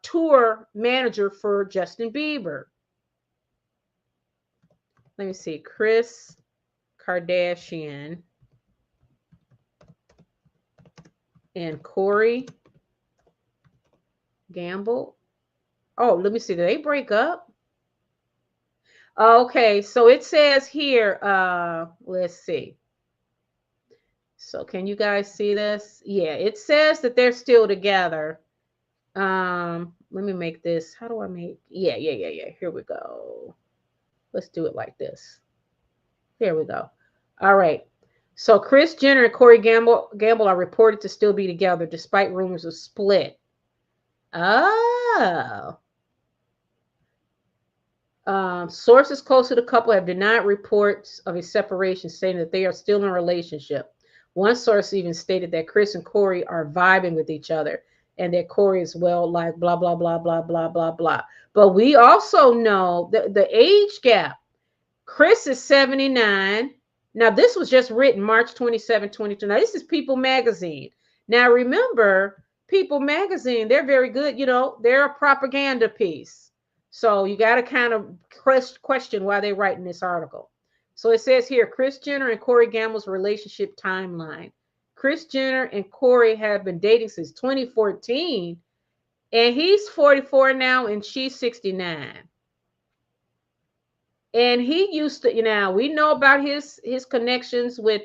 tour manager for Justin Bieber. Let me see. Kris Kardashian and Corey Gamble. Oh, let me see. Did they break up? Okay, so it says here, let's see. So can you guys see this? Yeah, it says that they're still together. Let me make this. How do I make? Yeah. Here we go. Let's do it like this. There we go. All right. So Kris Jenner and Corey Gamble are reported to still be together despite rumors of split. Oh. Sources close to the couple have denied reports of a separation, saying that they are still in a relationship. One source even stated that Kris and Corey are vibing with each other and that Corey is well, like blah, blah, blah, blah, blah, blah, blah. But we also know the age gap. Kris is 79. Now, this was just written March 27, 22. Now, this is People Magazine. Now, remember, People Magazine, they're very good. They're a propaganda piece. So you got to kind of question why they're writing this article. So it says here, Kris Jenner and Corey Gamble's relationship timeline. Kris Jenner and Corey have been dating since 2014, and he's 44 now, and she's 69. And he used to, we know about his connections with,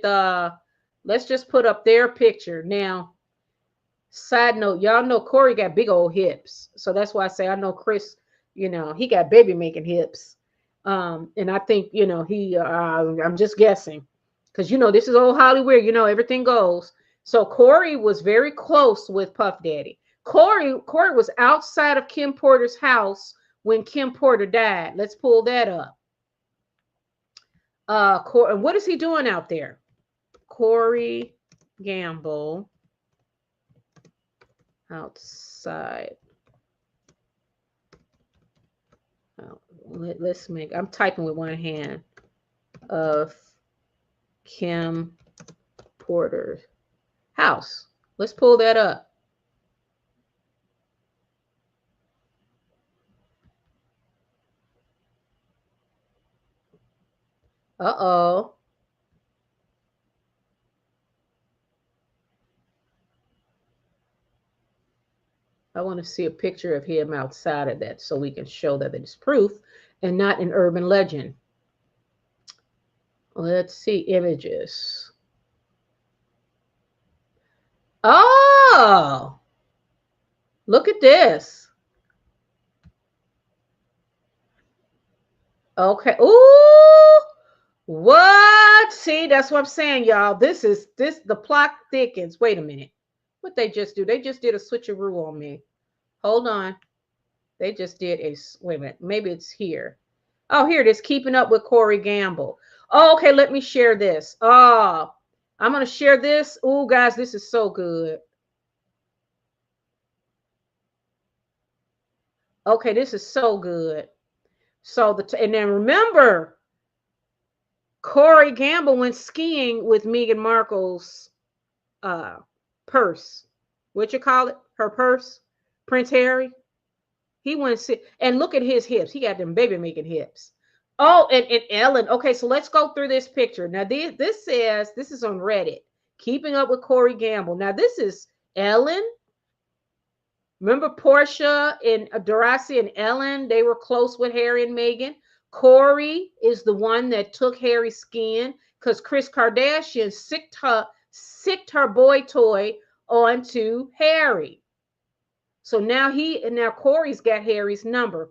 let's just put up their picture. Now, side note, y'all know Corey got big old hips. So that's why I say I know Kris, he got baby making hips. And I think, I'm just guessing. Because, this is old Hollywood, everything goes. So Corey was very close with Puff Daddy. Corey was outside of Kim Porter's house when Kim Porter died. Let's pull that up. And what is he doing out there? Corey Gamble outside. Let's make. I'm typing with one hand. Of Kim Porter's house. Let's pull that up. Uh-oh. I want to see a picture of him outside of that so we can show that it's proof and not an urban legend. Let's see images. Oh, look at this. Okay. Ooh, what? See, that's what I'm saying, y'all. The plot thickens. Wait a minute. What they just do? They just did a switcheroo on me. Hold on. They just did wait a minute. Maybe it's here. Oh, here it is. Keeping Up with Corey Gamble. Oh, okay. Let me share this. Oh, I'm going to share this. Oh, guys, this is so good. Okay, this is so good. So and then remember, Corey Gamble went skiing with Meghan Markle's purse. What you call it? Her purse? Prince Harry? He went and look at his hips. He got them baby making hips. Oh, and Ellen. Okay, so let's go through this picture. Now, this says, this is on Reddit. Keeping up with Corey Gamble. Now, this is Ellen. Remember Portia and Darcy and Ellen? They were close with Harry and Meghan. Corey is the one that took Harry's skin because Kris Kardashian sicked her boy toy onto Harry. So now Corey's got Harry's number.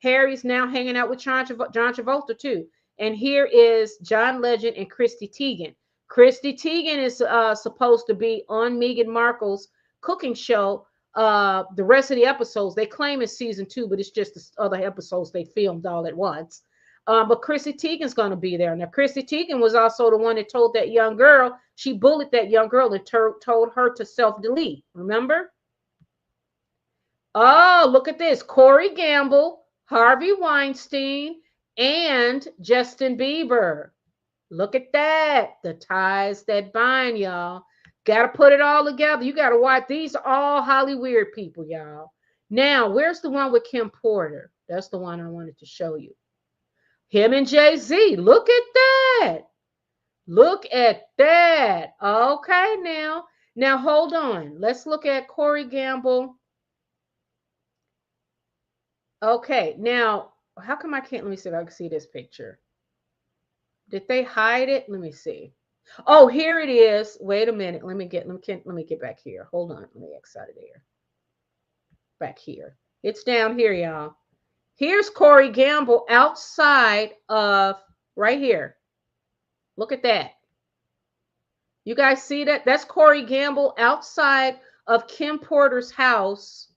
Harry's now hanging out with John Travolta too. And here is John Legend and Chrissy Teigen. Chrissy Teigen is supposed to be on Meghan Markle's cooking show. The rest of the episodes, they claim it's season 2, but it's just the other episodes they filmed all at once. But Chrissy Teigen's going to be there. Now, Chrissy Teigen was also the one that told that young girl, she bullied that young girl and told her to self-delete. Remember? Oh, look at this. Corey Gamble, Harvey Weinstein, and Justin Bieber. Look at that. The ties that bind, y'all. Got to put it all together. You got to watch. These are all Hollywood people, y'all. Now, where's the one with Kim Porter? That's the one I wanted to show you. Him and Jay-Z. Look at that. Look at that. Okay, now. Now, hold on. Let's look at Corey Gamble. Okay, now, how come I can't? Let me see if I can see this picture. Did they hide it? Let me see. Oh, here it is. Wait a minute. Let me get back here. Hold on. Let me X out of there. Back here. It's down here, y'all. Here's Corey Gamble outside of right here. Look at that. You guys see that? That's Corey Gamble outside of Kim Porter's house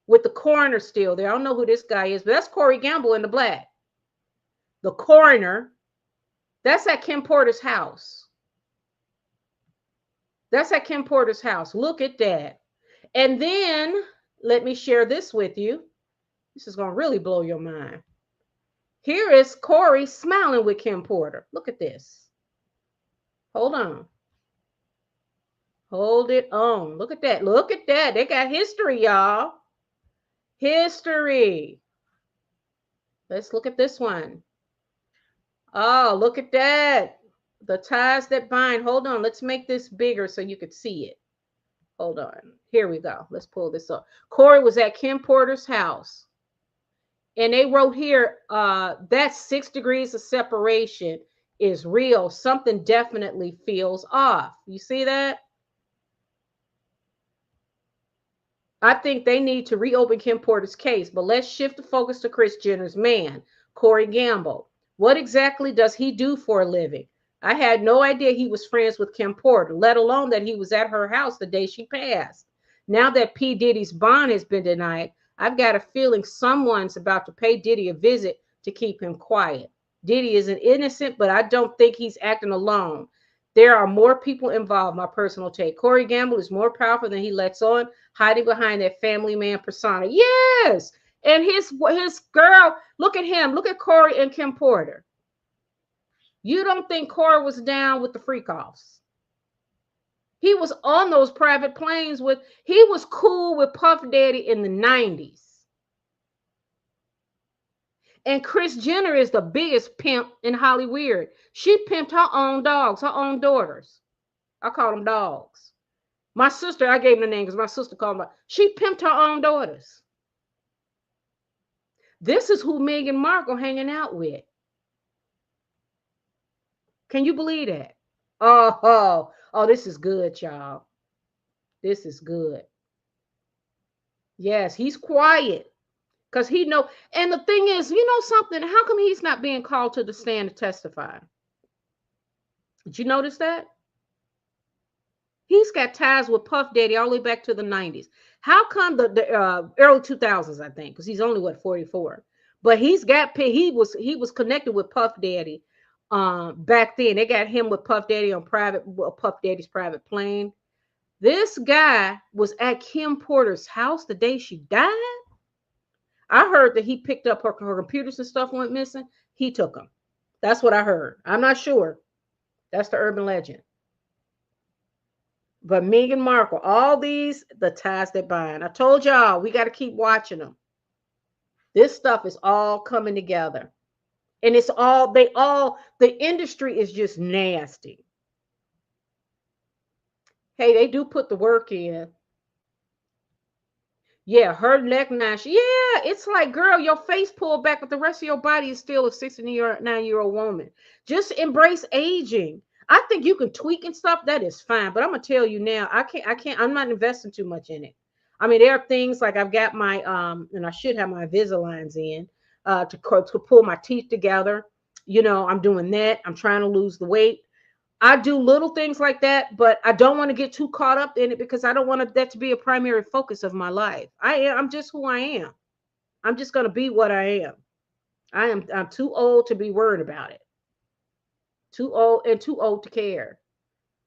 with the coroner still there. I don't know who this guy is, but that's Corey Gamble in the black. The coroner. That's at Kim Porter's house. That's at Kim Porter's house. Look at that. And then let me share this with you. This is going to really blow your mind. Here is Corey smiling with Kim Porter. Look at this. Hold on. Hold it on. Look at that. Look at that. They got history, y'all. History. Let's look at this one. Oh, look at that. The ties that bind. Hold on. Let's make this bigger so you could see it. Hold on. Here we go. Let's pull this up. Corey was at Kim Porter's house. And they wrote here, that 6 degrees of separation is real. Something definitely feels off. You see that? I think they need to reopen Kim Porter's case, but let's shift the focus to Kris Jenner's man, Corey Gamble. What exactly does he do for a living? I had no idea he was friends with Kim Porter, let alone that he was at her house the day she passed. Now that P. Diddy's bond has been denied, I've got a feeling someone's about to pay Diddy a visit to keep him quiet. Diddy isn't innocent, but I don't think he's acting alone. There are more people involved, my personal take. Corey Gamble is more powerful than he lets on, hiding behind that family man persona. Yes! And his girl, look at him. Look at Corey and Kim Porter. You don't think Corey was down with the freak-offs? He was on those private planes he was cool with Puff Daddy in the 90s. And Kris Jenner is the biggest pimp in Hollywood. She pimped her own dogs, her own daughters. I call them dogs. My sister, I gave them the name because my sister called them. She pimped her own daughters. This is who Meghan Markle hanging out with. Can you believe that? Oh, this is good, y'all. This is good. Yes, he's quiet because he know. And the thing is, you know something? How come he's not being called to the stand to testify? Did you notice that? He's got ties with Puff Daddy all the way back to the 90s. How come the early 2000s, I think, because he's only, 44. But he was connected with Puff Daddy back then. They got him with Puff Daddy on Puff Daddy's private plane. This guy was at Kim Porter's house the day she died. I heard that he picked up her computers and stuff went missing. He took them. That's what I heard. I'm not sure. That's the urban legend. But Meghan Markle, all these, the ties that bind. I told y'all, we got to keep watching them. This stuff is all coming together. And it's all, the industry is just nasty. Hey, they do put the work in. Yeah, her neck nash. Yeah, it's like, girl, your face pulled back, but the rest of your body is still a 69-year-old woman. Just embrace aging. I think you can tweak and stuff. That is fine. But I'm gonna tell you now, I'm not investing too much in it. I mean, there are things like I've got my and I should have my Invisaligns in to pull my teeth together. You know, I'm doing that. I'm trying to lose the weight. I do little things like that, but I don't want to get too caught up in it because I don't want that to be a primary focus of my life. I'm just who I am. I'm just going to be what I am. I'm too old to be worried about it. Too old and too old to care.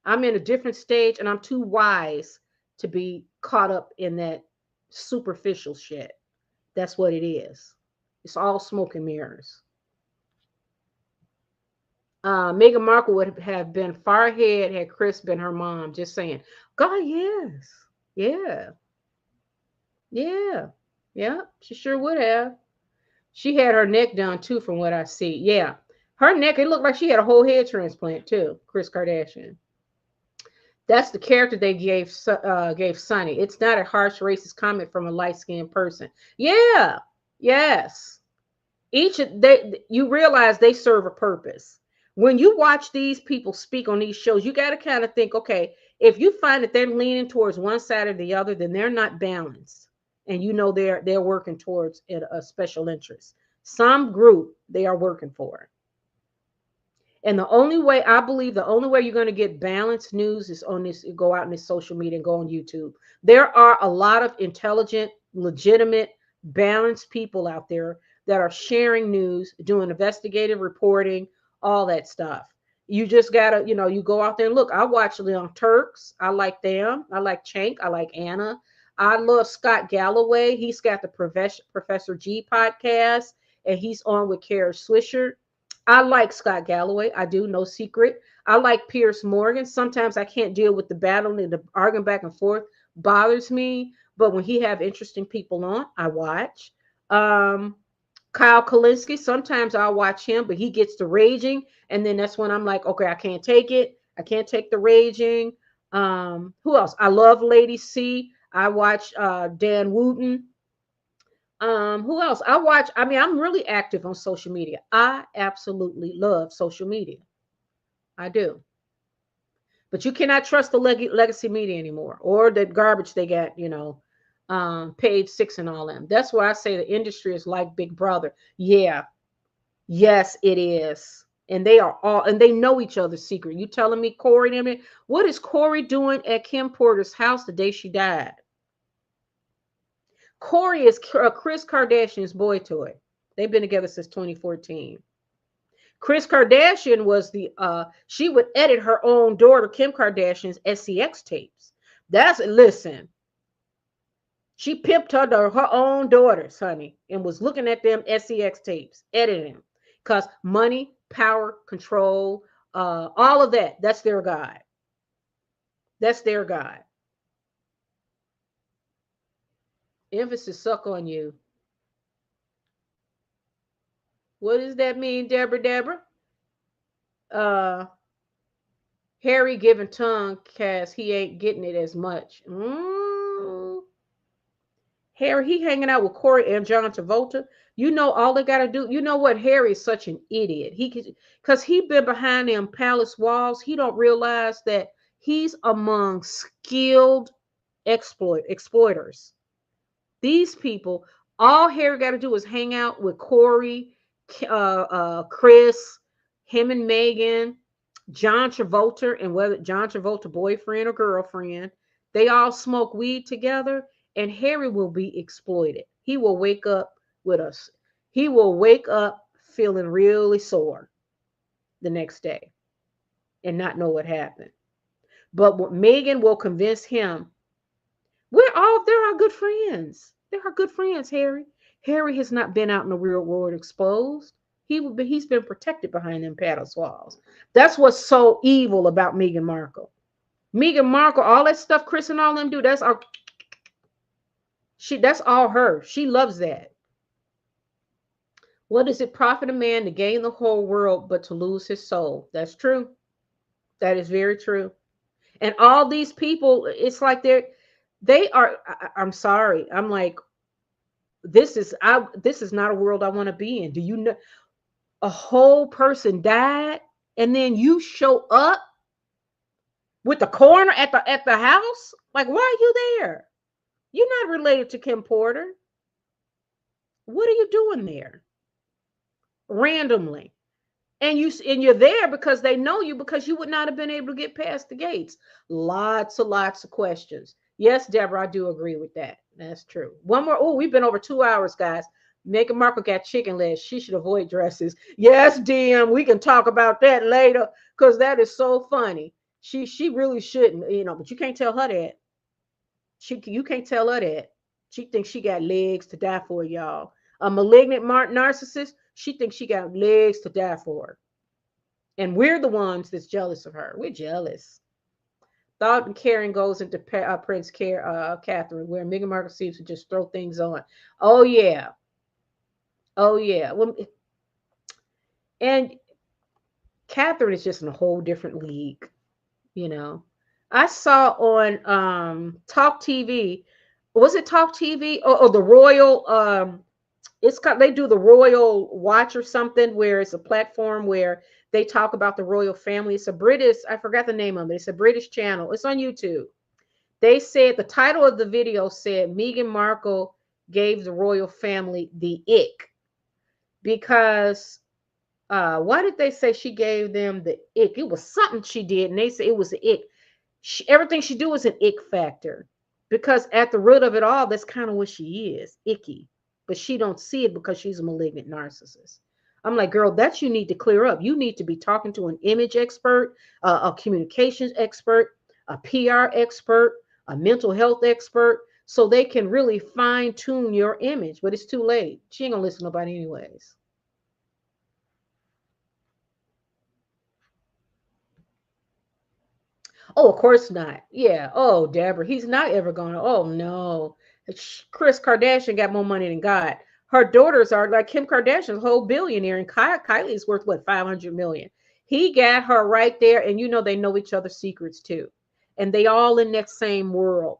I'm in a different stage and I'm too wise to be caught up in that superficial shit. That's what it is. It's all smoke and mirrors. Meghan Markle would have been far ahead had Kris been her mom. Just saying. God, yes. Yeah. Yeah. Yeah. She sure would have. She had her neck done too, from what I see. Yeah. Her neck, it looked like she had a whole head transplant too, Kris Kardashian. That's the character they gave Sonny. It's not a harsh racist comment from a light-skinned person. Yeah. Yes. You realize they serve a purpose. When you watch these people speak on these shows, you got to kind of think, okay, if you find that they're leaning towards one side or the other, then they're not balanced, and you know they're working towards a special interest, some group they are working for. And the only way, I believe, the only way you're going to get balanced news is on this. Go out in this social media and go on YouTube. There are a lot of intelligent, legitimate, balanced people out there that are sharing news, doing investigative reporting, all that stuff. You just gotta, you go out there and look. I watch Young Turks. I like them. I like Chank. I like Anna. I love Scott Galloway. He's got the Professor G podcast, and he's on with Kara Swisher. I like Scott Galloway. I do, no secret. I like Piers Morgan. Sometimes I can't deal with the battle and the arguing back and forth bothers me. But when he have interesting people on, I watch. Kyle Kalinske, sometimes I'll watch him, but he gets the raging. And then that's when I'm like, okay, I can't take it. I can't take the raging. Who else? I love Lady C. I watch Dan Wooten. Who else? I'm really active on social media. I absolutely love social media. I do. But you cannot trust the legacy media anymore, or the garbage they got, Page Six and all them. That's why I say the industry is like Big Brother. Yeah. Yes, it is. And they know each other's secret. You telling me Corey, what is Corey doing at Kim Porter's house the day she died? Corey is Kris Kardashian's boy toy. They've been together since 2014. Kris Kardashian was she would edit her own daughter, Kim Kardashian's SCX tapes. Listen, she pimped her own daughters, honey, and was looking at them SCX tapes, editing them. Because money, power, control, all of that, that's their God. That's their God. Emphasis suck on you. What does that mean, Deborah? Harry giving tongue cast, he ain't getting it as much. Harry, he hanging out with Corey and John Travolta. All they gotta do. You know what? Harry is such an idiot. Because he been behind them palace walls. He don't realize that he's among skilled exploiters. These people, all Harry got to do is hang out with Corey, Kris, him and Meghan, John Travolta, and whether John Travolta boyfriend or girlfriend, they all smoke weed together, and Harry will be exploited. He will wake up with us. He will wake up feeling really sore the next day and not know what happened. But Meghan will convince him. They're our good friends. They're our good friends, Harry. Harry has not been out in the real world exposed. He's been protected behind them palace walls. That's what's so evil about Meghan Markle. Meghan Markle, all that stuff Kris and all them do, that's all her. She loves that. What does it profit a man to gain the whole world but to lose his soul? That's true. That is very true. And all these people, it's like they are. I'm sorry. I'm like, this is not a world I want to be in. Do you know a whole person died and then you show up with the coroner at the house? Like, why are you there? You're not related to Kim Porter. What are you doing there randomly? And you're there because they know you, because you would not have been able to get past the gates. Lots of questions. Yes, Deborah, I do agree with that. That's true. One more. Oh, we've been over 2 hours, guys. Meghan Markle got chicken legs. She should avoid dresses. Yes, DM. We can talk about that later because that is so funny. She really shouldn't, but you can't tell her that. You can't tell her that. She thinks she got legs to die for, y'all. A malignant narcissist, she thinks she got legs to die for. And we're the ones that's jealous of her. We're jealous. Thought and Karen goes into Prince Catherine, where Meghan Markle seems to just throw things on. Oh, yeah. Oh, yeah. Well, and Catherine is just in a whole different league, I saw on Talk TV, was it Talk TV or the Royal they do the Royal Watch or something, where it's a platform where they talk about the royal family. It's a British, I forgot the name of it. It's a British channel. It's on YouTube. They said the title of the video said Meghan Markle gave the royal family the ick. Because why did they say she gave them the ick? It was something she did, and they said it was the ick. Everything she do is an ick factor, because at the root of it all, that's kind of what she is, icky. But she don't see it because she's a malignant narcissist. I'm like, girl, that you need to clear up. You need to be talking to an image expert, a communications expert, a PR expert, a mental health expert, so they can really fine tune your image. But it's too late. She ain't gonna listen to nobody anyways. Oh, of course not. Yeah. Oh, Deborah, he's not ever gonna. Oh no. Kris Kardashian got more money than God. Her daughters are like Kim Kardashian's a whole billionaire, and Kylie's worth what, 500 million. He got her right there, and they know each other's secrets too, and they all in that same world.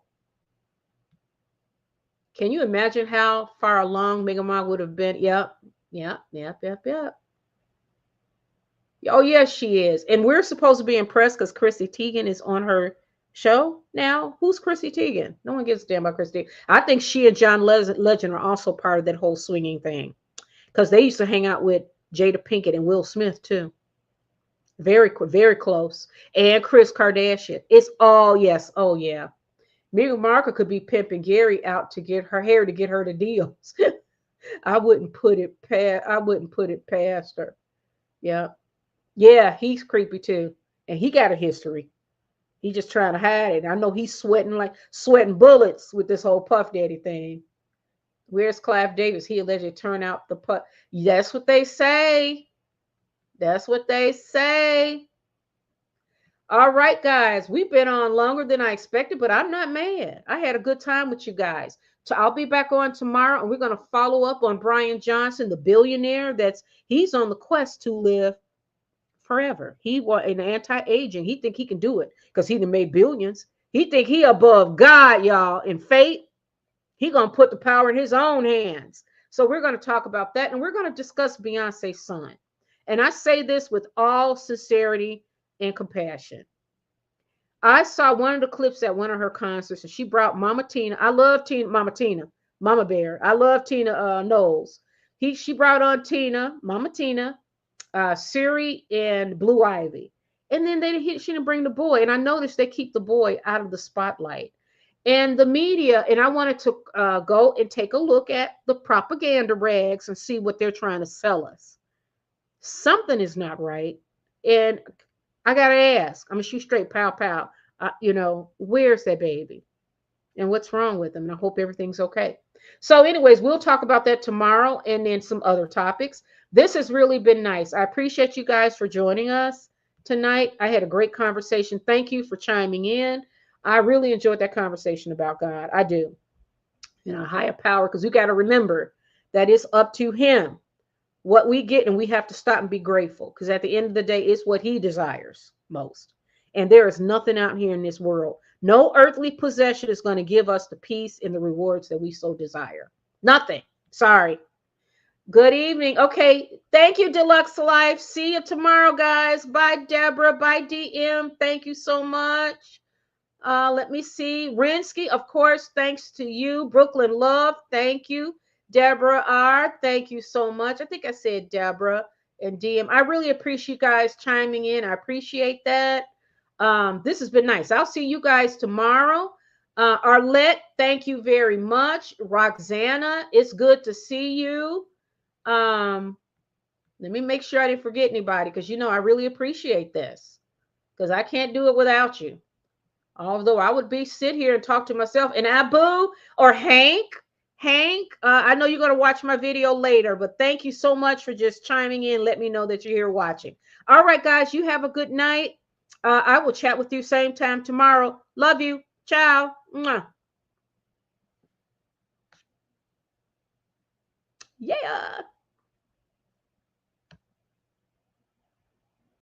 Can you imagine how far along Meghan Markle would have been? Yep. Oh, yes, she is. And we're supposed to be impressed because Chrissy Teigen is on her show now. Who's Chrissy Teigen? No one gives a damn about Chrissy Teigen. I think she and John Legend are also part of that whole swinging thing, because they used to hang out with Jada Pinkett and Will Smith too. Very, very close. And Kris Kardashian. It's all, yes. Oh, yeah. Meghan Markle could be pimping Gary out to get her hair, to get her the deals. I wouldn't put it past her. Yeah. Yeah, he's creepy too. And he got a history. He just trying to hide it. I know he's sweating bullets with this whole Puff Daddy thing. Where's Clive Davis? He allegedly turned out the Puff. That's what they say. That's what they say. All right, guys. We've been on longer than I expected, but I'm not mad. I had a good time with you guys. So I'll be back on tomorrow, and we're going to follow up on Bryan Johnson, the billionaire. He's on the quest to live forever. He was an anti-aging. He think he can do it because he done made billions. He think he above God, y'all. And fate, he gonna put the power in his own hands. So we're going to talk about that, and we're going to discuss Beyonce's son. And I say this with all sincerity and compassion. I saw one of the clips at one of her concerts, and she brought Momma Tina. I love Momma Tina, Mama Bear. I love Tina Knowles. She brought on Momma Tina, Suri, and Blue Ivy. And then she didn't bring the boy. And I noticed they keep the boy out of the spotlight. And the media, and I wanted to go and take a look at the propaganda rags and see what they're trying to sell us. Something is not right. And I got to ask, I'm going to shoot straight, pow. Where's that baby? And what's wrong with him? And I hope everything's okay. So anyways, we'll talk about that tomorrow, and then some other topics. This has really been nice. I appreciate you guys for joining us tonight. I had a great conversation. Thank you for chiming in. I really enjoyed that conversation about God. I do. Higher power, because you got to remember that it's up to him what we get, and we have to stop and be grateful, because at the end of the day, it's what he desires most. And there is nothing out here in this world, no earthly possession is going to give us the peace and the rewards that we so desire. Nothing. Sorry. Good evening. Okay. Thank you, Deluxe Life. See you tomorrow, guys. Bye, Deborah. Bye, DM. Thank you so much. Let me see. Rinsky, of course, thanks to you. Brooklyn Love, thank you. Deborah R, thank you so much. I think I said Deborah and DM. I really appreciate you guys chiming in. I appreciate that. This has been nice. I'll see you guys tomorrow. Arlette, thank you very much. Roxana, it's good to see you. Let me make sure I didn't forget anybody, because I really appreciate this, because I can't do it without you. Although I would sit here and talk to myself. And Abu or Hank, I know you're going to watch my video later, but thank you so much for just chiming in. Let me know that you're here watching. All right, guys, you have a good night. I will chat with you same time tomorrow. Love you. Ciao. Mwah. Yeah.